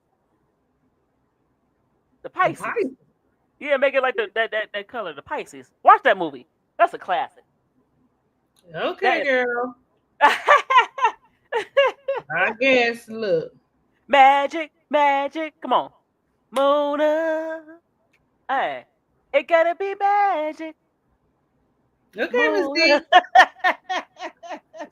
The Pisces. Yeah, make it like that color. The Pisces. Watch that movie. That's a classic. Okay, girl. I guess. Look. Magic. Come on. Mona. Hey, it gotta be magic. Okay, Miss D.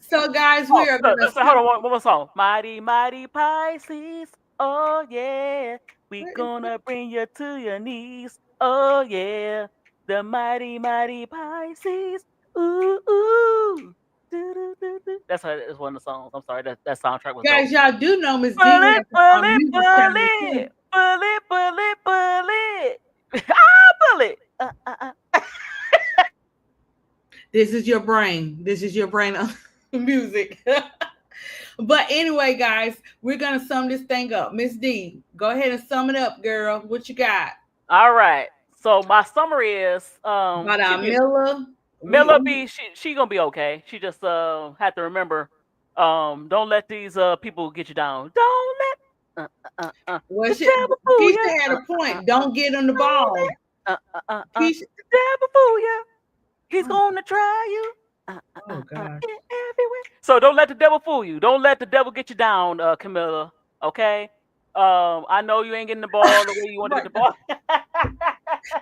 So, guys, we are going to... Hold on, one more song. Mighty, mighty Pisces. Oh, yeah. We gonna bring you to your knees. Oh, yeah. The mighty, mighty Pisces. Ooh, ooh. That's one of the songs. I'm sorry. That soundtrack was guys, dope. y'all do know Miss D. Bullet. Bullet. This is your brain. This is your brain on music. But anyway, guys, we're going to sum this thing up. Miss D, go ahead and sum it up, girl. What you got? All right. So my summary is Milla B, she gonna be okay. She just had to remember, don't let these people get you down. Don't let well, Keisha had a point. Don't get on the ball. Keisha, the devil fool you. He's gonna try you. Oh God. Everywhere. So don't let the devil fool you. Don't let the devil get you down, Kamilla. Okay. I know you ain't getting the ball the way you want to get the ball.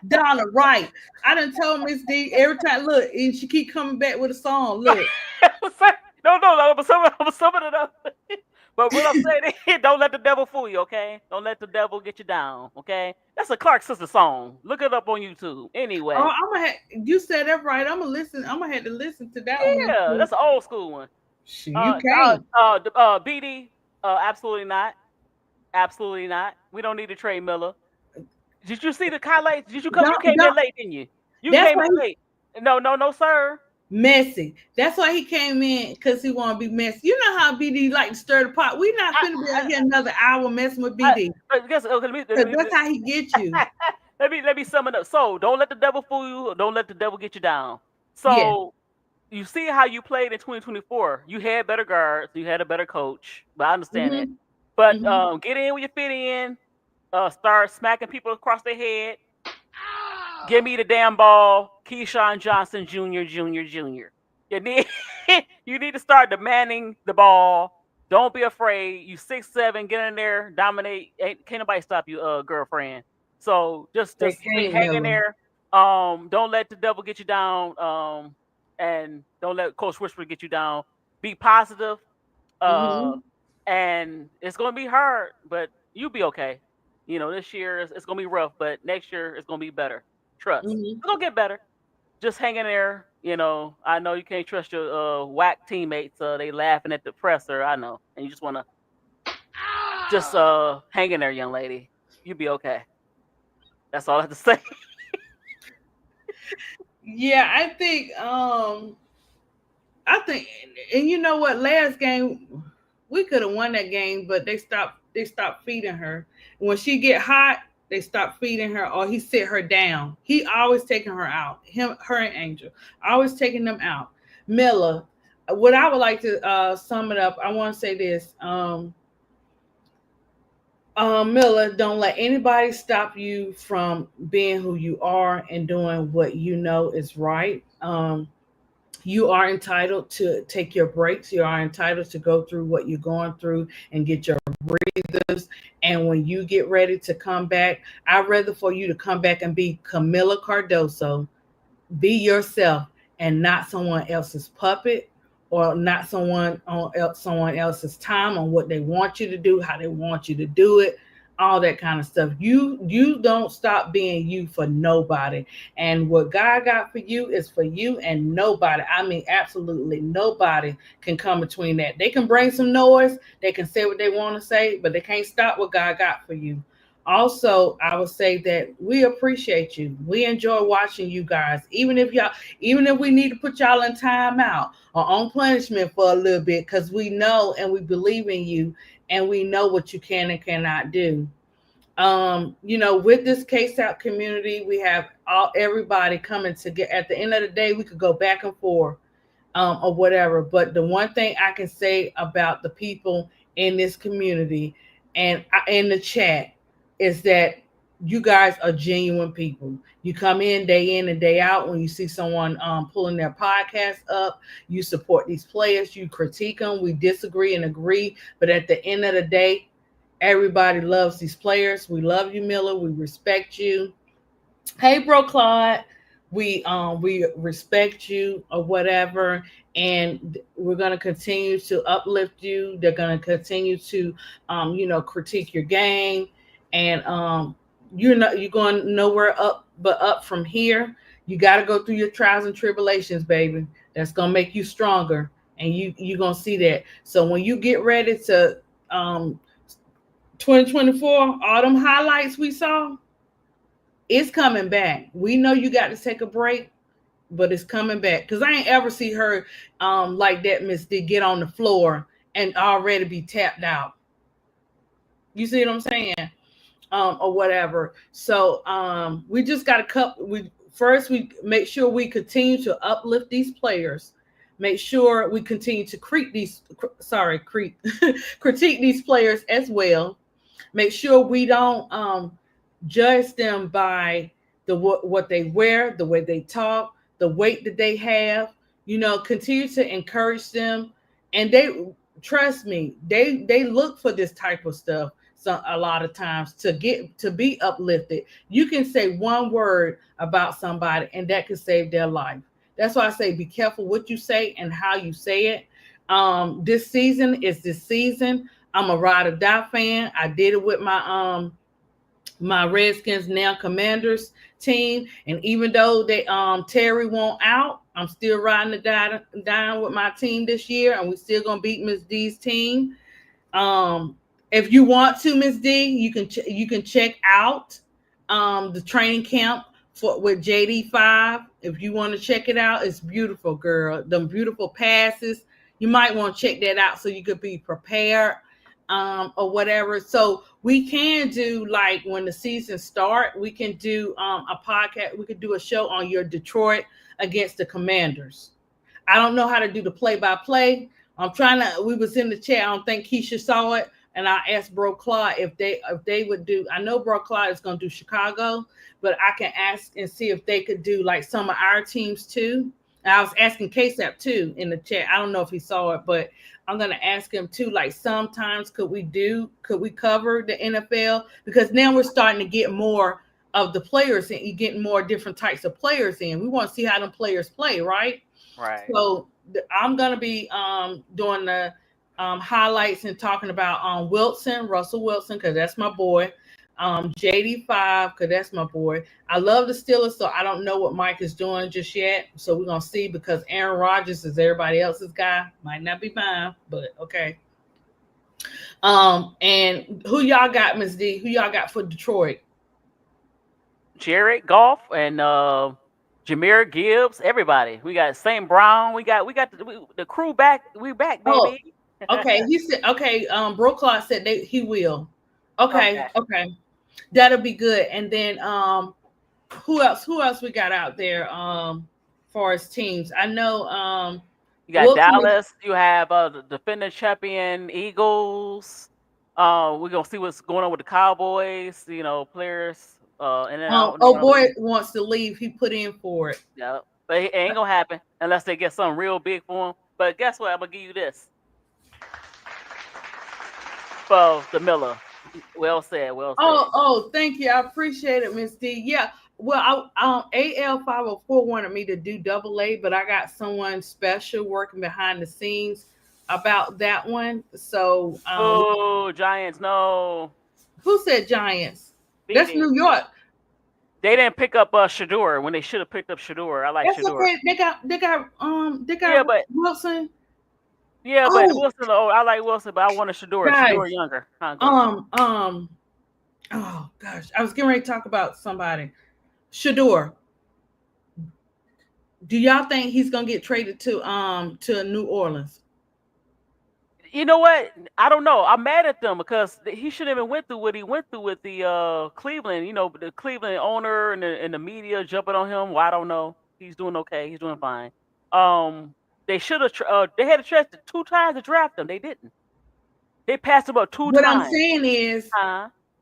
Donna, right. I done told Miss D every time, look, and she keep coming back with a song. Look. No, I'm summing it up. But what I'm saying is, don't let the devil fool you, okay? Don't let the devil get you down, okay? That's a Clark Sister song. Look it up on YouTube. Anyway. Oh, you said that right. I'm gonna have to listen to that one. Yeah, that's an old school one. You can't. BD, absolutely not. Absolutely not. We don't need to trade Miller. Did you see the highlights? You came in late, didn't you? You came in late. No, sir. Messy. That's why he came in, because he want to be messy. You know how BD like to stir the pot. We not finna be out here another hour messing with BD. That's how he gets you. Let me sum it up. So don't let the devil fool you. Don't let the devil get you down. So you see how you played in 2024. You had better guards. You had a better coach. But I understand that. But get in where you fit in. Start smacking people across their head. Give me the damn ball, Keyshawn Johnson Jr. You need to start demanding the ball. Don't be afraid. You 6'7", get in there, dominate. Can't nobody stop you, girlfriend. So just hang in there. Don't let the devil get you down. And don't let Coach Whisper get you down. Be positive. And it's gonna be hard, but you'll be okay. You know, this year it's gonna be rough, but next year it's gonna be better. Trust. It's gonna get better. Just hang in there. You know, I know you can't trust your whack teammates. They laughing at the presser. I know, and you just wanna just hang in there, young lady. You'll be okay. That's all I have to say. Yeah, I think, and you know what? Last game we could have won that game, but they stopped feeding her. When she get hot, they stop feeding her, or he sit her down. He always taking her out. Her and Angel always taking them out. Milla, what I would like to sum it up, I want to say this. Milla, don't let anybody stop you from being who you are and doing what you know is right. You are entitled to take your breaks. You are entitled to go through what you're going through and get your breathers. And when you get ready to come back, I'd rather for you to come back and be Kamilla Cardoso, be yourself and not someone else's puppet or not someone else's time on what they want you to do, how they want you to do it, all that kind of stuff. You don't stop being you for nobody. And what God got for you is for you and nobody. I mean, absolutely nobody can come between that. They can bring some noise, they can say what they want to say, but they can't stop what God got for you. Also, I would say that we appreciate you. We enjoy watching you guys, even if we need to put y'all in timeout or on punishment for a little bit, because we know and we believe in you and we know what you can and cannot do. With this case out community, we have everybody coming to get at the end of the day, we could go back and forth or whatever. But the one thing I can say about the people in this community and in the chat is that you guys are genuine people. You come in and day out. When you see someone pulling their podcast up, you support these players, you critique them. We disagree and agree, but at the end of the day, everybody loves these players. We love you, Miller. We respect you. Hey, bro, Claude. We respect you or whatever, and we're gonna continue to uplift you. They're gonna continue to critique your game, and you're going nowhere up but up from here. You got to go through your trials and tribulations, baby. That's gonna make you stronger, and you're gonna see that. So when you get ready to 2024, all them highlights we saw, it's coming back. We know you got to take a break, but it's coming back. Cause I ain't ever see her like that, Miss D, get on the floor and already be tapped out. You see what I'm saying? Or whatever. So we just got to we make sure we continue to uplift these players. Make sure we continue to critique these players as well. Make sure we don't judge them by what they wear, the way they talk, the weight that they have. Continue to encourage them, and they trust me. They look for this type of stuff. So a lot of times to be uplifted, you can say one word about somebody, and that could save their life. That's why I say be careful what you say and how you say it. This season is this season. I'm a ride or die fan. I did it with my Redskins, now Commanders team. And even though they Terry won't out, I'm still riding the down with my team this year, and we still gonna beat Miss D's team. If you want to, Miss D, you can check out the training camp with JD5. If you want to check it out, it's beautiful, girl. Them beautiful passes. You might want to check that out so you could be prepared or whatever. So we can do, like, when the season start, we can do a podcast. We could do a show on your Detroit against the Commanders. I don't know how to do the play-by-play. We was in the chat. I don't think Keisha saw it. And I asked Bro Claude if they would do, I know Bro Claude is going to do Chicago, but I can ask and see if they could do like some of our teams too. And I was asking KSAP too in the chat. I don't know if he saw it, but I'm going to ask him too. Like, sometimes could we cover the NFL? Because now we're starting to get more of the players and you getting more different types of players in. We want to see how them players play, right? Right. So I'm going to be doing the highlights and talking about Russell Wilson, because that's my boy. JD5, because that's my boy. I love the Steelers, so I don't know what Mike is doing just yet. So we're going to see, because Aaron Rodgers is everybody else's guy. Might not be mine, but okay. And who y'all got, Ms. D? Who y'all got for Detroit? Jared Goff and Jahmyr Gibbs, everybody. We got St. Brown. We got the crew back. We back, baby. Okay, he said. Okay, Brooklyn said he will. Okay, that'll be good. And then who else we got out there for his teams? I know you got Dallas. You have the defending champion Eagles. We're gonna see what's going on with the Cowboys. Players. And then boy wants to leave. He put in for it. Yep. But it ain't gonna happen unless they get something real big for him. But guess what? I'm gonna give you this for the Miller. Well said. Well said. Oh, thank you. I appreciate it, Miss D. Yeah. Well, AL 504 wanted me to do AA, but I got someone special working behind the scenes about that one. So, oh, Giants, no. Who said Giants? They That's did. New York. They didn't pick up Shador when they should have picked up Shador. I like That's Shador. okay. They got Yeah, but Wilson. Yeah, but Wilson. Oh, I like Wilson, but I want a Shador. Guys, Shador younger. Oh gosh, I was getting ready to talk about somebody. Shador. Do y'all think he's gonna get traded to New Orleans? You know what? I don't know. I'm mad at them because he shouldn't even went through what he went through with the Cleveland. You know, the Cleveland owner and the media jumping on him. Well, I don't know. He's doing okay. He's doing fine. They should have. They had to try 2 times to draft him. They didn't. They passed him up 2 times. What I'm saying is,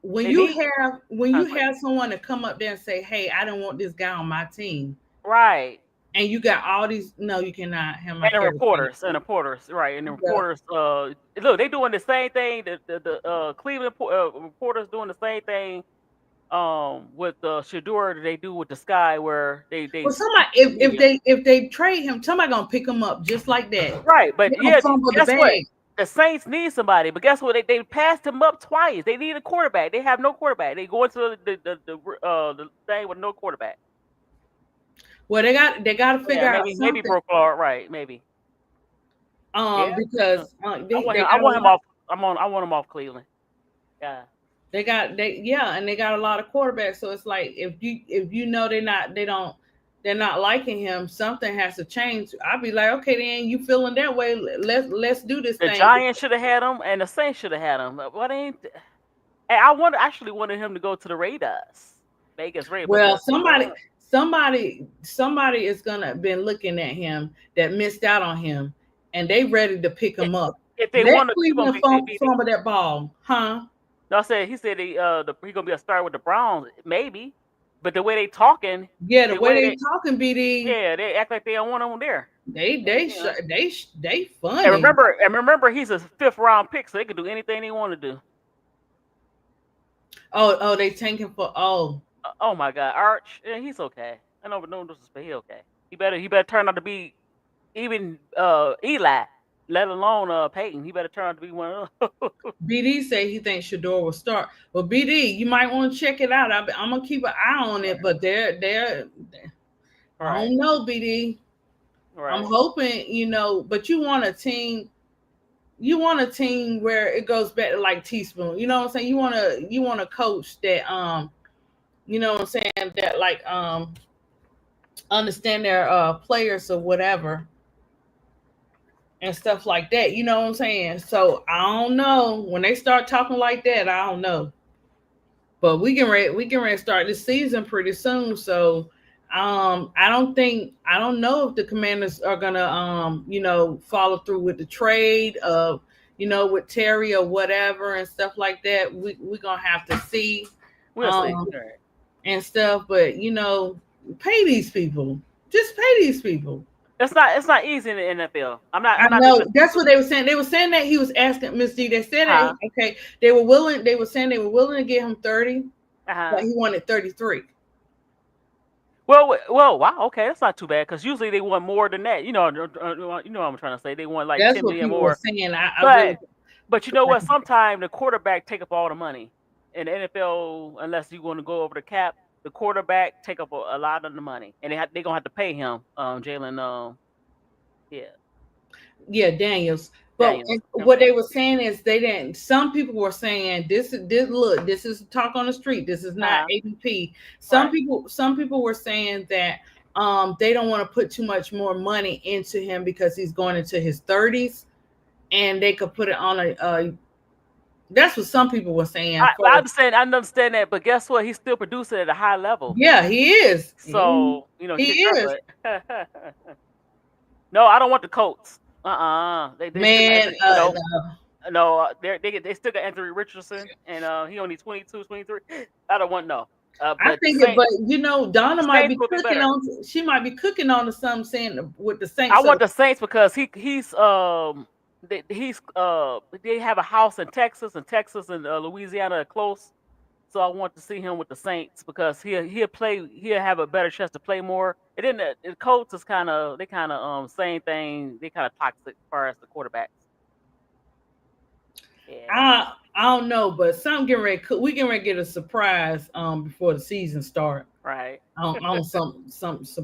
when you have someone to come up there and say, "Hey, I don't want this guy on my team," right? And you got all these. No, you cannot have my. And the reporters, right? And the reporters. Look, they doing the same thing. The Cleveland reporters doing the same thing. With Shador that they do with the Sky, where they. Well, somebody if they trade him, somebody gonna pick him up just like that. Right, but yeah, guess what? Bag. The Saints need somebody, but guess what? They passed him up twice. They need a quarterback. They have no quarterback. They go into the thing with no quarterback. Well, they got to figure out something. Maybe Brooklyn, right? Maybe. Because I want him off. I want him off Cleveland. Yeah. They got a lot of quarterbacks. So it's like if you know they're not liking him, something has to change. I'd be like, okay, then you feeling that way? Let's do this thing. The Giants should have had him, and the Saints should have had him. What ain't? I actually wanted him to go to the Raiders, Vegas Raiders. Well, somebody is gonna been looking at him that missed out on him, and they ready to pick him up. If they want to Cleveland fumble that ball, huh? No, he said he's gonna be a star with the Browns, maybe. But the way they talking, the way they talking, BD. Yeah, they act like they don't want him there. They funny. And remember, he's a 5th round pick, so they can do anything they want to do. Oh, they tanking for Oh my God, Arch, yeah, he's okay. I know, but no disrespect, he okay. He better turn out to be even Eli. Let alone Peyton. He better turn out to be one of those. BD say he thinks Shador will start. Well, BD, you might want to check it out. I'm gonna keep an eye on it, but they're I don't know, BD. Right. I'm hoping, but you want a team where it goes back to like Teaspoon. You know what I'm saying? You want a coach that you know what I'm saying, that like understand their players or whatever. And stuff like that, you know what I'm saying? So I don't know. When they start talking like that, I don't know. But we can ready to start this season pretty soon. So I don't know if the Commanders are gonna follow through with the trade of with Terry or whatever and stuff like that. We're gonna have to see. We'll see. And stuff, but pay these people. Just pay these people. It's not easy in the NFL. I know that's what they were saying. They were saying that he was asking Miss D. They said that they were willing. They were saying they were willing to give him 30, but he wanted 33. Well, wow. Okay, that's not too bad because usually they want more than that. You know what I'm trying to say. They want like that's 10 what million people more. Were saying. But you know what? Sometimes the quarterback take up all the money in the NFL unless you want to go over the cap. The quarterback take up a lot of the money, and they're gonna have to pay him, Jalen. Daniels. But what they were saying is they didn't. Some people were saying this is talk on the street. This is not ADP. Some people were saying that they don't want to put too much more money into him because he's going into his 30s, and they could put it on a. That's what some people were saying. I understand that, but guess what? He's still producing at a high level. Yeah, he is. So he is. No, I don't want the Colts. They still got Anthony Richardson, and he only 22, 23. I don't want no. I think it, but Donna might be cooking on. She might be cooking on to something, saying with the Saints. I want the Saints because they have a house in Texas, and Louisiana are close. So I want to see him with the Saints because he'll have a better chance to play more. And then the Colts is same thing. They kind of toxic as far as the quarterbacks. Yeah. I don't know, but we getting ready to get a surprise before the season starts. Right. On some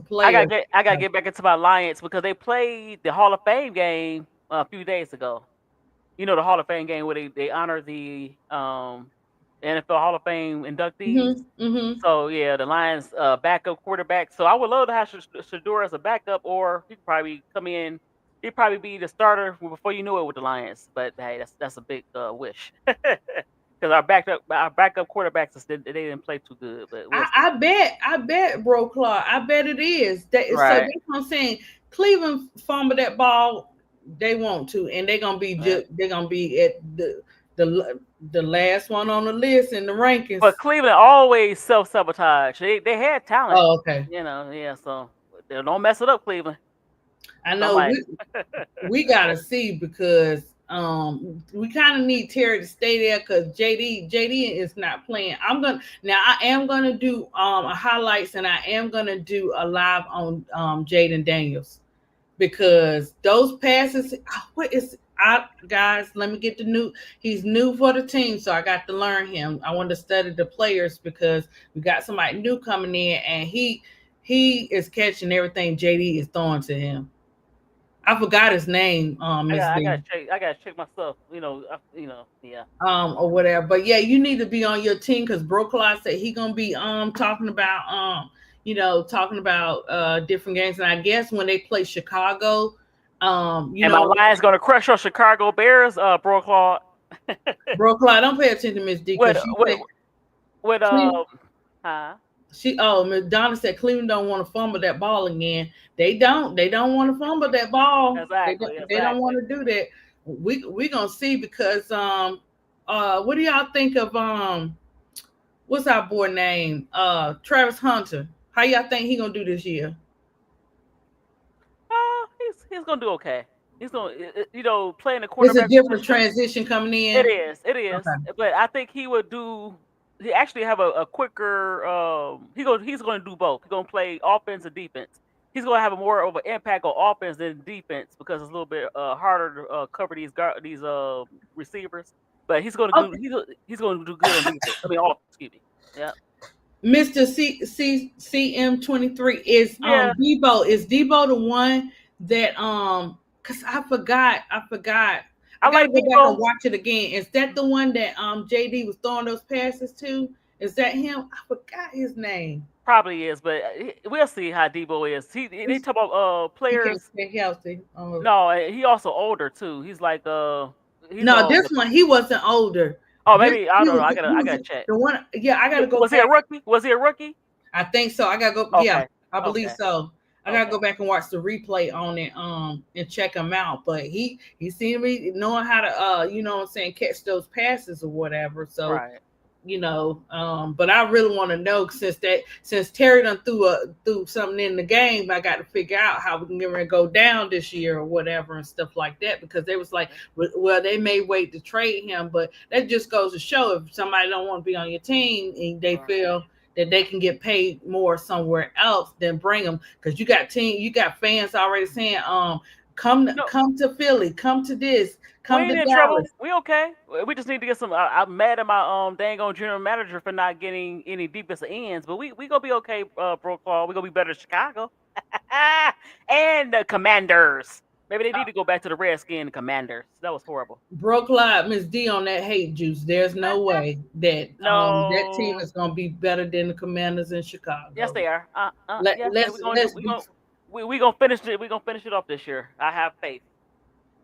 players. I gotta get back into my Lions because they played the Hall of Fame game a few days ago. The Hall of Fame game where they honor the NFL Hall of Fame inductees. Mm-hmm. So yeah, the Lions backup quarterback. So I would love to have Shador as a backup, or he could probably come in. He'd probably be the starter before you knew it with the Lions. But hey, that's a big wish because our backup quarterbacks they didn't play too good. But I bet, bro, Clark. I bet it is. Right. So that's what I'm saying. Cleveland fumbled that ball. They want to, and they're gonna be they're gonna be at the last one on the list in the rankings. But Cleveland always self-sabotage. They had talent. Oh, okay. So don't mess it up, Cleveland. I know we gotta see because we kind of need Terry to stay there because JD is not playing. I am gonna do a highlights and I am gonna do a live on Jaden Daniels because those passes. Guys, let me get he's new for the team, so I got to learn him. I want to study the players because we got somebody new coming in and he is catching everything JD is throwing to him. I forgot his name. I gotta check myself. Yeah. Or whatever. But yeah, you need to be on your team because Bro Clyde said he gonna be talking about different games. And I guess when they play Chicago, my Lions gonna crush your Chicago Bears, Bro Clyde. Bro Clyde, don't pay attention to Miss D. Miss Donna said Cleveland don't want to fumble that ball again. They don't want to fumble that ball. Exactly. They don't want to do that. We gonna see because what do y'all think of what's our boy name? Travis Hunter. How y'all think he gonna do this year? He's gonna do okay. He's gonna playing the quarterback. It's a different transition coming in. It is. Okay. But I think he would do. He actually have a quicker. He's going to do both. He's going to play offense and defense. He's going to have a more of an impact on offense than defense because it's a little bit harder to cover these receivers. But he's going to do. He's going to do good on defense. Excuse me. Yeah. Mr. CM23 is Debo. Is Debo the one that Because I forgot. I gotta go back and watch it again. Is that the one that JD was throwing those passes to? Is that him? I forgot his name. Probably is, but we'll see how Debo is. They talk about players. He can't stay healthy. No, he also older too. He's like this one he wasn't older. Oh, maybe I don't know. I gotta check. The one, I gotta go. Was he a rookie? Was he a rookie? I think so. I gotta go. Okay. Yeah, I believe so. I gotta go back and watch the replay on it, and check him out. But he seemed to be knowing how to, catch those passes or whatever. So, right. But I really want to know since Terry done threw something in the game, I got to figure out how we can get ready to go down this year or whatever and stuff like that. Because they was like, well, they may wait to trade him, but that just goes to show if somebody don't want to be on your team and they feel that they can get paid more somewhere else, then bring them. Because you got fans already saying, come to Philly, come to this, come to Dallas. Trouble. We okay. We just need to get some. I'm mad at my dang on general manager for not getting any defensive ends, but we gonna be okay, Bro Claw. We gonna be better than Chicago and the Commanders. Maybe they need to go back to the Redskins Commanders. That was horrible. Bro Clyde, Miss D on that hate juice. There's no way that that team is gonna be better than the Commanders in Chicago. Yes, they are. We gonna finish it. We gonna finish it off this year. I have faith.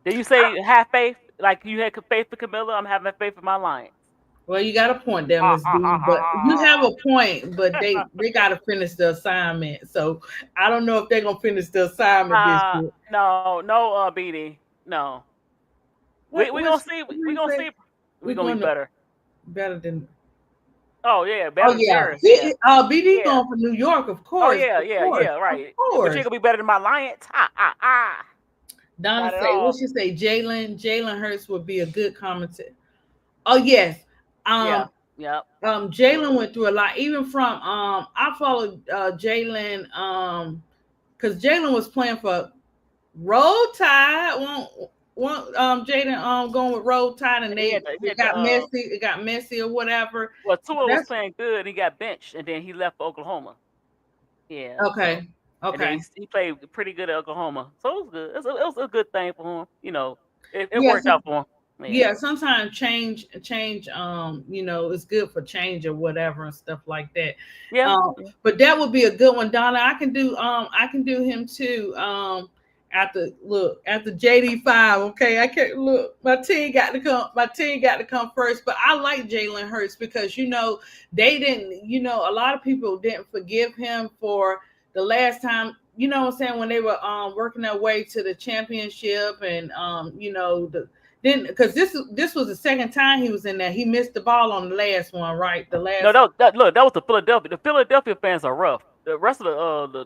Did you say have faith? Like you had faith for Kamilla? I'm having faith in my Lions. Well, you got a point there, Miss D. But you have a point, but they got to finish the assignment. So I don't know if they're gonna finish the assignment this year. No, BD, no. We gonna see. We gonna see. We gonna be better. Better than. Oh yeah, Oh Beverly yeah, Harris. Yeah. BD Yeah. going for New York, of Oh course. yeah, of yeah, course, yeah. Right. Of But you course. ain't gonna be better than my Lions. Ha ha ha. Donna Not at say, what all. she say? Jalen Hurts would be a good commentator. Oh yes. Yeah. Yep. Jalen went through a lot, even from I followed Jalen because Jalen was playing for Roll Tide. Jaden going with Roll Tide, and He had it got the, messy. It got messy or whatever. well, Tua was That's playing good. He got benched, and then he left for Oklahoma. Yeah. okay. So, and then Okay. he played pretty good at Oklahoma, so it was good. It was a good thing for him. You know, it Yeah. worked out for him. Yeah. Sometimes change. It's good for change or whatever and stuff like that. Yeah. But that would be a good one, Donna. I can do him too. After JD5, okay. I can't look. My team got to come first. But I like Jalen Hurts because they didn't. A lot of people didn't forgive him for the last time. You know what I'm saying, when they were working their way to the championship, and then because this was the second time he was in there. He missed the ball on the last one, right? The last. No, that was the Philadelphia. The Philadelphia fans are rough. The rest of the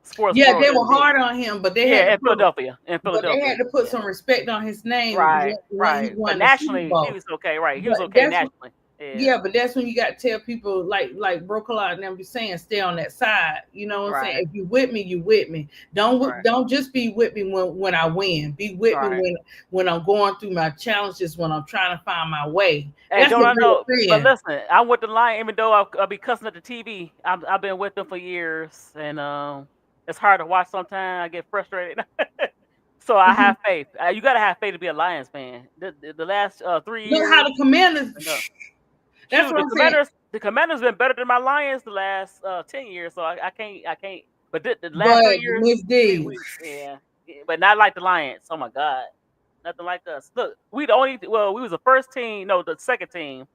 sports Yeah, world they were isn't big. hard on him, but they Yeah, had to in Philadelphia. but they had to put some respect on his name Right, when he right. won But the Super nationally, Bowl. he was okay. Right, he was But okay that's nationally. Yeah, but that's when you got to tell people like Brocola and them be saying, stay on that side. You know what I'm saying? Right. If you with me, you with me. Don't just be with me when I win. Be with me when I'm going through my challenges, when I'm trying to find my way. Hey, That's don't I a know? real But fan. listen, I'm with the Lion, even though I'll be cussing at the TV. I've been with them for years, and it's hard to watch sometimes. I get frustrated. So I have faith. You gotta have faith to be a Lions fan. The last 3 years. Look how the Commanders. That's Shoot, what I'm saying. the Commanders been better than my Lions the last 10 years. So I can't. But the last 3 years, Miss D. yeah, but not like the Lions. Oh my God, nothing like us. Look, we was the first team. No, the second team.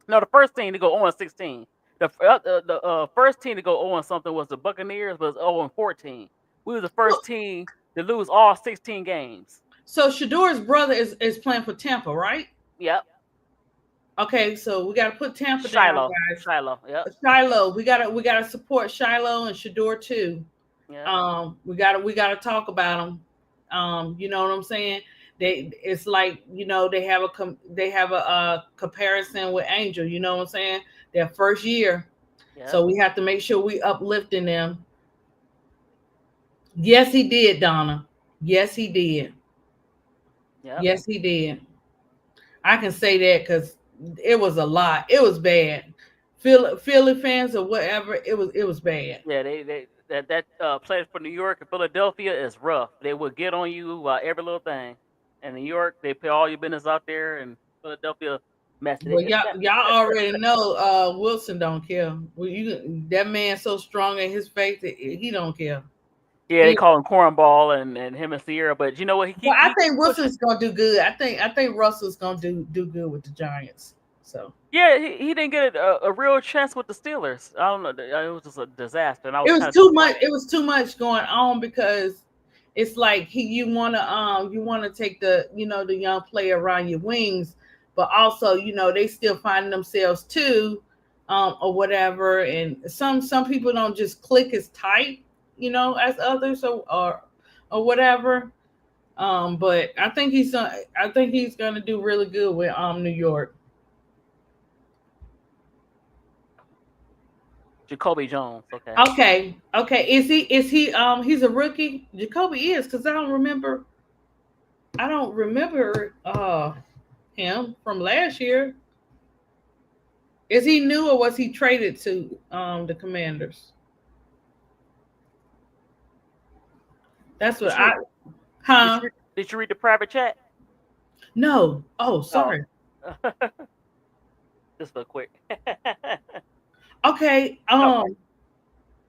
No, the first team to go 0-16. The first team to go 0-something was the Buccaneers, but it was 0-14. We was the first team to lose all 16 games. So Shador's brother is playing for Tampa, right? Yep. Okay, so we got to put Tampa down, guys. Shiloh, yep. Shiloh, we gotta support Shiloh and Shador too. Yeah. We gotta talk about them. You know what I'm saying? It's like they have a comparison with Angel. You know what I'm saying? Their first year, so we have to make sure we uplifting them. Yes, he did, Donna. Yes, he did. Yep. Yes, he did. I can say that because it was a lot. It was bad. Philly fans or whatever, it was bad. Yeah, that playing for New York and Philadelphia is rough. They will get on you every little thing. And New York, they put all your business out there, and Philadelphia messed it. Well, y'all already know Wilson don't care. Well, that man's so strong in his faith that he don't care. Yeah, they call him cornball and him and Sierra, but you know what? I think Wilson's gonna do good. I think Russell's gonna do good with the Giants. So yeah, he didn't get a real chance with the Steelers. I don't know. It was just a disaster. And it was too much. It was too much going on because it's like you wanna take the the young player around your wings, but also they still find themselves too, or whatever. And some people don't just click as tight, as others or whatever. But I think he's gonna do really good with New York. Jacoby Jones. Okay. Is he he's a rookie? Jacoby is, because I don't remember him from last year. Is he new or was he traded to the Commanders? That's what Did you read the private chat? No. Oh, sorry. Oh. Just real quick. Okay.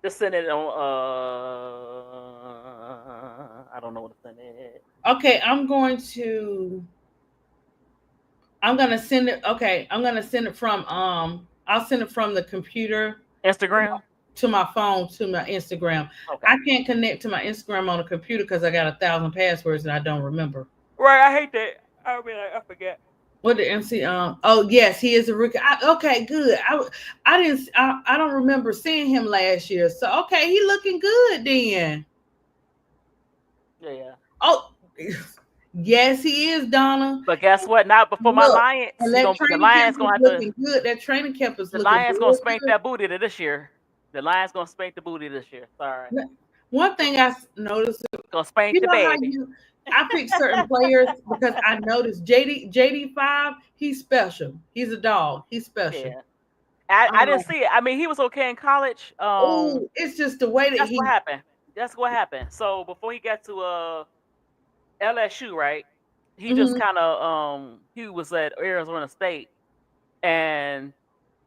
Just send it on. I don't know what to send it. Okay, I'm gonna send it. Okay, I'm gonna send it from I'll send it from the computer, Instagram, to my phone, to my Instagram. Okay. I can't connect to my Instagram on the computer because I got 1,000 passwords and I don't remember. Right, I hate that. I forget. What the MC? Oh yes, he is a rookie. Okay, good. I don't remember seeing him last year. So okay, he looking good then. Yeah. Oh, yes, he is, Donna. But guess what? Not before my Look, Lions. and that The training Lions camp is gonna have to. looking good. That training camp is The looking Lions gonna real spank good. that booty this year. The Lions gonna spank the booty this year. Sorry. One thing I noticed, Gonna spank you the know how baby. I pick certain players because I noticed JD5, he's special. He's a dog. He's special. Yeah. I didn't see it. I mean, he was okay in college. Oh, it's just the way that That's what happened. That's what happened. So before he got to LSU, right? He just Mhm. kind of he was at Arizona State, and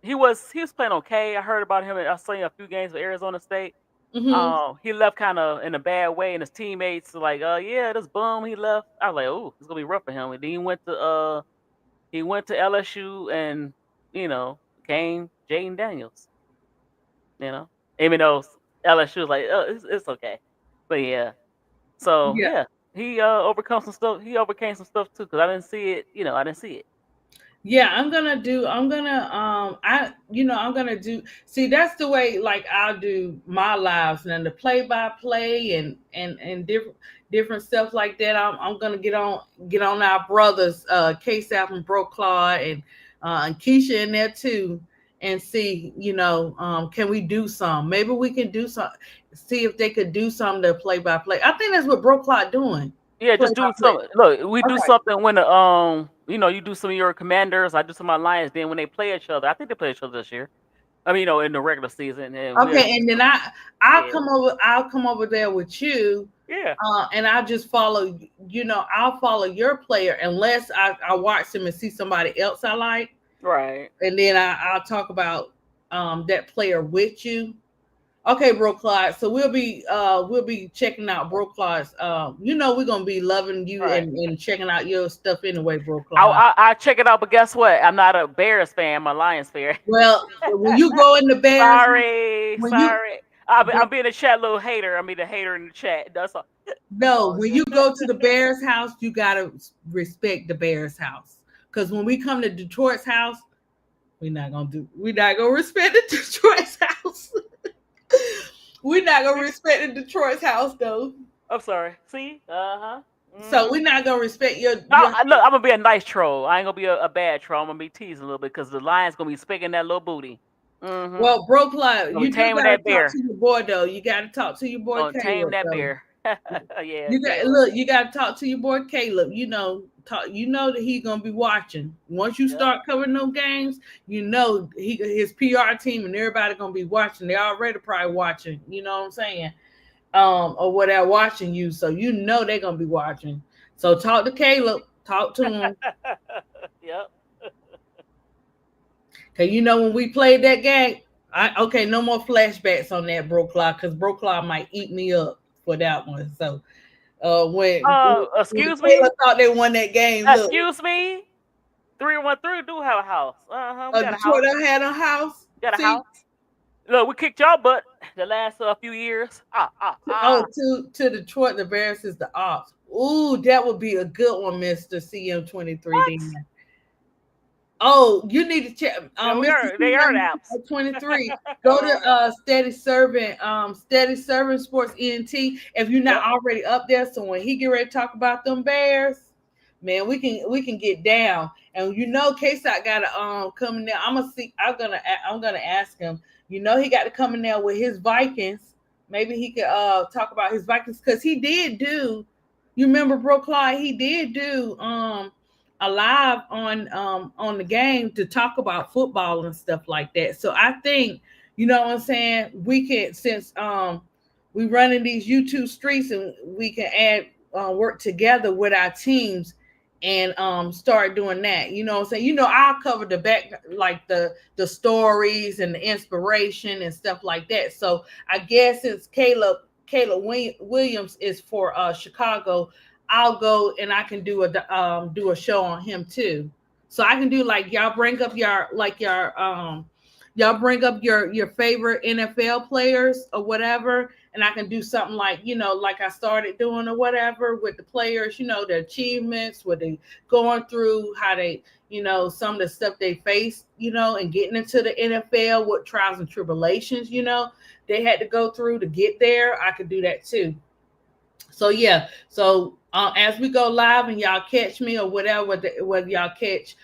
he was playing okay. I heard about him. I saw him a few games with Arizona State. Mhm. He left kind of in a bad way, and his teammates were like, yeah, this bum he left. I was like, oh, it's gonna be rough for him. And then he went to LSU, and became Jaden Daniels. Even though LSU was like, oh, it's okay, but yeah. So Yeah. yeah, he overcome some stuff. He overcame some stuff too, because I didn't see it. I didn't see it. Yeah, I'm gonna see, that's the way like I'll do my lives and the play by play and different stuff like that. I'm gonna get on our brothers, K-Sap and Bro Claw and Keisha in there too, and see, can we do some? Maybe we can do some, see if they could do some to play by play. I think that's what Bro Claw doing. Yeah, just do some. Look, we do Okay. something when you do some of your commanders. I do some of my Lions. Then when they play each other, I think they play each other this year. I mean, in the regular season. And Okay, and then I'll Yeah. come over there with you. Yeah. And I'll just follow, I'll follow your player unless I watch them and see somebody else I like. Right. And then I'll talk about that player with you. Okay, Bro Clyde. So we'll be checking out Bro Clyde's. We're gonna be loving you Right. and checking out your stuff anyway, Bro Clyde. I check it out, but guess what? I'm not a Bears fan. I'm a Lions fan. Well, when you go in the Bears, sorry. I'm being a chat little hater. I mean, a hater in the chat. That's all. No, when you go to the Bears house, you gotta respect the Bears house. Because when we come to Detroit's house, we're not gonna respect the Detroit's house. We're not gonna respect the Detroit's house though. I'm sorry. See? So we're not gonna respect your. Look, I'm gonna be a nice troll. I ain't gonna be a bad troll. I'm gonna be teasing a little bit because the Lions gonna be spanking that little booty. Well, Bro Clyde, you do gotta that talk bear. to your boy though. You gotta talk to your boy. Gonna tame that bear. Yeah. You gotta talk to your boy Caleb. That he's gonna be watching. Once you start covering those games, his PR team and everybody gonna be watching. They're already probably watching. You know what I'm saying? Or what they're watching you, so they're gonna be watching. So talk to Caleb. Talk to him. Yep. Cause when we played that game, no more flashbacks on that Bro Claw, because Bro Claw might eat me up for that one. So excuse when me, thought they won that game. Excuse me, 313 do have a house. We got a Detroit house. had a house. Got a house. Look, we kicked y'all butt the last few years. To Detroit, the Bears is the ops. Ooh, that would be a good one, Mr. CM23. Oh, you need to check. They are apps. 23. Go to Steady Serving Sports ENT. If you're not already up there, so when he get ready to talk about them Bears, man, we can get down. And K-Sot got to come in there. I'm gonna ask him. He got to come in there with his Vikings. Maybe he could talk about his Vikings, because he did do. You remember, Bro Clyde? He did do a live on the game to talk about football and stuff like that. So I think, you know what I'm saying, we can, since we run in these YouTube streets, and we can work together with our teams and start doing that. You know what I'm saying? I'll cover the back, like the stories and the inspiration and stuff like that. So I guess since Caleb Williams is for Chicago, I'll go and I can do a show on him too. So I can do like y'all bring up your favorite NFL players or whatever, and I can do something like, like I started doing or whatever with the players, the achievements, what they going through, how they, some of the stuff they face, and getting into the NFL, what trials and tribulations, they had to go through to get there. I could do that too. So yeah, so as we go live and y'all catch me or whatever, whether y'all catch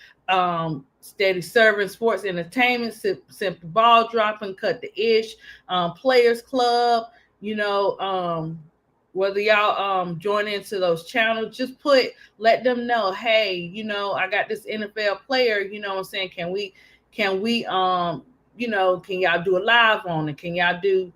Steady Serving Sports Entertainment, Simple Ball Dropping, Cut the Ish, Players Club, whether y'all join into those channels, just let them know, hey, I got this NFL player, what I'm saying, can we can y'all do a live on it? Can y'all do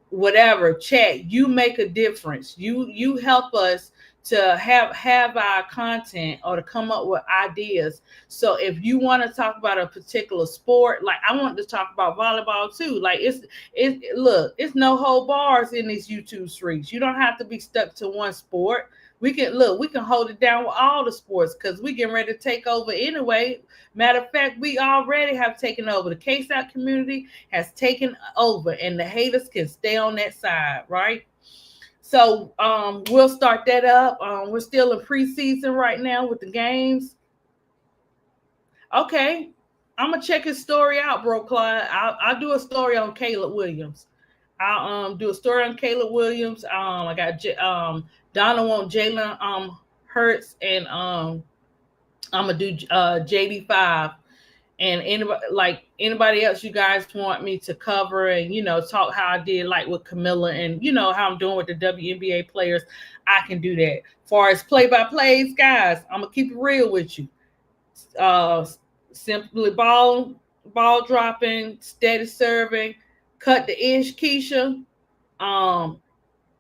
whatever chat? You make a difference. You help us to have our content or to come up with ideas. So if you want to talk about a particular sport, like I want to talk about volleyball too. Like it's no whole bars in these YouTube streets. You don't have to be stuck to one sport. We can hold it down with all the sports because we getting ready to take over anyway. Matter of fact, we already have taken over. The K-South community has taken over, and the haters can stay on that side, right? So we'll start that up. We're still in preseason right now with the games. Okay, I'm gonna check his story out, bro, Clyde. I'll do a story on Caleb Williams. I'll do a story on Caleb Williams. I got Donna want Jalen Hurts, and I'm gonna do JD5. And anybody else you guys want me to cover and talk how I did like with Kamilla and how I'm doing with the WNBA players, I can do that. As far as play-by-plays, guys, I'm gonna keep it real with you. Simply ball dropping, steady serving, cut the ish, Keisha.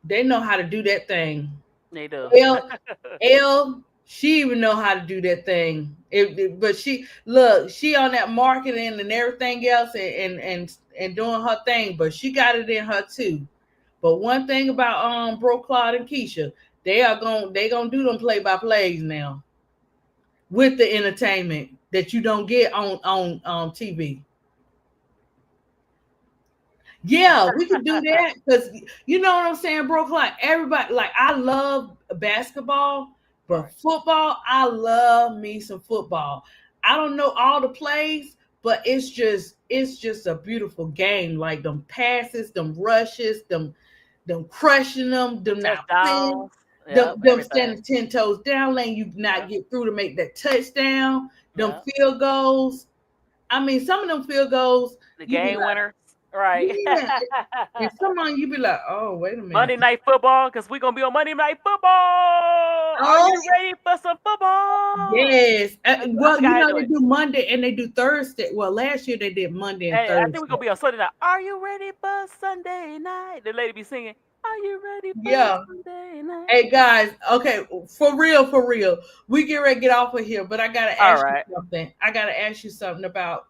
They know how to do that thing. They do. L, she even know how to do that thing. But she on that marketing and everything else and doing her thing, but she got it in her too. But one thing about Bro Claude and Keisha, they gonna do them play-by-plays now with the entertainment that you don't get on TV. Yeah, we can do that because you know what I'm saying, bro. Like everybody, like I love basketball, but football, I love me some football. I don't know all the plays, but it's just a beautiful game. Like them passes, them rushes, them crushing them not playing, them standing 10 toes down, letting you not get through to make that touchdown, them field goals. I mean, some of them field goals, the game winner. Right. Yeah. And someone you be like, oh, wait a minute. Monday Night Football, because we're going to be on Monday Night Football. Are you ready for some football? Yes. Well, they do Monday and they do Thursday. Well, last year they did Monday and Thursday. I think we're going to be on Sunday night. Are you ready for Sunday night? The lady be singing, are you ready for Sunday night? Hey, guys. Okay, for real. We get ready to get off of here, but I got to ask you something. I got to ask you something about,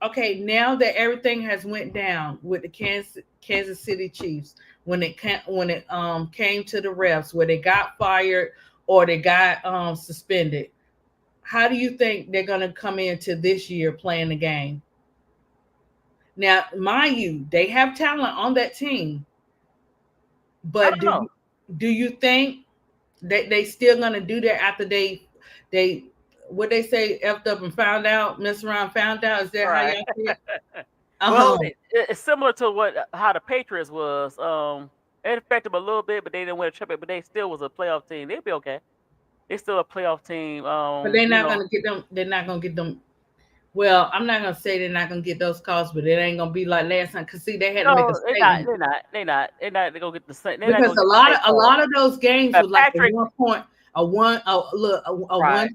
okay, now that everything has went down with the Kansas City Chiefs, when it came to the refs, where they got fired or they got suspended, how do you think they're going to come into this year playing the game? Now, mind you, they have talent on that team, but do you think that they still going to do that after they what they say, effed up and found out, messed around, found out? Is that how y'all see it? Well, it's similar to how the Patriots was. It affected them a little bit, but they didn't win a championship. But they still was a playoff team. They'll be okay. They're still a playoff team. But they're not gonna get them. They're not gonna get them. Well, I'm not gonna say they're not gonna get those calls, but it ain't gonna be like last time. Cause see, they had to make a statement. They're not. They're gonna get the same. Because a lot of those games was like a 1 point. A one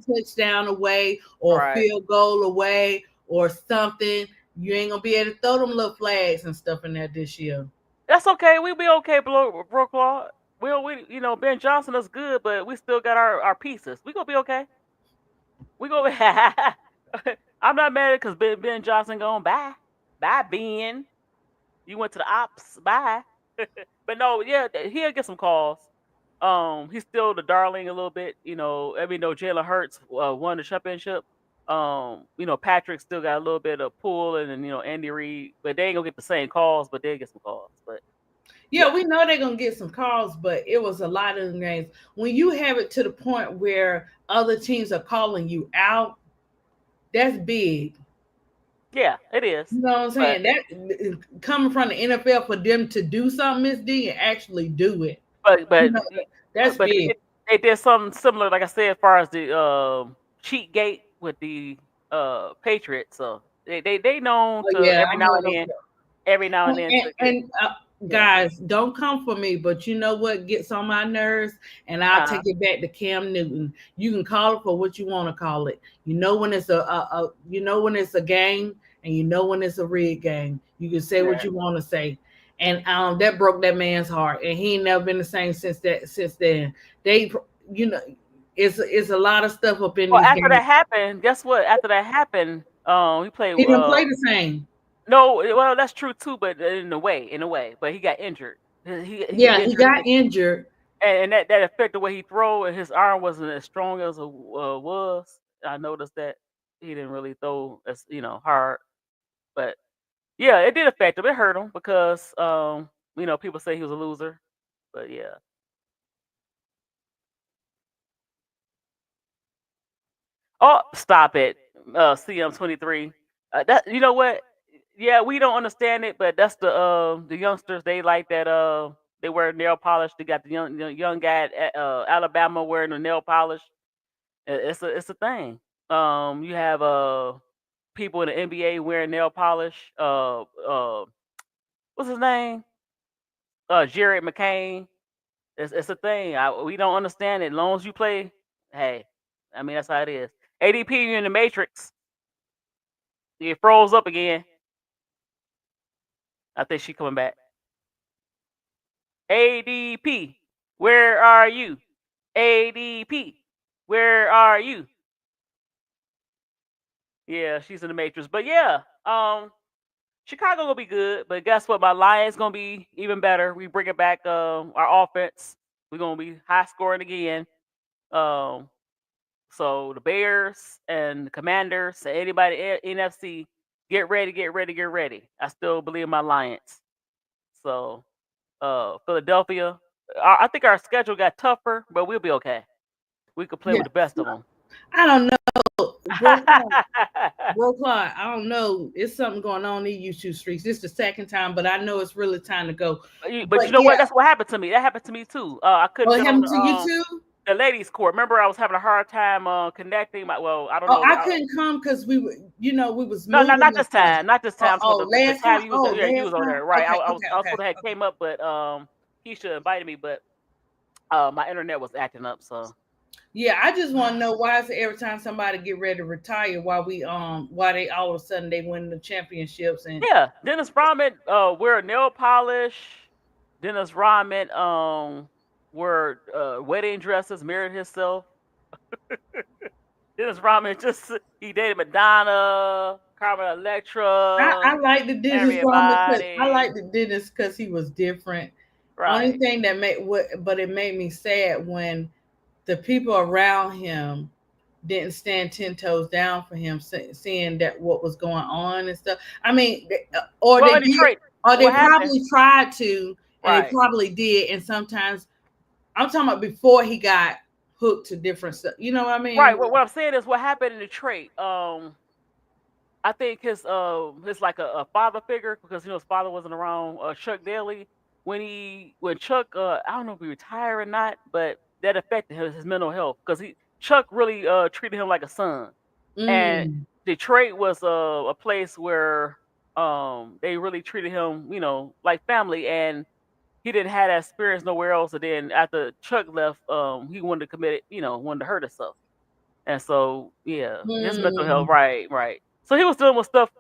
touchdown away or a field goal away or something. You ain't gonna be able to throw them little flags and stuff in there this year. That's okay. We'll be okay, Bro Claude. We Ben Johnson is good, but we still got our pieces. We gonna be okay. We gonna. I'm not mad because Ben Johnson going bye Ben. You went to the ops, bye. But no, yeah, he'll get some calls. He's still the darling a little bit, Jalen Hurts won the championship. Patrick still got a little bit of pull, and then Andy Reid, but they ain't gonna get the same calls, but they'll get some calls. But Yeah, we know they're gonna get some calls, but it was a lot of names. When you have it to the point where other teams are calling you out, that's big. Yeah, it is. You know what I'm saying? That coming from the NFL for them to do something, Miss D, and actually do it. But That's big. they did something similar, like I said, as far as the cheat gate with the Patriots. So they known to Yeah, every I now know. and then to get, Guys, don't come for me, but you know what gets on my nerves, and I'll take it back to Cam Newton. You can call it for what you want to call it. You know when it's a game, and you know when it's a rigged game. You can say what you want to say, and that broke that man's heart, and he ain't never been the same since then. It's a lot of stuff up in well, these after games. that happened, guess what? After that happened, he played. He didn't play the same. No, well, that's true too, but in a way, but he got injured. He got injured, and that affected the way he throw, and his arm wasn't as strong as it was. I noticed that he didn't really throw as hard, but yeah, it did affect him. It hurt him because people say he was a loser, but yeah. Oh, stop it, CM23. That you know what? Yeah, we don't understand it, but that's the youngsters. They like that. They wear nail polish. They got the young guy at Alabama wearing the nail polish. It's a thing. You have people in the NBA wearing nail polish. What's his name? Jared McCain. It's a thing. We don't understand it. As long as you play, hey, I mean that's how it is. ADP, you in the Matrix. It froze up again. I think she coming back. ADP, where are you? ADP, where are you? Yeah, she's in the Matrix. But yeah, Chicago gonna be good. But guess what? My Lions gonna be even better. We bringing back our offense. We're gonna be high scoring again. So the Bears and the Commanders and anybody NFC, get ready, get ready, get ready. I still believe in my Lions. So Philadelphia, I think our schedule got tougher, but we'll be okay. We could play with the best of them. I don't know. Bro, Clark, I don't know. It's something going on in YouTube streets. This is the second time, but I know it's really time to go. But you know what? That's what happened to me. That happened to me too. I couldn't. It happened to you too? The ladies' court. Remember, I was having a hard time connecting. I don't know. I couldn't come because we was No, moving. not this time. Not this time. Last time you was over there, right? I was supposed to have came up, but Keisha invited me, but my internet was acting up. So yeah, I just want to know why is it every time somebody get ready to retire, why they all of a sudden they win the championships and Dennis Rodman wear nail polish. Dennis Rodman wear wedding dresses, married himself. Dennis Rodman he dated Madonna, Carmen Electra. I like the Dennis Rodman. I like the Dennis because he was different. Right. Only thing that it made me sad when the people around him didn't stand 10 toes down for him, seeing that what was going on and stuff. I mean, they probably tried to, and they probably did. And sometimes I'm talking about before he got hooked to different stuff. You know what I mean? Right. What I'm saying is what happened in Detroit. I think his like a father figure, because his father wasn't around. Chuck Daly, when Chuck I don't know if he retired or not, but that affected his mental health because Chuck really treated him like a son. And Detroit was a place where they really treated him like family, and he didn't have that experience nowhere else. And then after Chuck left, he wanted to commit wanted to hurt himself. And so, his mental health, right. So he was dealing with stuff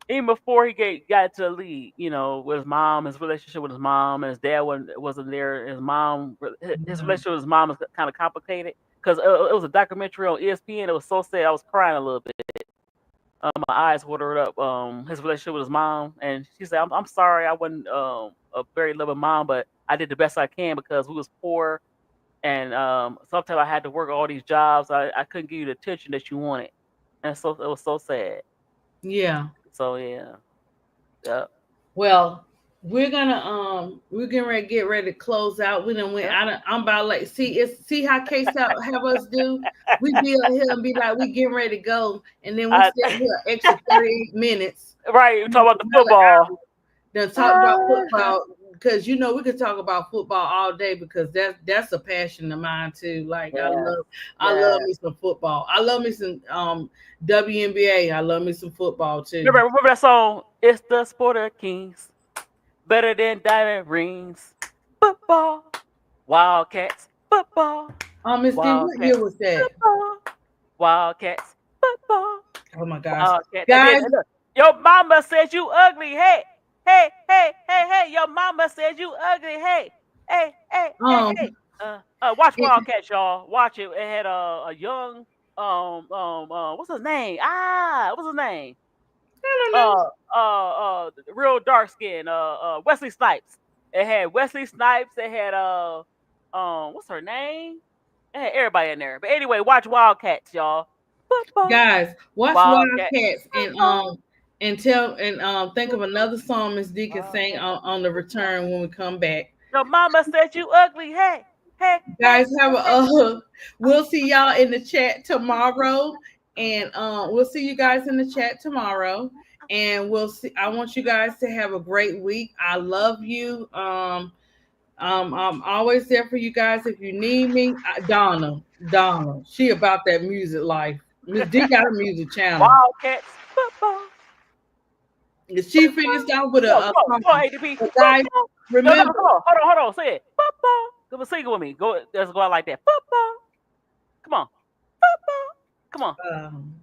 even before he got to the league, with his mom, his relationship with his mom, and his dad wasn't there. His relationship with his mom was kind of complicated because it was a documentary on ESPN. It was so sad. I was crying a little bit. My eyes watered up. His relationship with his mom, and she said, "I'm sorry, I wasn't a very loving mom, but I did the best I can because we was poor." And sometimes I had to work all these jobs. I couldn't give you the attention that you wanted, and so it was so sad. Yeah. So yeah. Well, We're getting ready to get ready to close out. We done went. I'm about like see how K-Stout have us do. We be out here and be like we getting ready to go, and then we sit here extra 38 minutes. Right, we talk about the football. Then talk about football because we could talk about football all day because that's a passion of mine too. Like I love me some football. I love me some WNBA. I love me some football too. Remember that song? It's the sport of kings, better than diamond rings. Football, Wildcats, football. Miss D, what year was that? Football, Wildcats, football. Oh my gosh, guys! Your mama said you ugly. Hey, hey, hey, hey, hey! Your mama said you ugly. Hey, hey, hey, hey. Watch Wildcats, y'all. Watch it. It had a young what's his name? What's his name? I don't know. Real dark skin. Wesley Snipes. It had Wesley Snipes. It had what's her name? It had everybody in there. But anyway, watch Wildcats, y'all. Football. Guys, watch Wildcats and think of another song Miss D can sing on the return when we come back. Your mama said you ugly. Hey, hey. Guys, we'll see y'all in the chat tomorrow, and we'll see you guys in the chat tomorrow, and we'll see. I want you guys to have a great week. I love you. I'm always there for you guys if you need me. Donna, she about that music life. Miss D got a music channel. Wildcats football. She finished off with a ADP. Guys, remember. No, hold on. Say it. Football. Go sing it with me. Let's go out like that. Football. Come on. Football. Come on.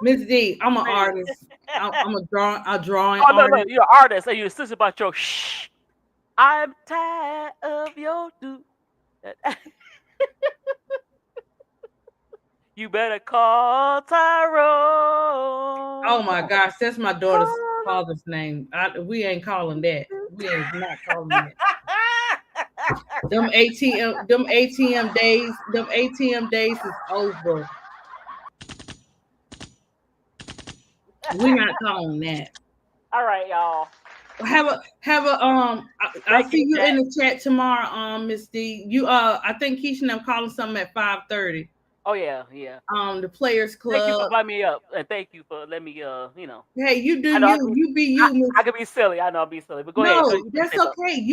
Miss D, I'm an artist. I'm a drawing artist. No, you're an artist, and you insist about your shh. I'm tired of your do. You better call Tyrone. Oh my gosh, that's my daughter's father's name. We ain't calling that. We ain't not calling that. Them ATM days is over. We're not calling that. All right, y'all. I'll see you in the chat tomorrow, Miss D. I think Keisha and I'm calling something at 5:30. Oh yeah. The Players Club. Thank you for inviting me up, and thank you for letting me. Hey, you do you. You be you. I could be silly. I know I'll be silly, but go ahead. No, that's okay.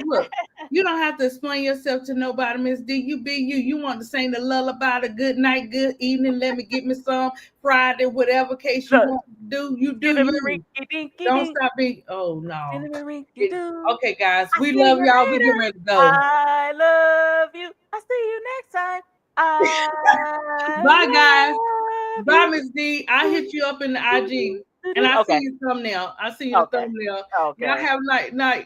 Look. You don't have to explain yourself to nobody, Miss D. You be you. You want to sing the lullaby, the good night, good evening. Let me get me some Friday, whatever case you want to do. You do you. Don't stop being. Oh no. Okay, guys. We love y'all. We get ready to go. I love you. I'll see you next time. Bye, guys. Bye, Miss D. I hit you up in the IG, and I see your thumbnail. Thumbnail. Okay. Y'all have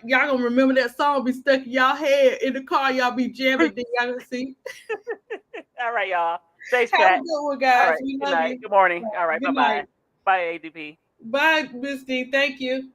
y'all gonna remember that song be stuck in y'all head in the car. Y'all be jamming. Then y'all gonna see. All right, y'all. Stay Have a good one, guys. Right. We Good love night. you. Good morning. All right. Good Bye-bye. night. Bye, ADP. Bye, Miss D. Thank you.